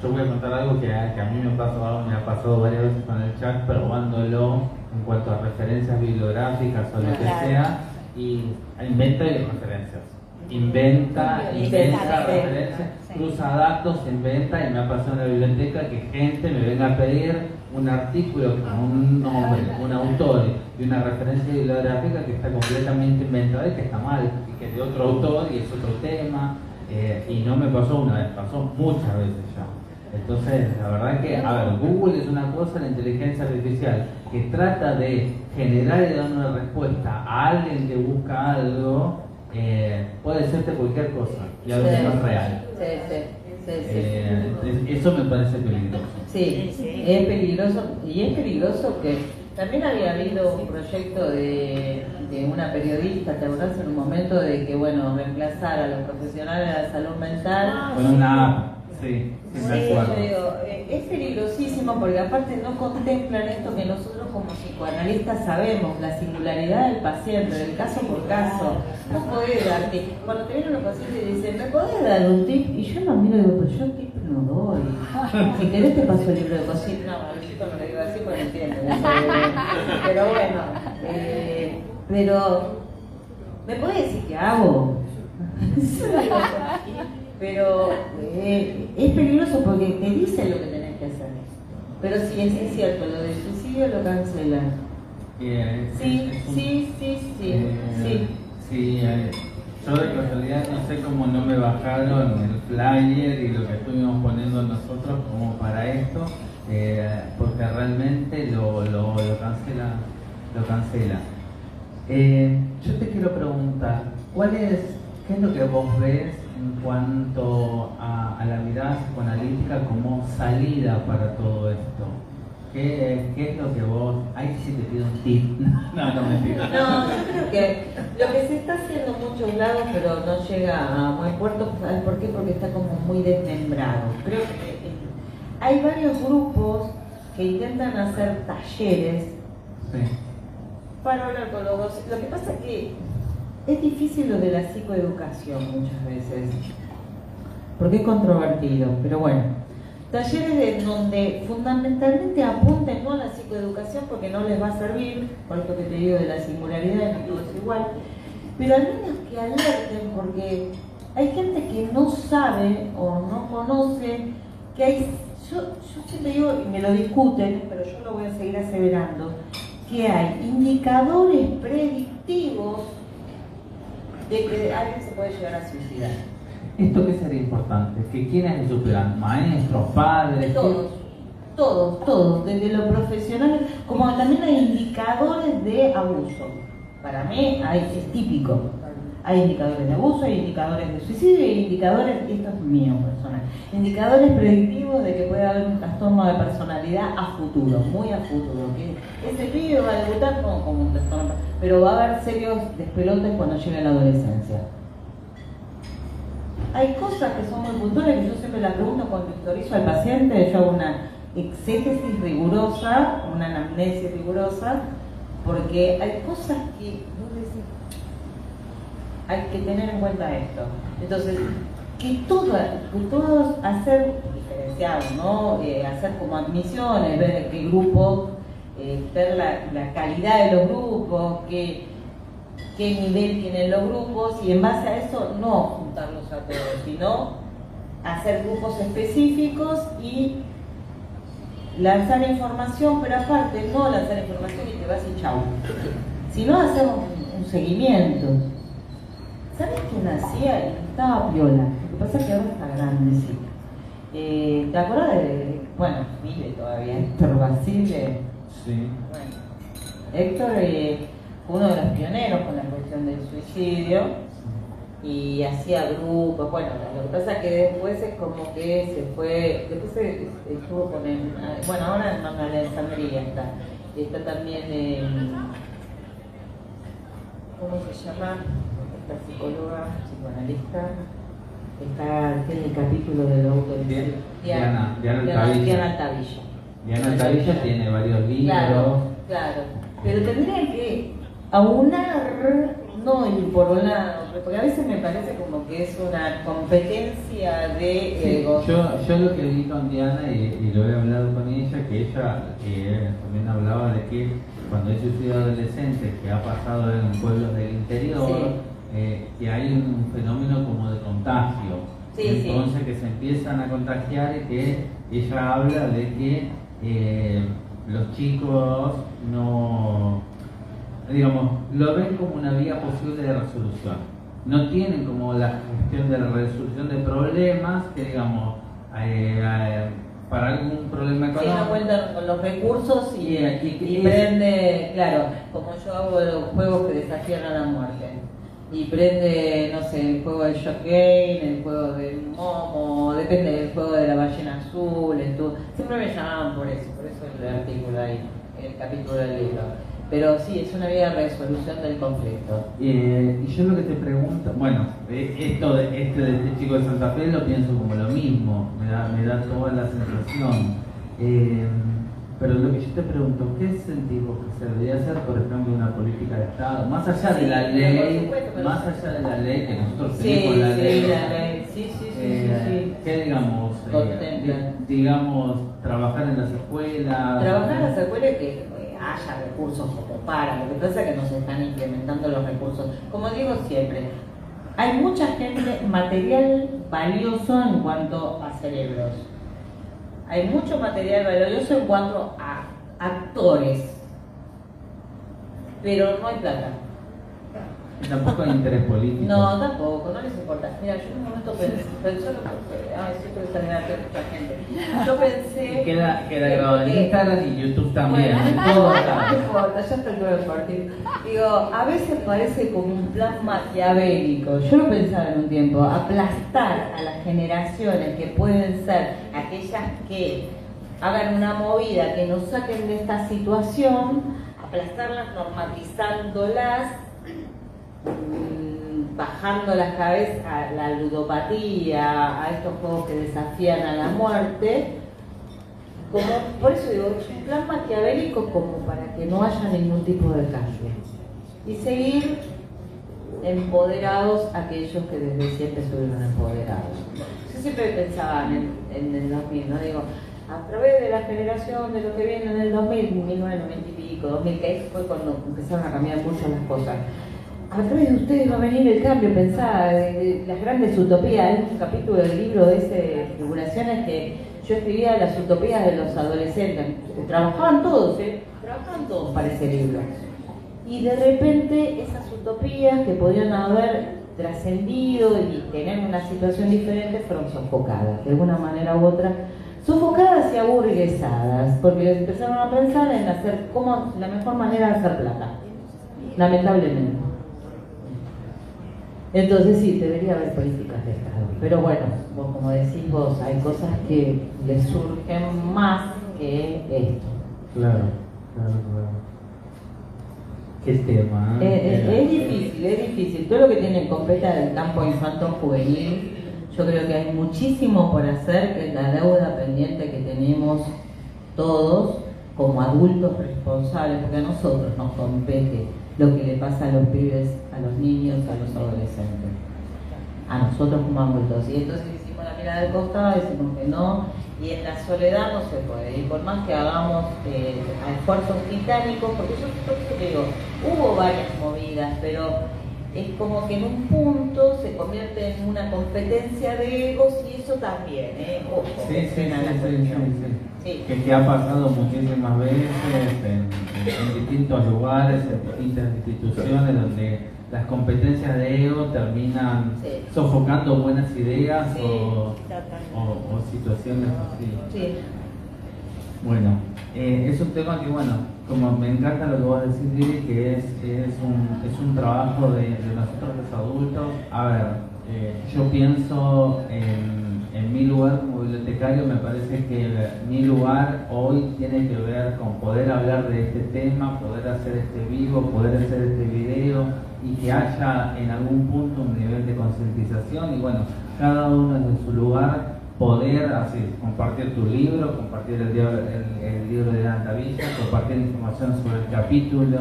[SPEAKER 1] Yo voy a contar algo que a mí me ha pasado varias veces con el chat, probándolo en cuanto a referencias bibliográficas o lo que sea, y inventa referencias. Inventa referencias, cruza datos, inventa, y me ha pasado en la biblioteca que gente me venga a pedir un artículo con un nombre, un autor y una referencia bibliográfica que está completamente inventada y que está mal, y que es de otro autor y es otro tema, y no me pasó una vez, pasó muchas veces ya. Entonces, la verdad que, a ver, Google es una cosa, la inteligencia artificial, que trata de generar y dar una respuesta a alguien que busca algo, puede ser de cualquier cosa, y algo que no es real.
[SPEAKER 2] Sí.
[SPEAKER 1] Eso me parece peligroso.
[SPEAKER 2] Sí, es peligroso, y es peligroso que también había habido un proyecto de una periodista, ¿te acordás en un momento de que, bueno, reemplazar a los profesionales de la salud mental?
[SPEAKER 1] Con una app, sí, me acuerdo.
[SPEAKER 2] Yo digo, es peligrosísimo porque aparte no contemplan esto que nosotros como psicoanalistas sabemos, la singularidad del paciente, del caso por caso. No podés darte, cuando te vienen los pacientes y dicen, ¿me podés dar un tip? Y yo lo miro y digo, pero yo tip no doy. Si querés te paso el libro de cocina. No, a los chicos no le digo así porque no entienden. Pero bueno, pero ¿me podés decir qué hago? Pero es peligroso porque te dicen lo que tenés que hacer. Pero sí, es cierto, lo del suicidio lo cancelan.
[SPEAKER 1] Sí, yo de casualidad no sé cómo no me bajaron el flyer y lo que estuvimos poniendo nosotros como para esto, porque realmente lo cancela. Yo te quiero preguntar, ¿Qué es lo que vos ves en cuanto a la mirada psicoanalítica como salida para todo esto? ¿Qué es lo que vos... Ay, sí te pido un tip. No, mentira.
[SPEAKER 2] No, yo creo que lo que se está haciendo en muchos lados, pero no llega a buen puerto, ¿sabes por qué? Porque está como muy desmembrado. Creo que hay varios grupos que intentan hacer talleres
[SPEAKER 1] Sí.
[SPEAKER 2] para hablar con los docentes. Lo que pasa es que es difícil lo de la psicoeducación muchas veces, porque es controvertido, pero bueno. Talleres en donde fundamentalmente apunten no a la psicoeducación porque no les va a servir, por esto que te digo de la singularidad, no todo es igual, pero al menos que alerten, porque hay gente que no sabe o no conoce que hay, yo siempre digo, y me lo discuten, pero yo lo voy a seguir aseverando, que hay indicadores predictivos de que alguien se puede llegar a suicidar.
[SPEAKER 1] ¿Esto qué sería importante? ¿Que quiénes lo superan? ¿Maestros, padres?
[SPEAKER 2] Todos, desde lo profesional, como también hay indicadores de abuso. Para mí es típico. Hay indicadores de abuso, hay indicadores de suicidio, hay indicadores, esto es mío personal, indicadores predictivos de que puede haber un trastorno de personalidad a futuro, muy a futuro. Que ese pibe va a debutar no como un trastorno, pero va a haber serios despelotes cuando llegue a la adolescencia. Hay cosas que son muy puntuales que yo siempre las pregunto cuando historizo al paciente. Yo hago una exégesis rigurosa, una anamnesis rigurosa, porque hay cosas que vos decís, hay que tener en cuenta esto. Entonces, que todos hacer diferenciado, ¿no? Hacer como admisiones, ver qué grupo, ver la calidad de los grupos, qué nivel tienen los grupos, y en base a eso no juntarlos a todos, sino hacer grupos específicos y lanzar información, pero aparte no lanzar información y te vas y chau, sino hacer un seguimiento. ¿Sabes quién hacía? Estaba piola, lo que pasa es que ahora está grande, sí. ¿Te acuerdas de, bueno, vive todavía, Héctor Basile?
[SPEAKER 1] Sí.
[SPEAKER 2] Bueno, Héctor uno de los pioneros con la cuestión del suicidio y hacía grupos. Bueno, lo que pasa es que después es como que se fue, después estuvo con el, bueno, ahora en Manuel de Alessandría está también ¿cómo se llama? Esta psicóloga, psicoanalista, tiene el capítulo de la autoridad.
[SPEAKER 1] Diana Altavilla. Diana Altavilla tiene varios libros.
[SPEAKER 2] Claro, pero tendría que aunar, no ir por un lado, porque a veces me parece como que es una competencia de
[SPEAKER 1] Sí,
[SPEAKER 2] egos.
[SPEAKER 1] yo lo que vi con Diana y lo he hablado con ella, que ella también hablaba de que cuando ella ha sido adolescente, que ha pasado en pueblos del interior, que hay un fenómeno como de contagio. Entonces que se empiezan a contagiar y que ella habla de que los chicos no, digamos, lo ven como una vía posible de resolución. No tienen como la gestión de la resolución de problemas que, digamos, para algún problema económico.
[SPEAKER 2] Sí, no cuentan con los recursos y prende, claro, como yo hago los juegos que desafían a la muerte. Y prende, no sé, el juego del Jockey, el juego del Momo, depende del juego de la ballena azul, siempre me llamaban por eso el artículo ahí, el capítulo del libro. Pero sí, es una vía de resolución del conflicto.
[SPEAKER 1] Y yo lo que te pregunto, bueno, esto de este chico de Santa Fe lo pienso como lo mismo, me da toda la sensación. Pero lo que yo te pregunto, ¿qué sentís vos que se debería hacer, por ejemplo, una política de Estado? Más allá de la ley, más allá de la ley que nosotros tenemos la ley.
[SPEAKER 2] Sí.
[SPEAKER 1] ¿Qué digamos? Digamos, trabajar en las escuelas.
[SPEAKER 2] Trabajar en las escuelas y que haya recursos como para. Lo que pasa es que no se están implementando los recursos. Como digo siempre, hay mucha gente, material valioso en cuanto a cerebros. Hay mucho material valioso en cuanto a actores, pero no hay plata.
[SPEAKER 1] Tampoco hay interés político.
[SPEAKER 2] No, tampoco, no les importa. Mira, yo en un momento pensé, ay, siempre me salen a mucha gente. Yo pensé.
[SPEAKER 1] Y queda grabado en Instagram y YouTube también,
[SPEAKER 2] Bueno,
[SPEAKER 1] en
[SPEAKER 2] no
[SPEAKER 1] todos
[SPEAKER 2] importa,
[SPEAKER 1] lados.
[SPEAKER 2] no importa, ya está el nuevo partido. Digo, a veces parece como un plan maquiavélico. Yo lo pensaba en un tiempo, aplastar a las generaciones que pueden ser aquellas que hagan una movida, que nos saquen de esta situación, aplastarlas normatizándolas, bajando las cabezas a la ludopatía, a estos juegos que desafían a la muerte. Como, por eso digo, es un plan maquiavélico como para que no haya ningún tipo de cambio. Y seguir empoderados aquellos que desde siempre estuvieron empoderados. Yo siempre pensaba en el 2000, ¿no? Digo, a través de la generación de lo que viene en el 2000, 1990 y pico, 2000, que ahí fue cuando empezaron a cambiar mucho las cosas. A través de ustedes va a venir el cambio, pensaba, de las grandes utopías. Hay un capítulo del libro de ese, figuraciones, que yo escribía las utopías de los adolescentes. Trabajaban todos para ese libro. Y de repente esas utopías que podían haber trascendido y tener una situación diferente fueron sofocadas, de alguna manera u otra. Sofocadas y aburguesadas, porque empezaron a pensar en hacer cómo la mejor manera de hacer plata, lamentablemente. Entonces sí, debería haber políticas de Estado, pero bueno, como decís vos, hay cosas que les surgen más que esto.
[SPEAKER 1] Claro. Qué tema.
[SPEAKER 2] Es difícil. Todo lo que tiene en competa del campo infanto-juvenil, yo creo que hay muchísimo por hacer, que es la deuda pendiente que tenemos todos como adultos responsables, porque a nosotros nos compete lo que le pasa a los pibes, a los niños, a los adolescentes, a nosotros como adultos. Y entonces hicimos la mirada del costado, decimos que no, y en la soledad no se puede. Y por más que hagamos esfuerzos titánicos, porque yo por eso te digo, hubo varias movidas, pero es como que en un punto se convierte en una competencia de egos, y eso también, ojo,
[SPEAKER 1] Sí.
[SPEAKER 2] Sí.
[SPEAKER 1] Que ha pasado muchísimas veces en distintos lugares, en distintas instituciones, donde las competencias de ego terminan sofocando buenas ideas o situaciones así.
[SPEAKER 2] Sí.
[SPEAKER 1] Bueno, es un tema que, bueno, como me encanta lo que vos decís, Lili, que es un trabajo de nosotros los adultos. A ver, yo pienso en mi lugar como bibliotecario. Me parece que mi lugar hoy tiene que ver con poder hablar de este tema, poder hacer este vivo, poder hacer este video, y que haya en algún punto un nivel de concientización, y bueno, cada uno desde su lugar poder así compartir tu libro, compartir el libro de Danta Villa, compartir información sobre el capítulo,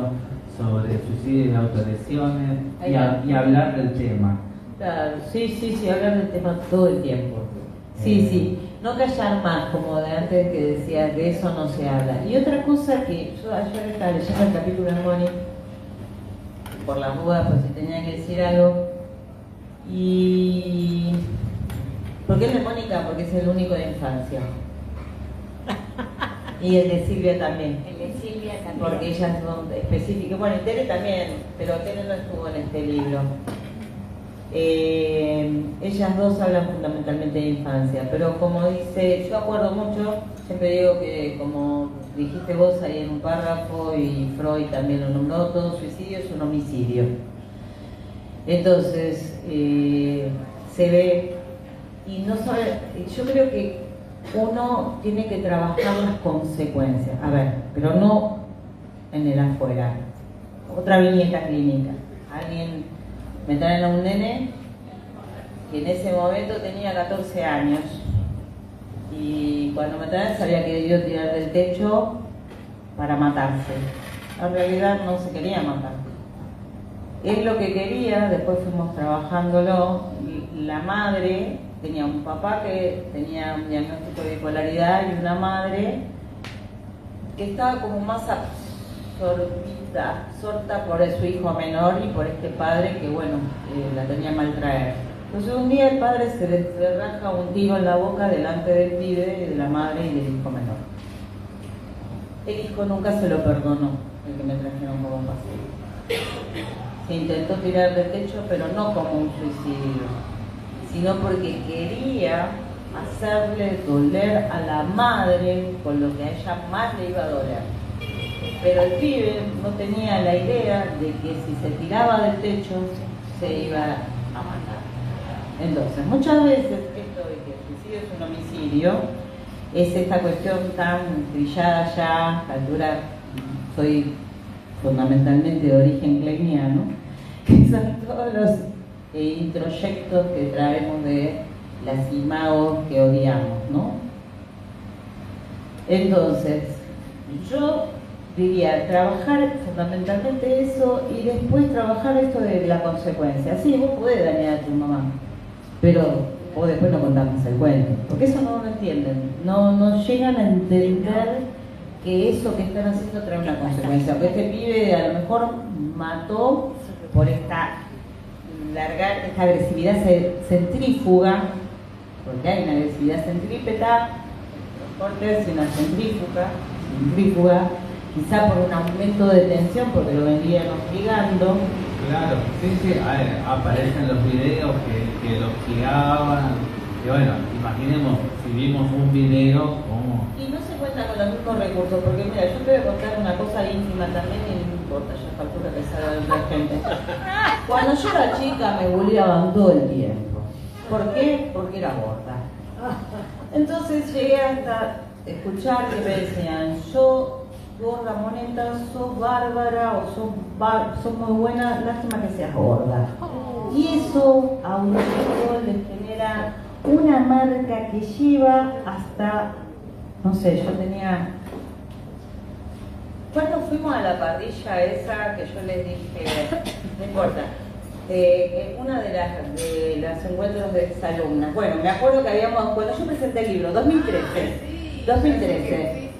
[SPEAKER 1] sobre suicidio y autolesiones, y hablar del tema.
[SPEAKER 2] Claro, sí, hablar del tema todo el tiempo. Sí, no callar más, como de antes que decía, de eso no se habla. Y otra cosa que yo ayer estaba leyendo el capítulo de Moni, por las dudas, pues si tenía que decir algo, y... ¿Por qué el de Mónica? Porque es el único de infancia. Y el de Silvia también.
[SPEAKER 4] El de Silvia también.
[SPEAKER 2] Porque ellas son específicas. Bueno, y Tere también, pero Tere no estuvo en este libro. Ellas dos hablan fundamentalmente de infancia, pero como dice, yo acuerdo mucho, siempre digo que como dijiste vos ahí en un párrafo, y Freud también lo nombró, todo suicidio es un homicidio. Entonces, se ve, y no sabe, yo creo que uno tiene que trabajar las consecuencias, a ver, pero no en el afuera. Otra viñeta clínica, alguien... Me traen a un nene que en ese momento tenía 14 años, y cuando me traen sabía que debió tirar del techo para matarse. En realidad no se quería matar. Es lo que quería, después fuimos trabajándolo. La madre tenía un papá que tenía un diagnóstico de bipolaridad y una madre que estaba como más absorta por su hijo menor y por este padre que, bueno, la tenía mal traer. Entonces un día el padre se le raja un tiro en la boca delante del pibe, de la madre y del hijo menor. El hijo nunca se lo perdonó, el que me trajeron como paciente. se intentó tirar del techo, pero no como un suicidio, sino porque quería hacerle doler a la madre con lo que a ella más le iba a doler. Pero el pibe no tenía la idea de que si se tiraba del techo se iba a matar. Entonces, muchas veces esto de que el suicidio es un homicidio es esta cuestión tan trillada ya, a esta altura soy fundamentalmente de origen kleiniano, que son todos los introyectos que traemos de las imagos que odiamos, ¿no? Entonces, yo diría, trabajar fundamentalmente eso y después trabajar esto de la consecuencia. Sí, vos podés dañar a tu mamá, pero vos después no contás más el cuento, porque eso no lo entienden, no llegan a entender que eso que están haciendo trae una consecuencia, porque este pibe a lo mejor mató por esta agresividad centrífuga, porque hay una agresividad centrípeta, los cortes y una centrífuga, quizá por un aumento de tensión, porque lo venían hostigando.
[SPEAKER 1] Claro, sí, a ver, aparecen los videos que lo hostigaban, y bueno, imaginemos si vimos un video como...
[SPEAKER 2] Y no se cuenta con los mismos recursos, porque mira, yo te voy a contar una cosa íntima también y no importa, ya factura que salga de otra gente. Cuando yo era chica me bulleaban todo el tiempo. ¿Por qué? Porque era gorda. Entonces llegué hasta escuchar que me decían, gorda moneta, sos bárbara o sos muy buena, lástima que seas gorda. Y eso a un chico le genera una marca que lleva hasta, no sé, yo tenía... Cuando fuimos a la parrilla esa que yo les dije, no importa, una de las encuentros de exalumnas, bueno, me acuerdo que cuando yo presenté el libro, 2013,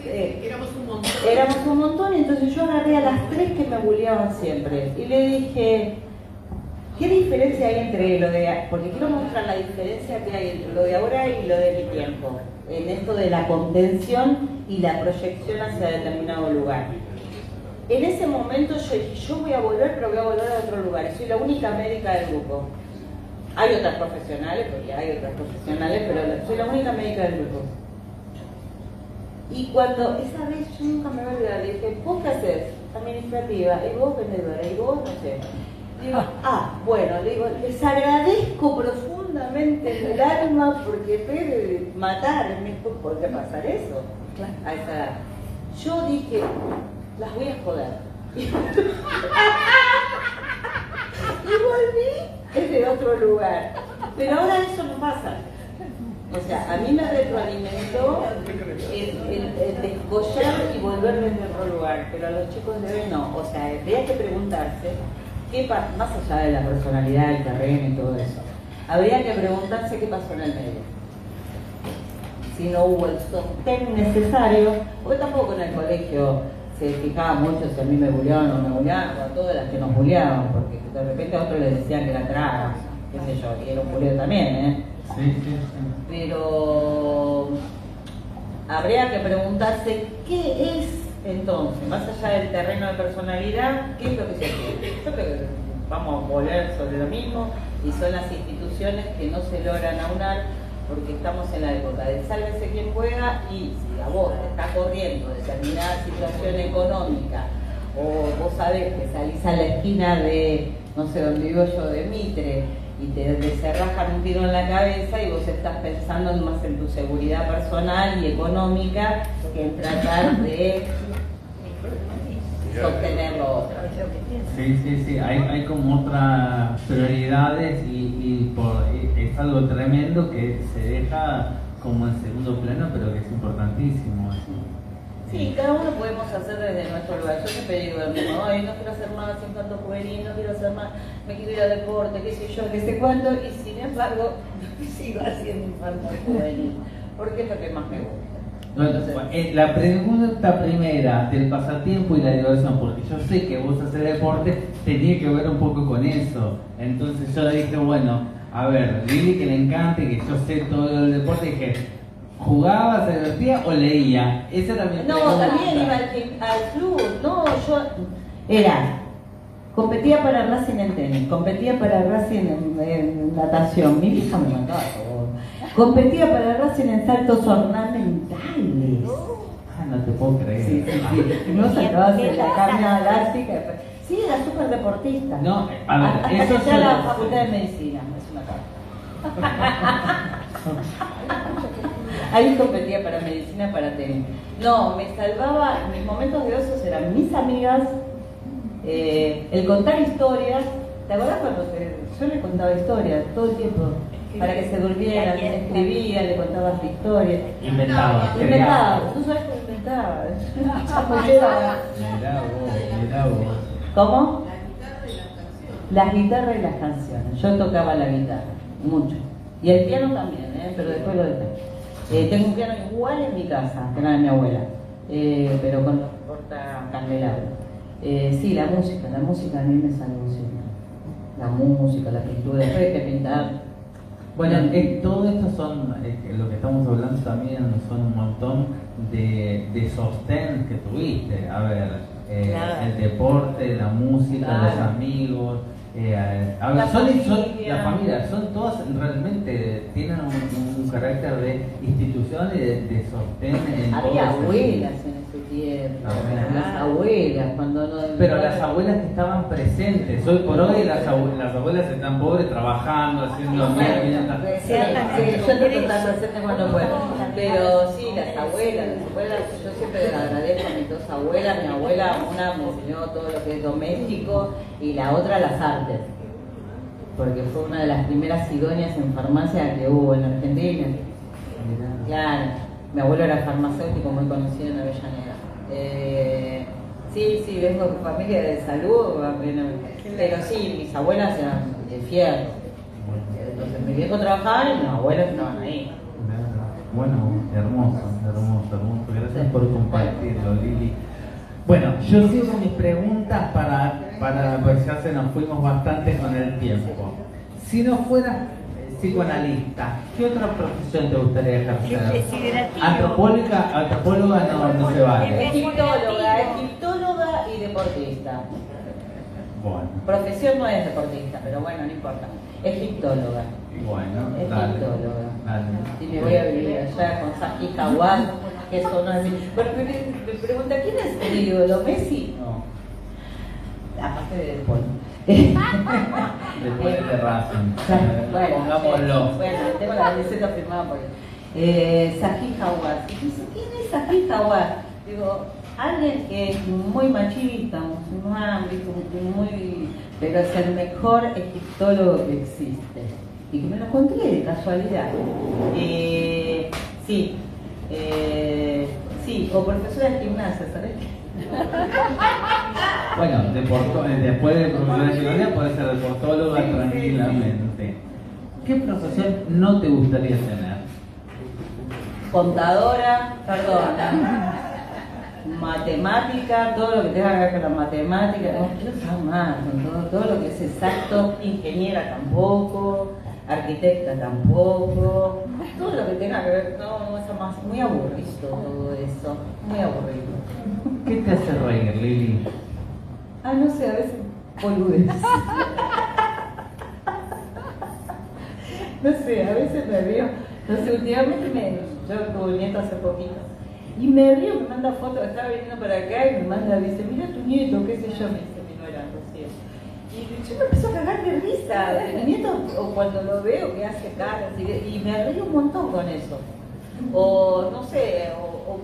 [SPEAKER 2] éramos un montón, y entonces yo agarré a las 3 que me bulleaban siempre y le dije, ¿qué diferencia hay entre lo de... Porque quiero mostrar la diferencia que hay entre lo de ahora y lo de mi tiempo, en esto de la contención y la proyección hacia determinado lugar. En ese momento yo dije, yo voy a volver, pero voy a volver a otro lugar, y soy la única médica del grupo. Hay otras profesionales, pero soy la única médica del grupo. Y cuando esa vez yo nunca me voy a olvidar, le dije, ¿vos qué haces? Administrativa, y vos vendedora, y vos no sé. Digo, bueno, le digo, les agradezco profundamente en el alma porque puede matarme, ¿por qué pasar eso? A esa edad. Yo dije, las voy a joder. Y volví desde otro lugar. Pero ahora eso no pasa. O sea, a mí me retroalimentó el descollar y volver desde otro lugar, pero a los chicos de hoy no. O sea, habría que preguntarse, ¿qué pasa? Más allá de la personalidad, el terreno y todo eso, habría que preguntarse qué pasó en el medio. Si no hubo el sostén necesario, porque tampoco en el colegio se fijaba mucho si a mí me bulleaban o no me bulleaban, o a todas las que nos bulleaban, porque de repente a otros les decían que era traga, qué sé yo, y era un buleo también, ¿eh?
[SPEAKER 1] Sí.
[SPEAKER 2] Pero habría que preguntarse qué es entonces, más allá del terreno de personalidad, qué es lo que se quiere. Yo creo que vamos a volver sobre lo mismo, y son las instituciones que no se logran aunar, porque estamos en la época de sálvese quien pueda, y si a vos te está corriendo determinada situación económica, o vos sabés que salís a la esquina de, no sé dónde vivo yo, de Mitre, y te cerrajan un tiro en la cabeza y vos estás pensando más en tu seguridad personal y económica que en tratar de sostener lo otro.
[SPEAKER 1] Sí, hay como otras prioridades y es algo tremendo que se deja como en segundo plano, pero que es importantísimo.
[SPEAKER 2] Sí, cada uno podemos hacer desde nuestro lugar. Yo siempre digo lo mismo, ay, no quiero hacer más infanto juvenil, no quiero hacer más, me quiero ir a deporte, qué sé yo, qué sé cuánto, y sin embargo, sigo haciendo infanto juvenil, porque es lo que más me gusta.
[SPEAKER 1] Entonces, la pregunta primera del pasatiempo y la diversión, porque yo sé que vos hacer deporte tenía que ver un poco con eso. Entonces yo le dije, bueno, a ver, Lili que le encante, que yo sé todo el deporte, dije, ¿jugaba, se divertía o leía? Esa era mi pregunta.
[SPEAKER 2] No, también iba al club, no, yo era Competía para Racing en tenis, competía para Racing en natación. Mi vieja me mandaba todo. Competía para Racing en saltos ornamentales.
[SPEAKER 1] Ah, no te puedo creer.
[SPEAKER 2] Sí, sí, sí. Y no sacabas en la carne elástica. Sí, era súper deportista.
[SPEAKER 1] No, a ver,
[SPEAKER 2] hasta
[SPEAKER 1] eso
[SPEAKER 2] que entré a la
[SPEAKER 1] sí.
[SPEAKER 2] facultad de medicina, es una carta. Ahí competía para medicina, para tenis. No, me salvaba, mis momentos de ocios eran mis amigas, el contar historias. ¿Te acuerdas cuando yo le contaba historias todo el tiempo? Para que se durmiera, le escribía, le contaba historias.
[SPEAKER 1] Inventaba.
[SPEAKER 2] Inventaba, tú sabes que inventaba.
[SPEAKER 1] Mirá vos.
[SPEAKER 2] ¿Cómo? Las guitarras y las canciones. Yo tocaba la guitarra, mucho. Y el piano también, pero después lo dejé. Tengo un piano igual en mi casa, que era de mi abuela, pero con los portacandelabros. Sí, la música a mí me salvó siempre. La música, la pintura, después hay que pintar.
[SPEAKER 1] Bueno, todo esto son, lo que estamos hablando también son un montón de sostén que tuviste. A ver,
[SPEAKER 2] Claro.
[SPEAKER 1] el deporte, la música,
[SPEAKER 2] Claro.
[SPEAKER 1] los amigos. A ver,
[SPEAKER 2] La
[SPEAKER 1] son
[SPEAKER 2] familia.
[SPEAKER 1] la familia, son todas realmente, tienen un carácter de institución y de sostén en todo
[SPEAKER 2] Había
[SPEAKER 1] ese
[SPEAKER 2] abuelas en ese tiempo,
[SPEAKER 1] Ah.
[SPEAKER 2] las abuelas, cuando no...
[SPEAKER 1] Pero las abuelas que estaban presentes, hoy por hoy las abuelas están pobres trabajando, haciendo mierda.
[SPEAKER 2] Sí, yo estoy tratando de hacerte cuando puedo. Pero sí, las abuelas, yo siempre le agradezco a mis dos abuelas. Mi abuela, una me enseñó todo lo que es doméstico y la otra las artes. Porque fue una de las primeras idóneas en farmacia que hubo en Argentina. Claro, mi abuelo era farmacéutico muy conocido en Avellaneda. Sí, vengo de familia de salud, pero sí, mis abuelas eran de fierro. Entonces mi viejo trabajaba y mis abuelos estaban ahí.
[SPEAKER 1] Bueno, hermoso. Gracias por compartirlo, Lili. Bueno, yo sigo mis preguntas pues ya se nos fuimos bastante con el tiempo. Si no fueras psicoanalista, ¿qué otra profesión te gustaría ejercer? Antropóloga no se vale.
[SPEAKER 2] Egiptóloga y deportista.
[SPEAKER 1] Bueno,
[SPEAKER 2] Profesión no es deportista, pero bueno, no importa. Egiptóloga.
[SPEAKER 1] dale.
[SPEAKER 2] Egiptóloga. Y me voy a vivir allá con Saki Kawad, que eso no es. Bueno, me pregunta, ¿quién es el ídolo? ¿Messi? No. Aparte de Paul.
[SPEAKER 1] Después de Racing. Pongámoslo.
[SPEAKER 2] Bueno, tengo la camiseta firmada por él. Saki Kawad. Y dice, ¿quién es Saki Kawad? Digo, alguien que es muy machista, musulmán, pero es el mejor egiptólogo que existe. Y que me lo encontré de casualidad. Sí, o profesora de gimnasia, ¿sabes?
[SPEAKER 1] Bueno, después de profesora de gimnasia puede ser deportóloga tranquilamente. ¿Qué profesión no te gustaría tener?
[SPEAKER 2] Contadora, perdona. Matemática, todo lo que tenga que ver con la matemática, no quiero saber más, todo lo que es exacto, ingeniera tampoco, arquitecta tampoco, todo lo que tenga que ver, no, eso más, muy aburrido todo eso, muy aburrido.
[SPEAKER 1] ¿Qué te hace reír, Lili?
[SPEAKER 2] No sé, a veces boludez. No sé, a veces me río, no sé, últimamente yo tuve un nieto hace poquito. Y me río, me manda fotos, estaba viniendo para acá y me manda, dice, mira tu nieto, qué sé yo, me dice mi nuera, Rocío. Y yo me empiezo a cagar de risa, de mi nieto, o cuando lo veo que hace caras, y me río un montón con eso. O no sé, o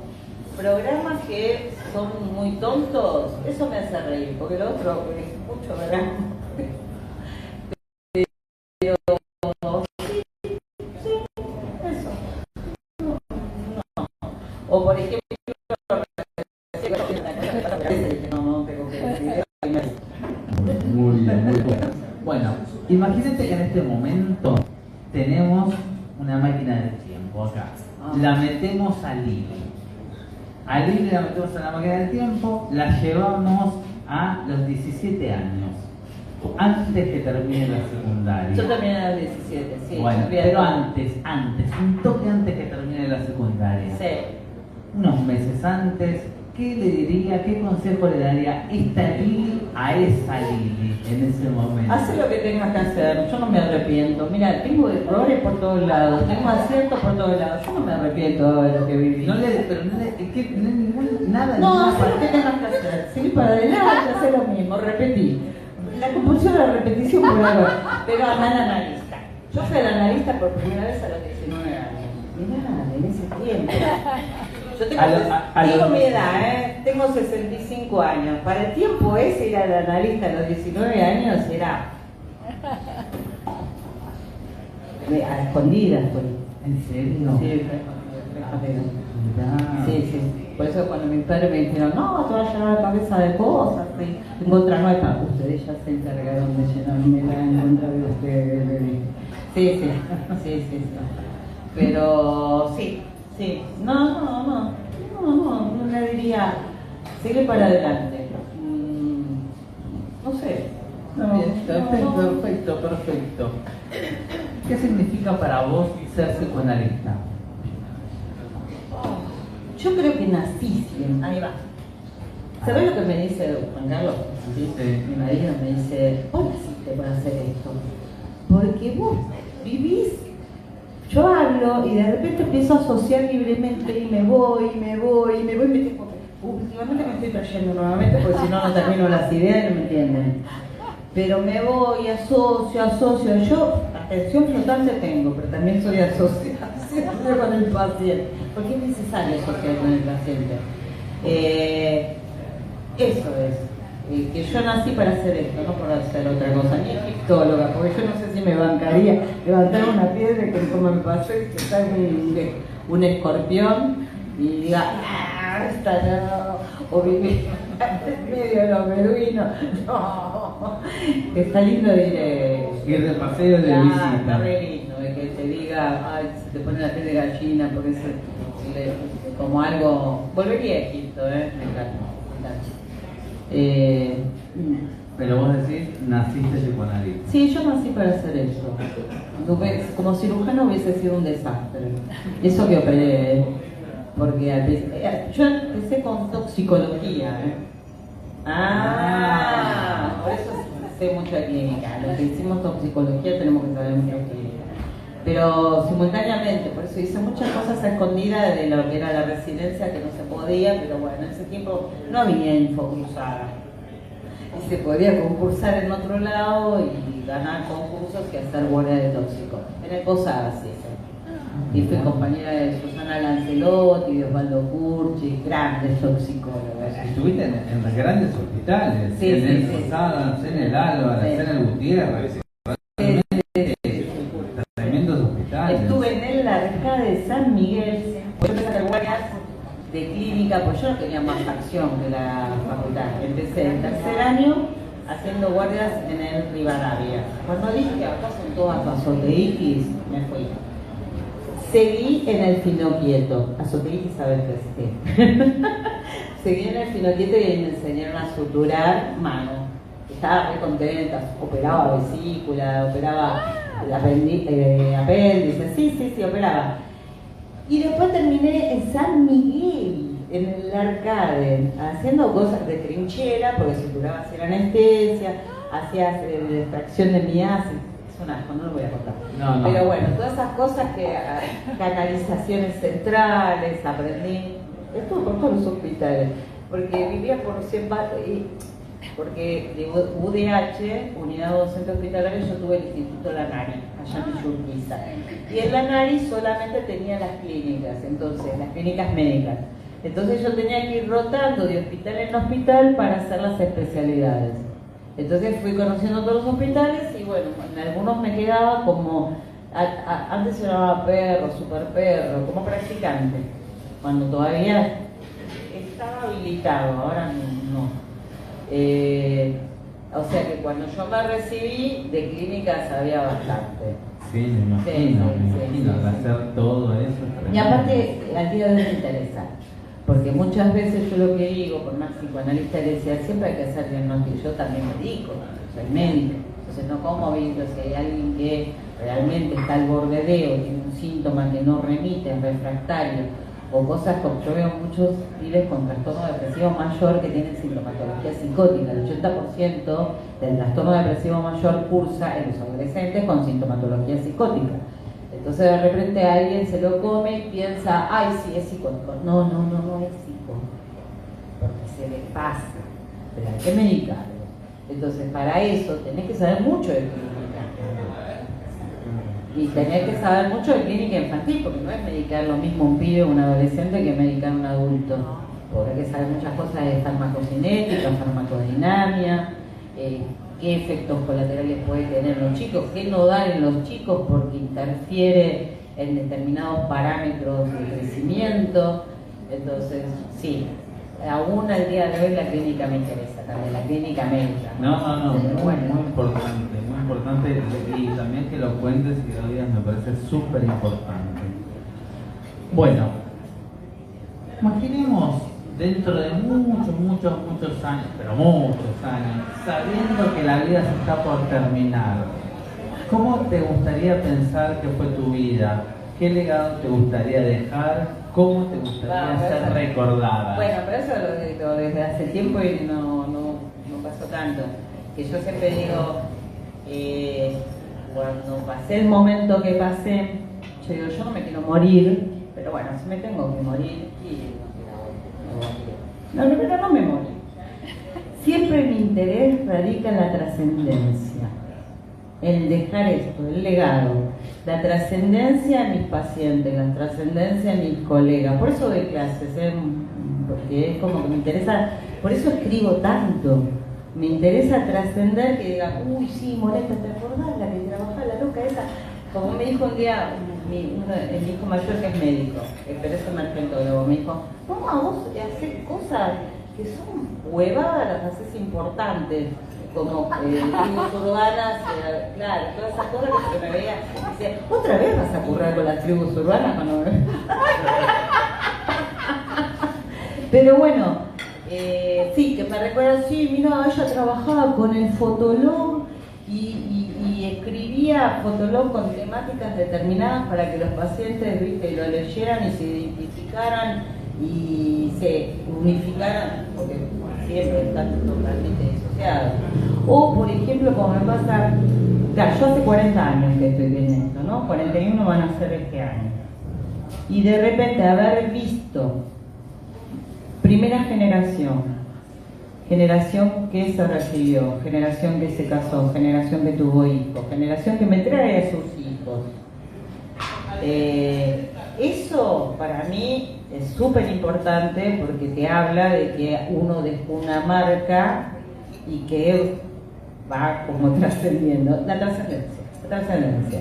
[SPEAKER 2] programas que son muy tontos, eso me hace reír, porque lo otro es mucho, ¿verdad? Pero sí, eso. No. O por ejemplo,
[SPEAKER 1] Muy bien. Bueno, imagínate que en este momento tenemos una máquina del tiempo acá. La metemos a Lili. A Lili la metemos en la máquina del tiempo, la llevamos a los 17 años, antes que termine la secundaria.
[SPEAKER 2] Yo terminé a los 17, sí.
[SPEAKER 1] Bueno, pero antes, un toque antes que termine la secundaria.
[SPEAKER 2] Sí.
[SPEAKER 1] Unos meses antes, ¿qué le diría, qué consejo le daría esta Lili a esa Lili en ese momento?
[SPEAKER 2] Hace lo que tengas que hacer, yo no me arrepiento. Mira, tengo errores por todos lados, tengo aciertos por todos lados. Yo no me arrepiento de lo que viví.
[SPEAKER 1] Pero no hay nada.
[SPEAKER 2] No, haz lo que tengas que hacer. Seguir para adelante, hacer lo mismo, repetí. La compulsión de la repetición por algo. Pero anda al analista. Yo fui al analista por primera vez a los 19 años. Mirá, en ese tiempo. Yo tengo mi edad, tengo 65 años. Para el tiempo ese ir al analista a los 19 años era a escondidas. Pues.
[SPEAKER 1] ¿En serio?
[SPEAKER 2] Sí, sí, sí. Por eso cuando mis padres me dijeron, no, te vas a llenar la cabeza de cosas, tengo otra nueva. Ustedes ya se encargaron de llenarme la en contra de ustedes. Sí. Pero sí. No le diría, sigue para adelante. No sé.
[SPEAKER 1] Perfecto. ¿Qué significa para vos ser psicoanalista?
[SPEAKER 2] Yo creo que nací siempre. Ahí va. ¿Sabés lo que me dice Juan Carlos?
[SPEAKER 1] Sí.
[SPEAKER 2] Mi marido me dice, vos naciste para hacer esto. Porque vos vivís. Yo hablo y de repente empiezo a asociar libremente y me voy, últimamente me estoy trayendo nuevamente porque si no termino las ideas y no me entienden. Pero me voy, asocio. Yo atención flotante tengo, pero también soy asociación con el paciente, porque es necesario asociar con el paciente. Eso es. Que yo nací para hacer esto, no para hacer otra cosa, ni egiptóloga, porque yo no sé si me bancaría levantar una piedra y que como me pasó y que salga un escorpión y diga, esta no, o vivir en medio de los beduinos, no, está lindo
[SPEAKER 1] ir de paseo de visita.
[SPEAKER 2] Está re lindo, de que te diga, ay, se te pone la piel de gallina, porque es como algo, volvería a Egipto, me encanta.
[SPEAKER 1] Pero vos decís, naciste psicoanalista.
[SPEAKER 2] Sí, yo nací para hacer eso. Como cirujano hubiese sido un desastre. Eso que operé, porque yo empecé con toxicología. Por eso sé mucho de clínica. Los que hicimos toxicología tenemos que saber mucho de clínica. Pero simultáneamente, por eso hice muchas cosas a escondidas de lo que era la residencia, que no se podía, pero bueno, en ese tiempo no había infocruzada. Y se podía concursar en otro lado y ganar concursos y hacer guardia de tóxico. En el Posada, sí. Y fui compañera de Susana Lancelotti, de Osvaldo Curchi, grandes toxicólogos.
[SPEAKER 1] Estuviste en los grandes hospitales,
[SPEAKER 2] sí,
[SPEAKER 1] en el
[SPEAKER 2] sí,
[SPEAKER 1] Posada, en el Álvarez, en el Gutiérrez. Tremendos hospitales.
[SPEAKER 2] Estuve en el Larca de San Miguel, yo empecé a hacer guardias de clínica, pues yo no tenía más acción que la facultad. Empecé el tercer año haciendo guardias en el Rivadavia. Cuando dije que acá son todas pasoteítis, me fui. Seguí en el Finoquieto. Azoteítis, sabes qué es. Seguí en el Finoquieto y me enseñaron a suturar mano. Estaba muy contenta, operaba vesícula, operaba apéndice, sí, operaba. Y después terminé en San Miguel, en el Arcade, haciendo cosas de trinchera, porque suturaba sin anestesia, hacía extracción de miasis. Es un asco, no lo voy a contar.
[SPEAKER 1] No.
[SPEAKER 2] Pero bueno, todas esas cosas que canalizaciones centrales, aprendí. Estuve por todos los hospitales, porque vivía por 100 porque de UDH, Unidad Docente Hospitalaria, yo tuve el Instituto Lanari, allá en Urquiza. Y el Lanari solamente tenía las clínicas, entonces, las clínicas médicas. Entonces yo tenía que ir rotando de hospital en hospital para hacer las especialidades. Entonces fui conociendo todos los hospitales y bueno, en algunos me quedaba como, antes se llamaba perro, super perro, como practicante, cuando todavía estaba habilitado, ahora no. O sea que cuando yo me recibí, de clínica sabía bastante.
[SPEAKER 1] Sí, me imagino, hacer todo eso.
[SPEAKER 2] Y aparte, al día de hoy me interesa, porque muchas veces yo lo que digo, por más psicoanalista le decía, siempre hay que hacer diagnóstico. Yo también médico, soy médico, entonces no como visto si hay alguien que realmente está al borde de o tiene un síntoma que no remite, es refractario, o cosas como yo veo muchos pibes con trastorno depresivo mayor que tienen sintomatología psicótica. El 80% del trastorno depresivo mayor cursa en los adolescentes con sintomatología psicótica. Entonces de repente alguien se lo come y piensa, ay, sí, es psicótico. No es psicótico, porque se le pasa, pero hay que medicarlo. Entonces para eso tenés que saber mucho de clínica. Y tenés que saber mucho de clínica infantil, porque no es medicar lo mismo un pibe o un adolescente que medicar un adulto. Porque hay que saber muchas cosas de farmacocinética, farmacodinamia, qué efectos colaterales puede tener en los chicos, qué no dan en los chicos porque interfiere en determinados parámetros de crecimiento. Entonces, sí, aún al día de hoy la clínica me interesa también, la clínica médica.
[SPEAKER 1] No, muy importante, y también que lo cuentes y que lo digas me parece súper importante. Bueno, imaginemos dentro de muchos años, pero muchos años, sabiendo que la vida se está por terminar, ¿cómo te gustaría pensar que fue tu vida? ¿Qué legado te gustaría dejar? ¿Cómo te gustaría ser recordada?
[SPEAKER 2] Bueno, pero eso lo digo desde hace tiempo y no pasó tanto. Que yo siempre digo, cuando pasé el momento que pasé, yo digo, yo no me quiero morir, pero bueno, si me tengo que morir, y no, pero no me morí. Siempre mi interés radica en la trascendencia, en dejar esto, el legado, la trascendencia en mis pacientes, la trascendencia en mis colegas. Por eso doy clases, porque es como que me interesa, por eso escribo tanto. Me interesa trascender, que diga, uy, sí, Moreta, ¿te acordás la que trabajaba la loca esa? Como me dijo un día el hijo mayor, que es médico, pero es emergentólogo, me dijo, mamá, vos haces cosas que son huevadas, las haces importantes, como tribus urbanas, claro, todas esas cosas que me veía, decía, ¿otra vez vas a currar con las tribus urbanas? Pero bueno, sí, que me recuerda, sí, mira, ella trabajaba con el Fotolog y escribía Fotolog con temáticas determinadas para que los pacientes, viste, lo leyeran y se identificaran y se unificaran, porque siempre están totalmente disociados. O, por ejemplo, como me pasa, claro, yo hace 40 años que estoy en esto, ¿no? 41 van a ser este año. Y de repente haber visto primera generación que se recibió, generación que se casó, generación que tuvo hijos, generación que me trae a sus hijos. Eso para mí es súper importante porque te habla de que uno dejó una marca y que va como trascendiendo, la trascendencia.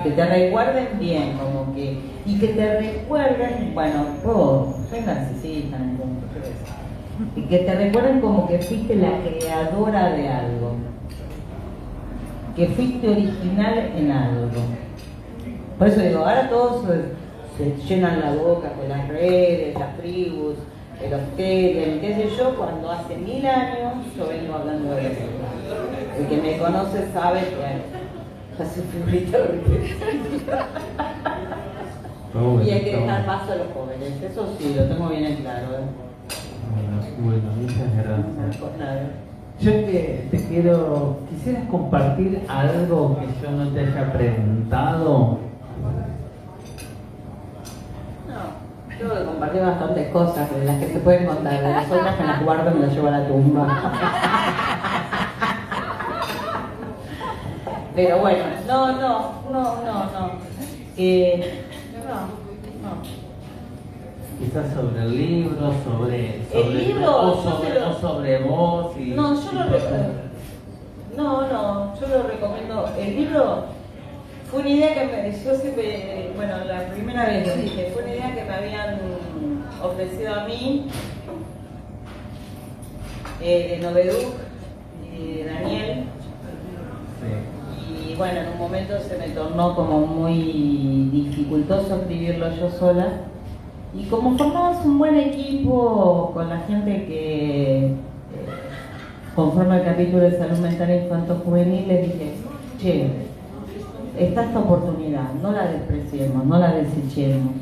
[SPEAKER 2] Que te recuerden bien, como que, y que te recuerden, bueno, soy narcisista en el punto, y que te recuerden como que fuiste la creadora de algo, que fuiste original en algo. Por eso digo, ahora todos se llenan la boca con las redes, las tribus, los tele, qué sé yo, cuando hace 1000 años yo vengo hablando de eso. El que me conoce sabe que hace figurita y hay que dejar paso a los jóvenes, eso sí, lo tengo bien en claro.
[SPEAKER 1] Bueno, muchas gracias. Yo quisieras compartir algo que yo no te haya preguntado.
[SPEAKER 2] No, tengo que compartir bastantes cosas de las que se pueden contar, de las otras me las guardo y me las llevo a la tumba. Pero bueno, no.
[SPEAKER 1] Quizás sobre el libro, sobre
[SPEAKER 2] el libro,
[SPEAKER 1] sobre vos. Y,
[SPEAKER 2] no, yo lo recomiendo. El libro fue una idea que yo siempre, bueno, la primera vez lo dije, fue una idea que me habían ofrecido a mí, de Noveduk y de Daniel. Y bueno, en un momento se me tornó como muy dificultoso escribirlo yo sola. Y como formamos un buen equipo con la gente que conforma el capítulo de salud mental infanto-juvenil, les dije, está esta oportunidad, no la despreciemos, no la desechemos.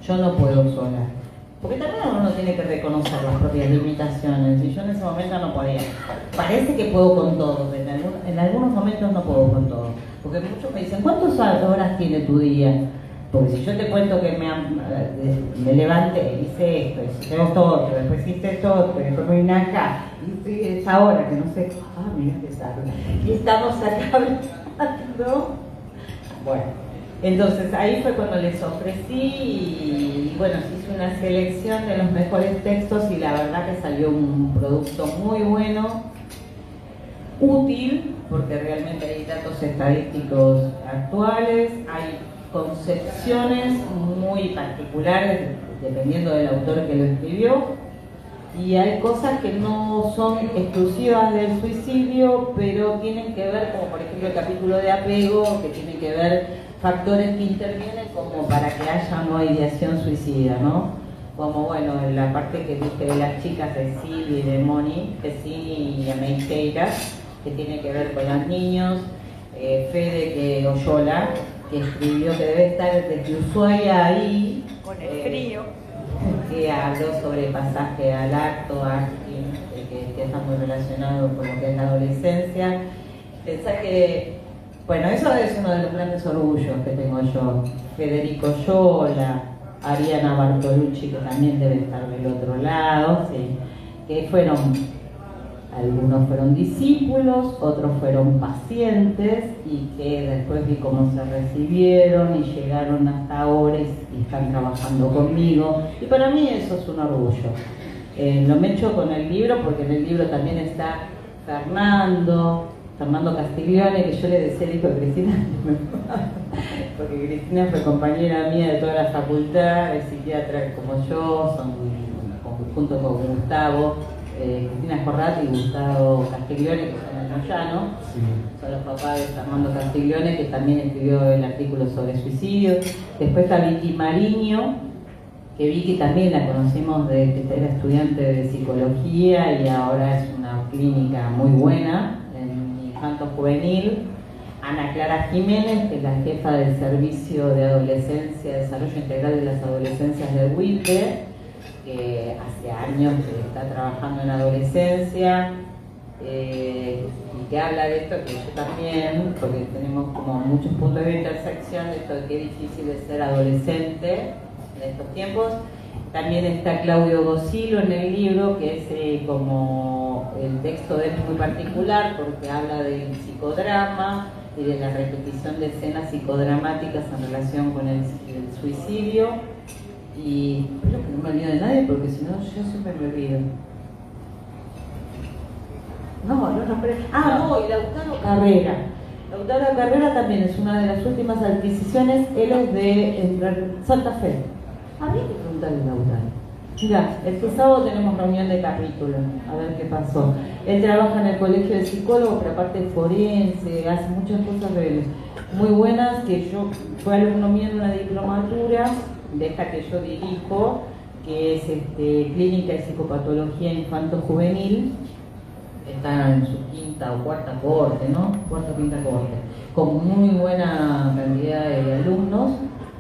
[SPEAKER 2] yo no puedo sola. Porque también uno tiene que reconocer las propias limitaciones, y yo en ese momento no podía. Parece que puedo con todo, pero en algunos momentos no puedo con todo. Porque muchos me dicen, ¿cuántas horas tiene tu día? Porque si yo te cuento que me levanté, hice esto, hice esto otro, después hice esto otro, después me vine acá, hice esa hora, que no sé, mira qué tarde, y estamos acá hablando. Bueno, entonces ahí fue cuando les ofrecí y bueno, hice una selección de los mejores textos y la verdad que salió un producto muy bueno, útil, porque realmente hay datos estadísticos actuales, hay concepciones muy particulares dependiendo del autor que lo escribió, y hay cosas que no son exclusivas del suicidio, pero tienen que ver, como por ejemplo el capítulo de apego, que tiene que ver factores que intervienen como para que haya no ideación suicida, ¿no? Como bueno, la parte que dije de las chicas de Silvi y de Moni, de Cini y Ameiqueira, que tiene que ver con los niños, Fede Oyola, que escribió, que debe estar desde Ushuaia ahí,
[SPEAKER 4] con el frío,
[SPEAKER 2] que habló sobre pasaje al acto, que está muy relacionado con lo que es la adolescencia. Pensá que, bueno, eso es uno de los grandes orgullos que tengo yo. Federico Yola, Ariana Bartolucci, que también debe estar del otro lado, sí, que algunos fueron discípulos, otros fueron pacientes y que después vi cómo se recibieron y llegaron hasta ahora y están trabajando conmigo. Y para mí eso es un orgullo. Lo me echo con el libro porque en el libro también está Fernando Castiglione, que yo le decía el hijo de Cristina, porque Cristina fue compañera mía de toda la facultad, es psiquiatra como yo, junto con Gustavo. Cristina Jorrat y Gustavo Castiglione, que son el Moyano, sí. Son los papás de Fernando Castiglione, que también escribió el artículo sobre suicidio. Después está Vicky Mariño, que Vicky también la conocimos de que era estudiante de psicología y ahora es una clínica muy buena en infanto juvenil. Ana Clara Jiménez, que es la jefa del Servicio de Adolescencia, Desarrollo Integral de las Adolescencias de WIPE, que hace años que está trabajando en adolescencia, y que habla de esto que yo también, porque tenemos como muchos puntos de intersección de esto de que es difícil de ser adolescente en estos tiempos. También está Claudio Gosilo en el libro, que es como el texto de él muy particular porque habla del psicodrama y de la repetición de escenas psicodramáticas en relación con el suicidio. Y espero que no me olvido de nadie porque si no yo siempre me olvido. Y Lautaro Carrera. Lautaro Carrera también es una de las últimas adquisiciones. Él es de Santa Fe. Habría que preguntarle a Lautaro. Mira, este sábado tenemos reunión de capítulo, a ver qué pasó. Él trabaja en el colegio de psicólogos, pero aparte es forense, hace muchas cosas muy buenas, que yo fue alumno mío en una diplomatura de esta que yo dirijo, que es Clínica de Psicopatología Infanto-Juvenil. Está en su quinta o cuarta corte, ¿no? Cuarta o quinta corte, con muy buena cantidad de alumnos.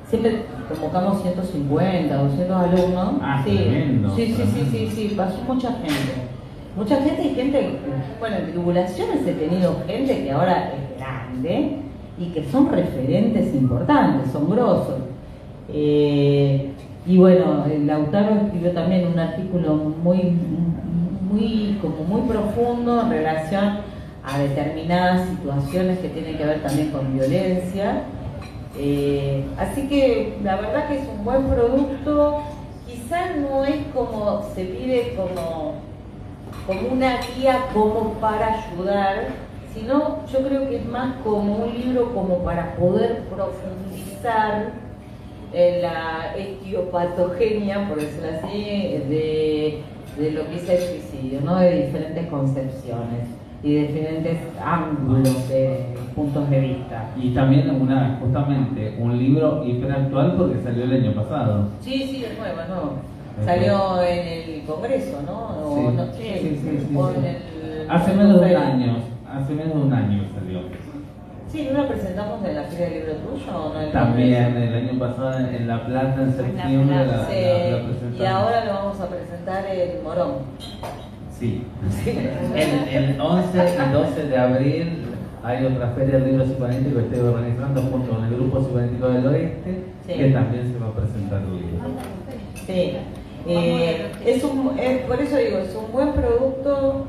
[SPEAKER 2] Siempre convocamos 150, 200 alumnos. Sí. Tremendo. Sí, pasó mucha gente y gente, bueno, en tribulaciones he tenido gente que ahora es grande y que son referentes importantes, son grosos. Y bueno, Lautaro escribió también un artículo muy profundo en relación a determinadas situaciones que tienen que ver también con violencia. Así que la verdad que es un buen producto. Quizás no es como se pide como una guía como para ayudar, sino yo creo que es más como un libro como para poder profundizar en la etiopatogenia, por decirlo así, de lo que es el suicidio, ¿no? De diferentes concepciones y de diferentes ángulos de puntos de vista.
[SPEAKER 1] Y también justamente un libro hiperactual porque salió el año pasado.
[SPEAKER 2] Sí, es nuevo, ¿no? Salió en el Congreso, ¿no?
[SPEAKER 1] Sí. Hace menos de un año salió.
[SPEAKER 2] Sí, ¿no lo presentamos en la Feria del Libro Tuyo o no?
[SPEAKER 1] También el año pasado en La Plata, en septiembre, la presentamos.
[SPEAKER 2] Y ahora lo vamos a presentar en Morón.
[SPEAKER 1] Sí. El 11 y 12 de abril hay otra Feria del Libro Psicoanalítico que estoy organizando junto con el Grupo Psicoanalítico del Oeste, que también se va a presentar el libro.
[SPEAKER 2] Sí. Por eso digo, es un buen producto,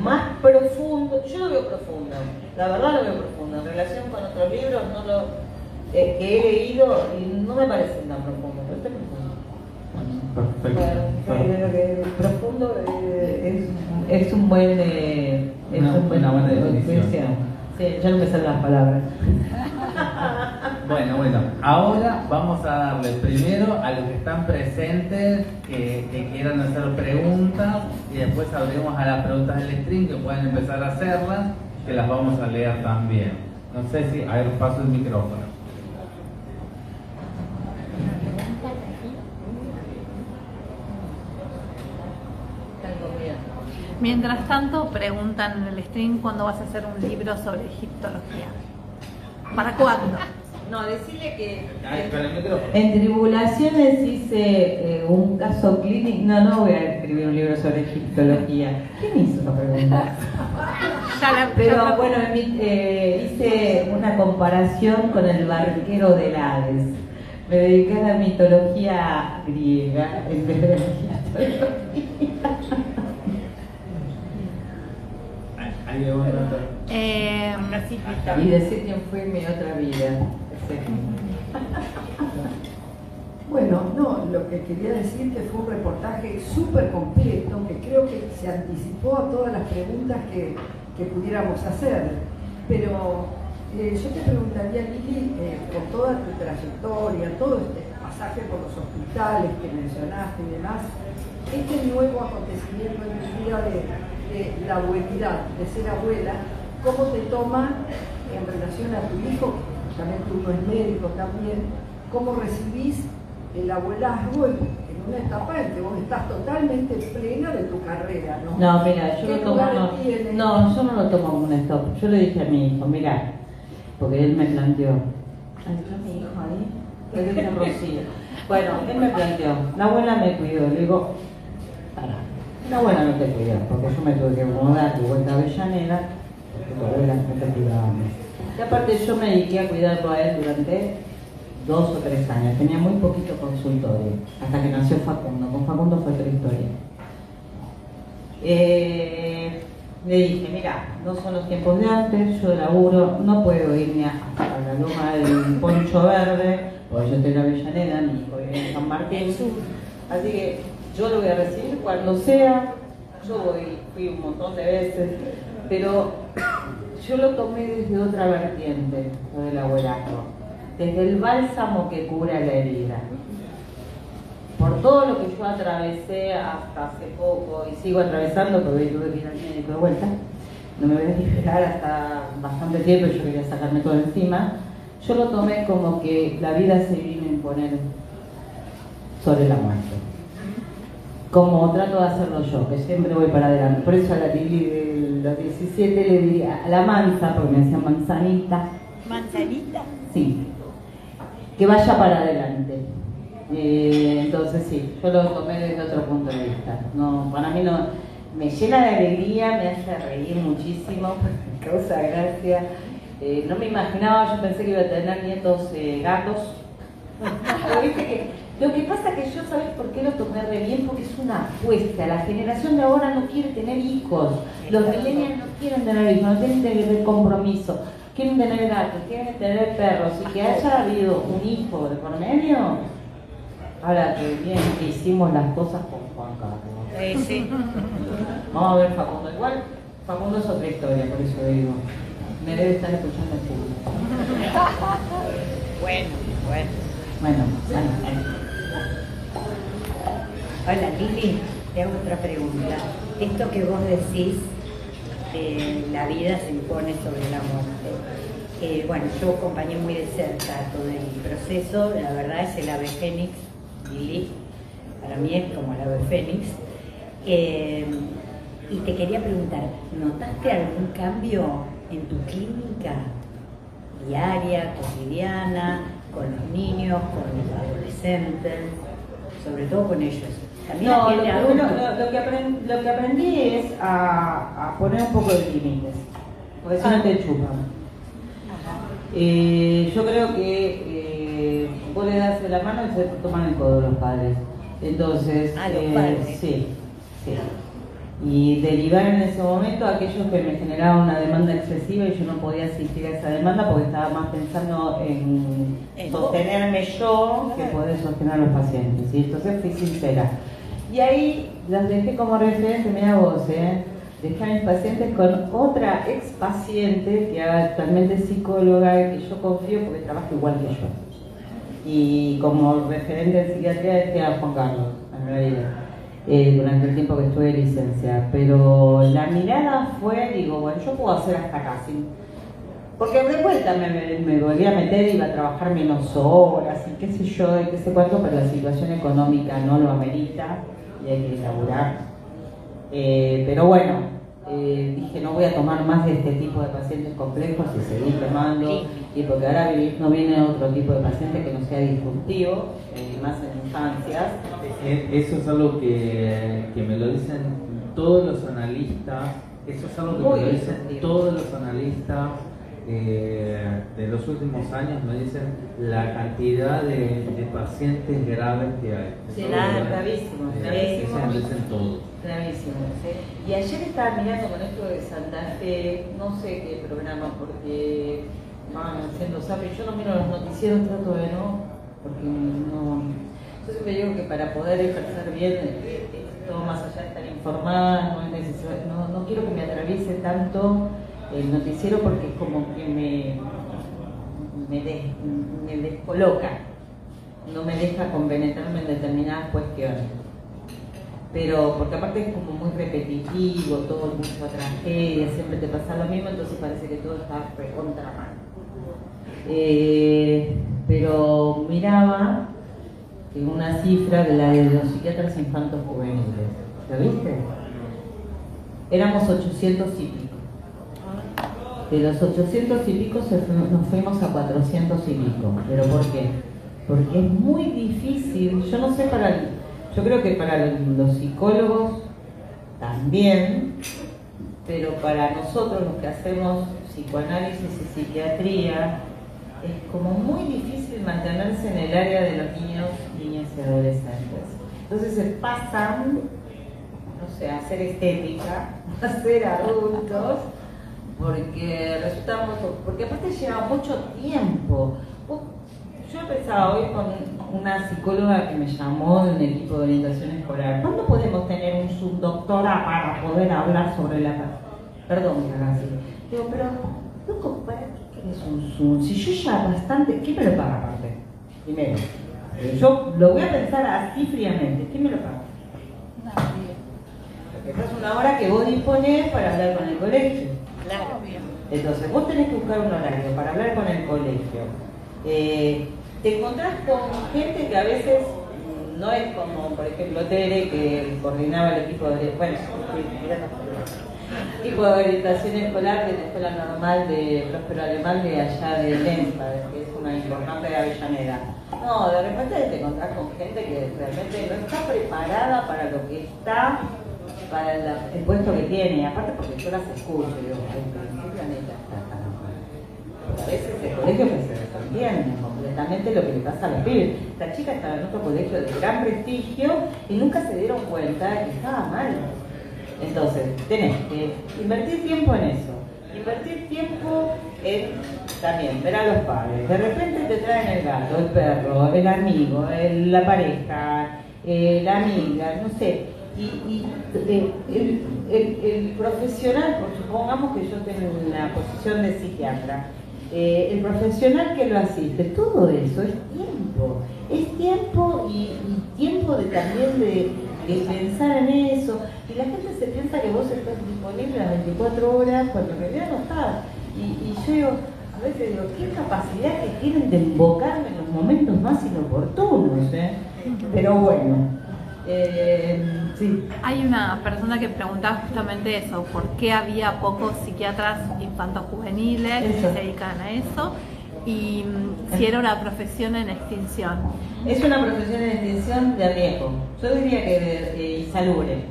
[SPEAKER 2] más profundo. Yo lo veo profundo, la verdad lo veo profundo. En relación con otros libros que he leído, y no me parecen tan profundos, pero está profundo.
[SPEAKER 1] Perfecto.
[SPEAKER 2] Profundo es un buen.
[SPEAKER 1] Una buena definición.
[SPEAKER 2] Sí, ya no me salen las palabras.
[SPEAKER 1] Bueno, ahora vamos a darle primero a los que están presentes que quieran hacer preguntas y después abrimos a las preguntas del stream que pueden empezar a hacerlas, que las vamos a leer también. No sé si, a ver, paso el micrófono.
[SPEAKER 3] Mientras tanto, preguntan en el stream cuándo vas a hacer un libro sobre egiptología. ¿Para cuándo?
[SPEAKER 2] No, decirle que
[SPEAKER 1] micrófono.
[SPEAKER 2] en Tribulaciones hice un caso clínico. No voy a escribir un libro sobre egiptología. ¿Quién hizo esa pregunta? Pero bueno, hice una comparación con el barquero del Hades. Me dediqué a la mitología griega en vez de la egiptología. Y decir quién fue mi otra vida.
[SPEAKER 4] Bueno, no, lo que quería decir que fue un reportaje súper completo, que creo que se anticipó a todas las preguntas que pudiéramos hacer. Pero yo te preguntaría, Lili, con toda tu trayectoria, todo este pasaje por los hospitales que mencionaste y demás, este nuevo acontecimiento en tu vida de la abuelidad, de ser abuela, ¿cómo te toma en relación a tu hijo? También tu hijo es médico también. ¿Cómo recibís el abuelazgo en una etapa en que vos estás totalmente plena de tu carrera, ¿no?
[SPEAKER 2] No, mira, yo no lo tomo como un stop. Yo le dije a mi hijo, mira, porque él me planteó, ¿está mi hijo ahí? Le dije a Rocío. Bueno, él me planteó, la abuela me cuidó, le digo, pará, la abuela no te cuidó, porque yo me tuve que mudar de vuelta a Avellaneda, porque la abuela no te cuidaba más. Y aparte yo me dediqué a cuidarlo a él durante 2 o 3 años, tenía muy poquito consultorio, hasta que nació Facundo. Con Facundo fue otra historia. Le dije, mira, no son los tiempos de antes, yo laburo, no puedo irme hasta la loma del Poncho Verde, porque yo estoy en Avellaneda, mi hijo vive en San Martín, así que yo lo voy a recibir cuando sea. Yo fui un montón de veces, pero yo lo tomé desde otra vertiente, lo del abuelazgo. Desde el bálsamo que cura la herida. Por todo lo que yo atravesé hasta hace poco y sigo atravesando, porque tuve que ir al médico de vuelta, no me voy a liberar hasta bastante tiempo, yo quería sacarme todo encima. Yo lo tomé como que la vida se vino a imponer sobre la muerte. Como trato de hacerlo yo, que siempre voy para adelante. Por eso a la Lili de los 17 le diría a la manza, porque me decían manzanita.
[SPEAKER 5] ¿Manzanita?
[SPEAKER 2] Sí. Que vaya para adelante. Entonces sí, yo lo tomé desde otro punto de vista. No, para mí no, me llena de alegría, me hace reír muchísimo, me causa gracia. No me imaginaba, yo pensé que iba a tener nietos gatos. Lo que pasa es que yo, ¿sabes por qué lo tomé re bien? Porque es una apuesta. La generación de ahora no quiere tener hijos. Los millennials no quieren tener hijos, no quieren tener compromiso. Quieren tener gatos, quieren tener perros, y que haya habido un hijo de por medio, ahora que bien que hicimos las cosas con Juan Carlos.
[SPEAKER 5] Sí.
[SPEAKER 2] Vamos a ver Facundo, igual Facundo es otra historia, por eso digo, me debe estar escuchando el público.
[SPEAKER 5] Bueno.
[SPEAKER 6] Hola Lili, te hago otra pregunta. Esto que vos decís, la vida se impone sobre la muerte. Bueno, yo acompañé muy de cerca todo el proceso, la verdad es el ave fénix, Lili, para mí es como el ave fénix. Y te quería preguntar, ¿notaste algún cambio en tu clínica diaria, cotidiana, con los niños, con los adolescentes, sobre todo con ellos? También
[SPEAKER 2] No,
[SPEAKER 6] atiende a adultos.
[SPEAKER 2] lo que aprendí es a poner un poco de límites, porque si no te chupan. Yo creo que vos le das la mano y se toman el codo los padres. Entonces,
[SPEAKER 6] Los padres.
[SPEAKER 2] sí. Y derivar en ese momento a aquellos que me generaban una demanda excesiva y yo no podía asistir a esa demanda porque estaba más pensando en sostenerme yo que poder sostener a los pacientes. Y entonces fui sincera. Y ahí las dejé como referente, mira vos, dejé a mis pacientes con otra ex paciente que actualmente es psicóloga y que yo confío porque trabaja igual que yo. Y como referente de psiquiatría dejé a Juan Carlos, en realidad. Durante el tiempo que estuve de licencia, pero la mirada fue, digo, bueno, yo puedo hacer hasta acá, ¿sí? Porque de vuelta me volví a meter, iba a trabajar menos horas y qué sé yo, y qué sé cuánto, pero la situación económica no lo amerita y hay que laburar. Pero bueno, dije, no voy a tomar más de este tipo de pacientes complejos y seguir tomando, y porque ahora no viene otro tipo de paciente que no sea disruptivo, más en infancias.
[SPEAKER 1] Eso es algo que me lo dicen todos los analistas, eso es algo que me lo dicen todos los analistas de los últimos años, me dicen la cantidad de pacientes graves que hay.
[SPEAKER 2] Sí, gravísimo,
[SPEAKER 1] Eso me lo dicen todos.
[SPEAKER 2] Gravísimo, sí. Y ayer estaba mirando con esto de Santa Fe, no sé qué programa, porque van haciendo zapping. Yo no miro los noticieros, trato de no, porque no. Yo siempre digo que para poder ejercer bien, todo más allá de estar informada, no es necesario, no quiero que me atraviese tanto el noticiero porque es como que me descoloca, no me deja compenetrarme en determinadas cuestiones. Pero porque aparte es como muy repetitivo, todo mucha tragedia, siempre te pasa lo mismo, entonces parece que todo está recontra mal. Pero miraba que una cifra de la de los psiquiatras infantos juveniles, ¿lo viste? Éramos 800 y pico. De los 800 y pico nos fuimos a 400 y pico. ¿Pero por qué? Porque es muy difícil, yo no sé yo creo que para los psicólogos también, pero para nosotros los que hacemos psicoanálisis y psiquiatría, es como muy difícil mantenerse en el área de los niños, niñas y adolescentes. Entonces se pasan, no sé, a hacer estética, a ser adultos, porque aparte lleva mucho tiempo. Yo empezaba hoy con una psicóloga que me llamó de un equipo de orientación escolar. ¿Cuándo podemos tener un subdoctora para poder hablar sobre la... Perdón que haga así. Digo, pero, loco, ¿para qué querés un Zoom? Si yo ya bastante... ¿Quién me lo paga aparte? Primero. Yo lo voy a pensar así fríamente. ¿Quién me lo paga?
[SPEAKER 3] Nadie.
[SPEAKER 2] Porque esa es una hora que vos disponés para hablar con el colegio.
[SPEAKER 6] Claro.
[SPEAKER 2] Entonces, vos tenés que buscar un horario para hablar con el colegio. Te encontrás con gente que a veces no es como, por ejemplo, Tere, que coordinaba el equipo de orientación escolar de la Escuela Normal de Próspero Alemán de allá de Lempa, que es una importante de Avellaneda. No, de repente te encontrás con gente que realmente no está preparada para lo que está, para el puesto que tiene, y aparte porque yo las escucho, digo, ¿en qué planeta está? A veces el colegio que se desentiende completamente lo que le pasa a los pibes. Esta chica estaba en otro colegio de gran prestigio y nunca se dieron cuenta de que estaba mal. Entonces, tenés que invertir tiempo en eso. Invertir tiempo en también ver a los padres. De repente te traen el gato, el perro, el amigo, la pareja, la amiga, no sé. Y el profesional, pues supongamos que yo tengo una posición de psiquiatra, el profesional que lo asiste, todo eso es tiempo y tiempo de también de pensar en eso. Y la gente se piensa que vos estás disponible las 24 horas cuando en realidad no estás. Y yo digo, a veces digo, qué capacidad que tienen de invocarme en los momentos más inoportunos, Pero bueno, Sí.
[SPEAKER 3] Hay una persona que preguntaba justamente eso, por qué había pocos psiquiatras infantos-juveniles que
[SPEAKER 2] Eso.
[SPEAKER 3] se dedican a eso y si era una profesión en extinción.
[SPEAKER 2] Es una profesión en extinción de riesgo. Yo diría que insalubre.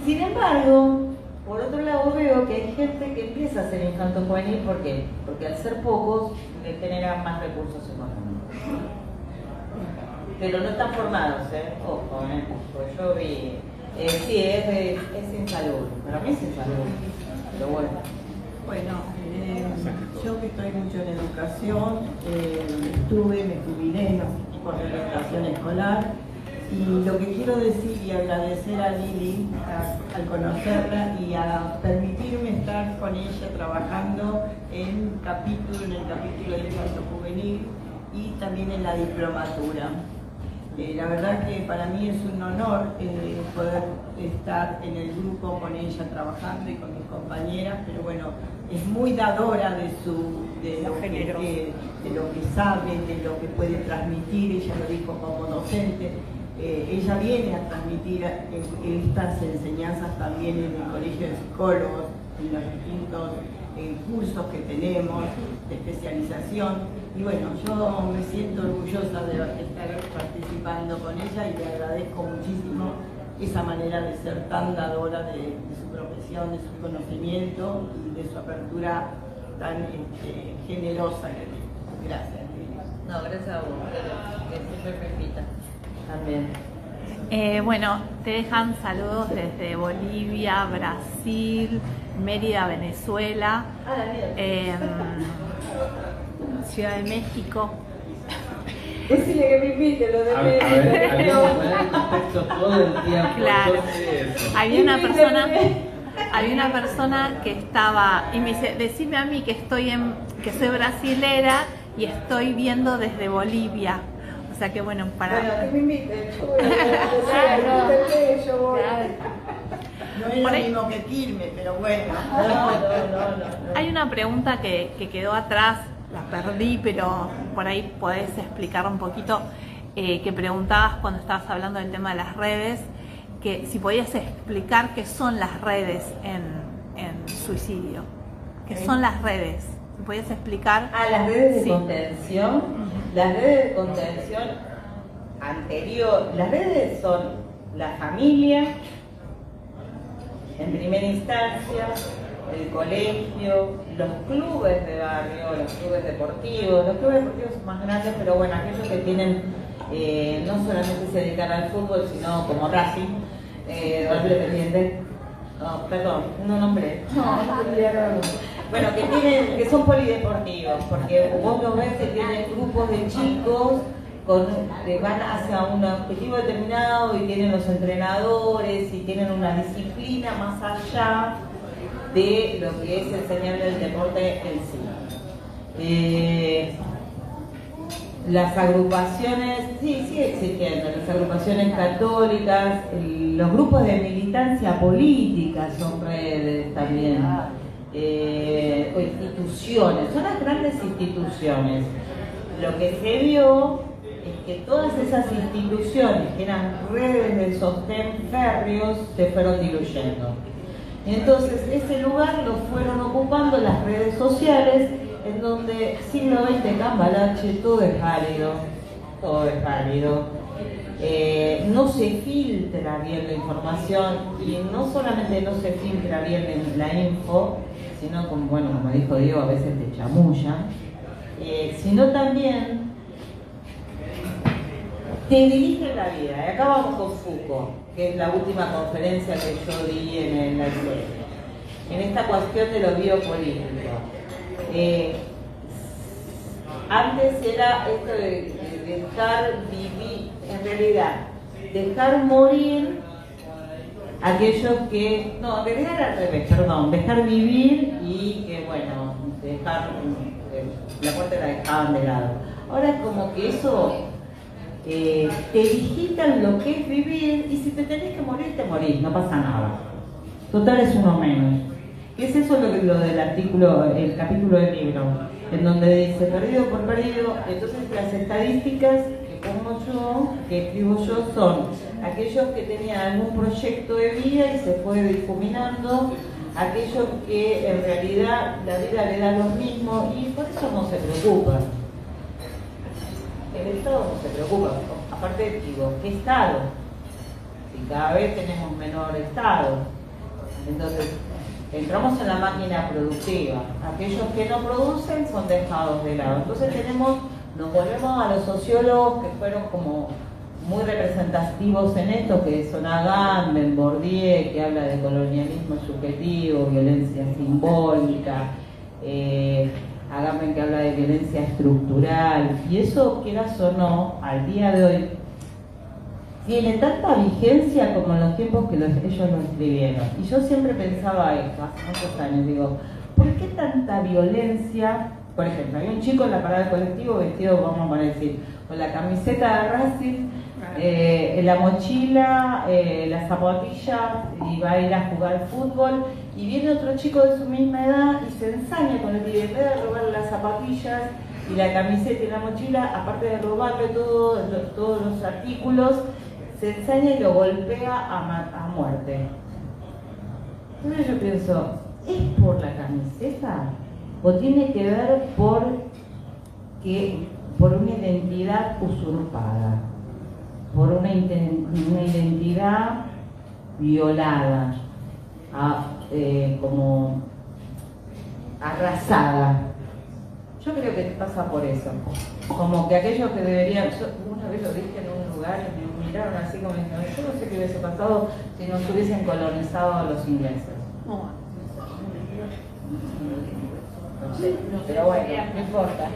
[SPEAKER 2] Sin embargo, por otro lado veo que hay gente que empieza a ser infanto juvenil. ¿Por qué? Porque al ser pocos le generan más recursos económicos. Pero no están formados, ojo, porque yo vi, sí, es insalubre. Para mí es insalubre, pero bueno.
[SPEAKER 5] Bueno, yo que estoy mucho en educación, me jubilé por la educación escolar, y lo que quiero decir y agradecer a Lili al conocerla y a permitirme estar con ella trabajando en el capítulo de infanto juvenil y también en la diplomatura. La verdad que para mí es un honor poder estar en el grupo con ella trabajando y con mis compañeras, pero bueno, es muy dadora de lo que sabe, de lo que puede transmitir. Ella lo dijo como docente. Ella viene a transmitir estas enseñanzas también en el Colegio de Psicólogos, en los distintos cursos que tenemos de especialización. Y bueno, yo me siento orgullosa de estar participando con ella y le agradezco muchísimo esa manera de ser tan dadora de su profesión, de su conocimiento y de su apertura tan generosa que tiene. Gracias, Lili.
[SPEAKER 2] No, gracias a vos, que siempre repita. También.
[SPEAKER 3] Bueno, te dejan saludos desde Bolivia, Brasil, Mérida, Venezuela, Ciudad de México.
[SPEAKER 2] Decile que me invite, lo de
[SPEAKER 1] A ver, había que poner el contexto todo el tiempo.
[SPEAKER 3] Claro.
[SPEAKER 1] Yo sé eso.
[SPEAKER 3] Había una persona que estaba y me dice, decime a mí que soy brasilera y estoy viendo desde Bolivia. O sea que bueno,
[SPEAKER 5] Bueno, que me inviten. Yo voy. No es lo mismo que Quilmes, pero bueno.
[SPEAKER 2] No.
[SPEAKER 3] Hay una pregunta que quedó atrás, la perdí, pero por ahí podés explicar un poquito, que preguntabas cuando estabas hablando del tema de las redes, que si podías explicar qué son las redes en suicidio. ¿Qué son las redes? Si podías explicar.
[SPEAKER 2] Las redes de
[SPEAKER 3] Sí.
[SPEAKER 2] contención. Las redes de contención anterior. Las redes son la familia, en primera instancia, el colegio, los clubes de barrio, los clubes deportivos. Los clubes deportivos son más grandes, pero bueno, aquellos que tienen, no solamente se dedican al fútbol, sino como Racing, Independiente. No, perdón, no nombré. Bueno, que son polideportivos, porque vos lo ves que tienen grupos de chicos que van hacia un objetivo determinado y tienen los entrenadores y tienen una disciplina más allá de lo que es enseñarle el deporte en sí. Las agrupaciones, sí, sigue existiendo, las agrupaciones católicas, los grupos de militancia política son redes también, o instituciones, son las grandes instituciones. Lo que se vio es que todas esas instituciones que eran redes de sostén férreos se fueron diluyendo. Entonces ese lugar lo fueron ocupando las redes sociales, en donde siglo XX Cambalache, todo es válido, no se filtra bien la información y no solamente no se filtra bien la info, sino como dijo Diego, a veces te chamullan, sino también te dirigen la vida. Y acá vamos con Foucault, que es la última conferencia que yo di en la escuela, en esta cuestión de lo biopolítico. Antes era esto de dejar vivir, en realidad, dejar morir aquellos que, no, en realidad era al revés, perdón, dejar vivir y que, dejar, la muerte la dejaban de lado. Ahora es como que eso, te digitan lo que es vivir y si te tenés que morir, te morís, no pasa nada. Total es uno menos. ¿Qué es eso lo del artículo, el capítulo del libro? En donde dice perdido por perdido, entonces las estadísticas que como yo, que escribo yo, son aquellos que tenían algún proyecto de vida y se fue difuminando, aquellos que en realidad la vida le da lo mismo y por eso no se preocupan. El Estado no se preocupa, aparte digo, ¿qué Estado? Si cada vez tenemos menor Estado. Entonces, entramos en la máquina productiva. Aquellos que no producen son dejados de lado. Entonces nos volvemos a los sociólogos que fueron como muy representativos en esto, que son Agamben, Bourdieu, que habla de colonialismo subjetivo, violencia simbólica, Agamben que habla de violencia estructural, y eso, quieras o no, al día de hoy tiene tanta vigencia como en los tiempos que ellos lo escribieron. Y yo siempre pensaba esto, hace muchos años, digo, ¿por qué tanta violencia? Por ejemplo, hay un chico en la parada del colectivo vestido, vamos a decir, con la camiseta de Racing, en la mochila, las zapatillas, y va a ir a jugar fútbol, y viene otro chico de su misma edad y se ensaña con el pibe, en vez de robarle las zapatillas y la camiseta y la mochila, aparte de robarle todos los artículos, se ensaña y lo golpea a muerte. Entonces yo pienso, ¿es por la camiseta? ¿O tiene que ver por una identidad usurpada? Por una identidad violada, como arrasada. Yo creo que pasa por eso. Como que aquellos que deberían... Yo una vez lo dije en un lugar y me miraron así como diciendo, yo no sé qué hubiese pasado si nos hubiesen colonizado a los ingleses. No sé, pero bueno, no importa.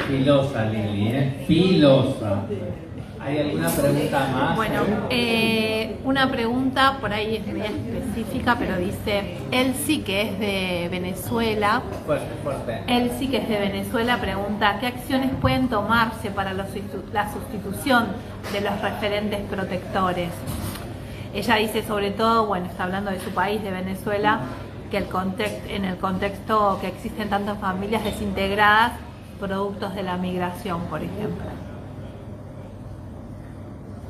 [SPEAKER 1] Filosa, Lili, filosa. ¿Hay alguna pregunta más?
[SPEAKER 3] Bueno, una pregunta por ahí es media específica, pero dice, él sí que es de Venezuela.
[SPEAKER 1] Fuerte.
[SPEAKER 3] Él sí que es de Venezuela, pregunta, ¿qué acciones pueden tomarse para la sustitución de los referentes protectores? Ella dice sobre todo, bueno, está hablando de su país, de Venezuela, que en el contexto que existen tantas familias desintegradas, productos de la migración, por ejemplo.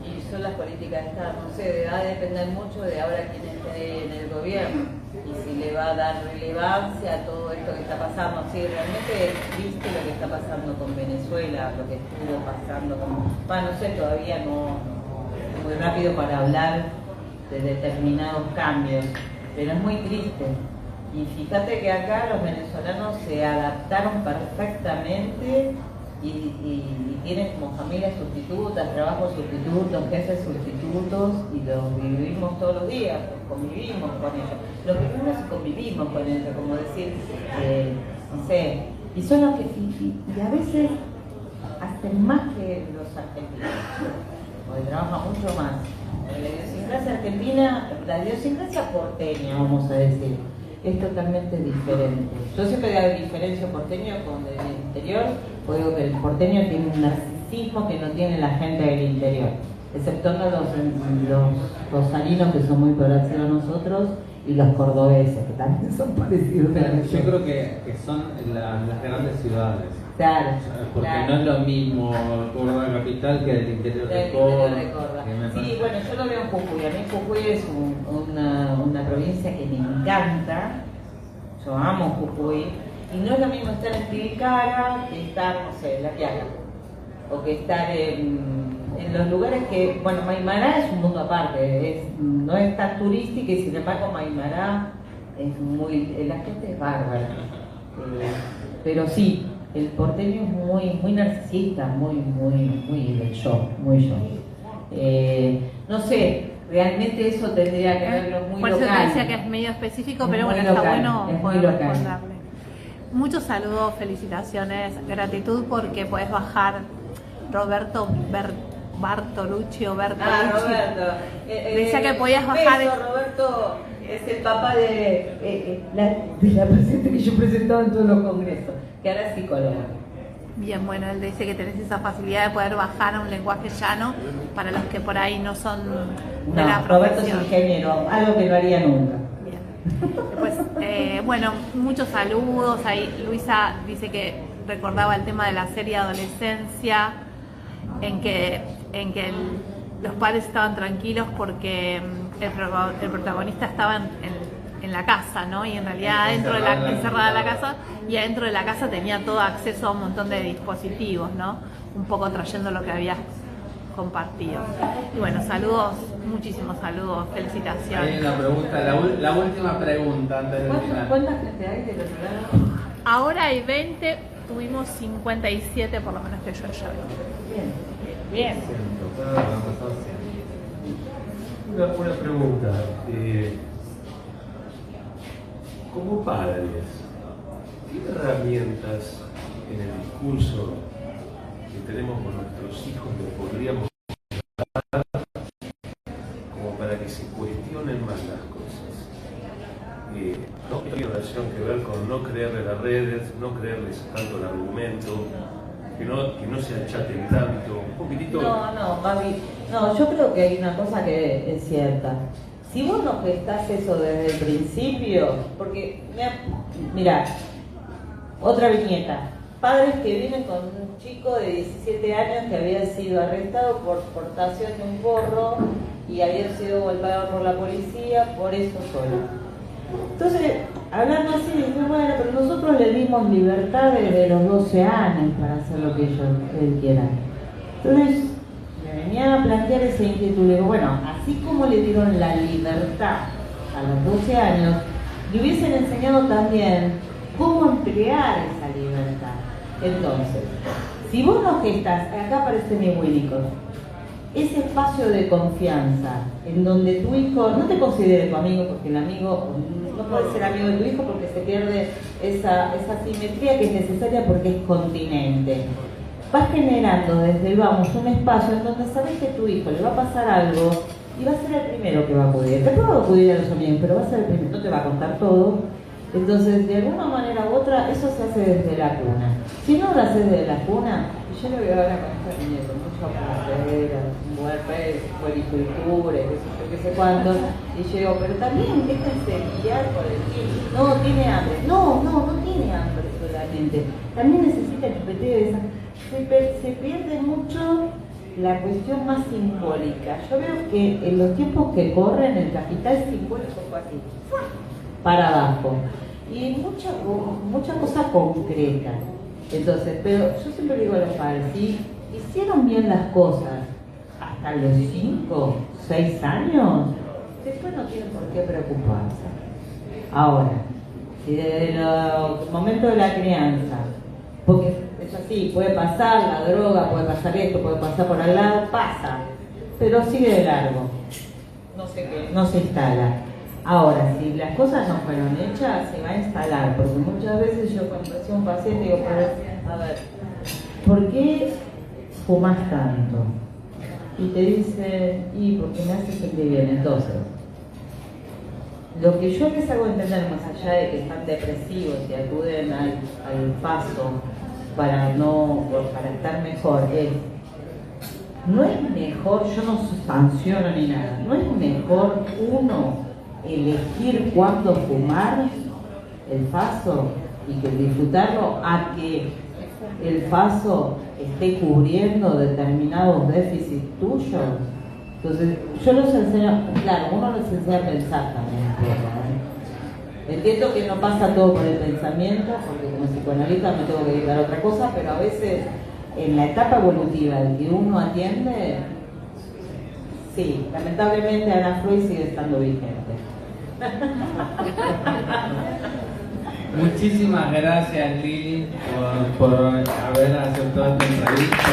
[SPEAKER 2] Y son las políticas de Estado, no sé, va a depender mucho de ahora quién esté en el gobierno y si le va a dar relevancia a todo esto que está pasando. Sí, realmente es triste lo que está pasando con Venezuela, lo que estuvo pasando con... no sé, todavía no es muy rápido para hablar de determinados cambios, pero es muy triste. Y fíjate que acá los venezolanos se adaptaron perfectamente y tienen como familias sustitutas, trabajos sustitutos, jefes sustitutos, y los vivimos todos los días, convivimos con ellos. Los vivimos y convivimos con ellos, como decir, no sé, y son los que, y a veces hacen más que los argentinos, porque trabajan mucho más. La idiosincrasia argentina, la idiosincrasia porteña, vamos a decir, es totalmente diferente. Yo siempre diferencio porteño con el interior, porque digo que el porteño tiene un narcisismo que no tiene la gente del interior, exceptuando los rosarinos, que son muy parecidos a nosotros, y los cordobeses, que también son parecidos a nosotros.
[SPEAKER 1] Yo creo que son las grandes ciudades.
[SPEAKER 2] Claro,
[SPEAKER 1] porque
[SPEAKER 2] claro.
[SPEAKER 1] no es lo mismo Córdoba capital que el interior de Córdoba.
[SPEAKER 2] Sí, bueno, yo lo veo en Jujuy. A mí Jujuy es una provincia que me encanta. Yo amo Jujuy. Y no es lo mismo estar en Tilcara que estar, no sé, en La Quiaca. O que estar en los lugares que... Bueno, Maimará es un mundo aparte. No es tan turística y sin embargo Maimará es muy... La gente es bárbara. Pero sí, el porteño es muy narcisista, muy del yo, muy yo. No sé, realmente eso tendría que verlo muy
[SPEAKER 3] por
[SPEAKER 2] local.
[SPEAKER 3] Por eso te decía que es medio específico, pero bueno,
[SPEAKER 2] local,
[SPEAKER 3] está bueno poder
[SPEAKER 2] local.
[SPEAKER 3] responderle. Muchos saludos, felicitaciones, gratitud porque puedes bajar Roberto Bartolucci o Bertolucci.
[SPEAKER 2] Roberto.
[SPEAKER 3] Decía que podías bajar.
[SPEAKER 2] Roberto es el papá de la paciente que yo presentaba en todos los congresos, que ahora es psicóloga.
[SPEAKER 3] Bien, bueno, él dice que tenés esa facilidad de poder bajar a un lenguaje llano para los que por ahí no son de la
[SPEAKER 2] Roberto es
[SPEAKER 3] profesión.
[SPEAKER 2] ingeniero, algo que no haría nunca.
[SPEAKER 3] Bien. Después, bueno, muchos saludos. Ahí Luisa dice que recordaba el tema de la serie Adolescencia, en que los padres estaban tranquilos porque el protagonista estaba en la casa, ¿no? Y en realidad encerrada en la casa, y adentro de la casa tenía todo acceso a un montón de dispositivos, ¿no? Un poco trayendo lo que había compartido. Y bueno, saludos, muchísimos saludos, felicitaciones.
[SPEAKER 1] Hay una pregunta, la última pregunta antes de terminar.
[SPEAKER 2] ¿Cuánta gente hay del otro lado?
[SPEAKER 3] Ahora hay 20, tuvimos 57 por lo menos que yo ya vi. Bien.
[SPEAKER 7] Una pregunta. Como padres, ¿qué herramientas en el discurso que tenemos con nuestros hijos les podríamos dar como para que se cuestionen más las cosas? No tiene relación que ver con no creerle las redes, no creerles tanto el argumento, que no se achaten tanto, un poquitito.
[SPEAKER 2] No, Gaby, no, yo creo que hay una cosa que es cierta. Si vos no gestás eso desde el principio, porque, mira, otra viñeta, padres que vienen con un chico de 17 años que había sido arrestado por portación de un porro y había sido golpeado por la policía por eso solo. Entonces, hablando así, dije, bueno, pero nosotros le dimos libertad desde los 12 años para hacer lo que él quiera. Entonces, me venía a plantear esa inquietud, le digo, bueno, así como le dieron la libertad a los 12 años, le hubiesen enseñado también cómo emplear esa libertad. Entonces, si vos no gestás, acá aparece mi Winnicott, ese espacio de confianza en donde tu hijo no te considere tu amigo, porque el amigo no puede ser amigo de tu hijo porque se pierde esa simetría que es necesaria porque es continente. Vas generando desde el vamos un espacio en donde sabes que a tu hijo le va a pasar algo y va a ser el primero que va a acudir. Después va a acudir a los amigos, pero va a ser el primero, no te va a contar todo. Entonces, de alguna manera u otra, eso se hace desde la cuna. Si no lo haces desde la cuna, yo lo veo ahora con esta niña, con mucho aparateras, puericultura, qué sé cuánto, y yo digo, pero también déjense guiar por el niño. No, tiene hambre. No tiene hambre solamente. También necesita repetir esa. Se pierde mucho la cuestión más simbólica. Yo veo que en los tiempos que corren el capital simbólico fue así, para abajo. Y mucha cosa concreta. Entonces, pero yo siempre digo a los padres, si hicieron bien las cosas hasta los 5, 6 años, después no tienen por qué preocuparse. Ahora, si desde el momento de la crianza, porque es así, puede pasar la droga, puede pasar esto, puede pasar por al lado, pasa, pero sigue de largo, no se instala. Ahora, si las cosas no fueron hechas, se va a instalar, porque muchas veces yo cuando hacía un paciente digo, a ver, ¿por qué fumas tanto? Y te dicen, y porque me hace sentir bien. Entonces, lo que yo les hago entender, más allá de que están depresivos y acuden al paso para estar mejor, no es mejor, yo no sanciono ni nada, no es mejor uno elegir cuándo fumar el faso y que disfrutarlo a que el faso esté cubriendo determinados déficits tuyos. Entonces, yo los enseño, claro, uno los enseña a pensar también un poco, ¿no? Entiendo que no pasa todo por el pensamiento, porque como psicoanalista me tengo que dedicar a otra cosa, pero a veces en la etapa evolutiva en que uno atiende, sí, lamentablemente Ana Freud sigue estando vigente.
[SPEAKER 1] Muchísimas gracias, Lili, por haber aceptado esta entrevista.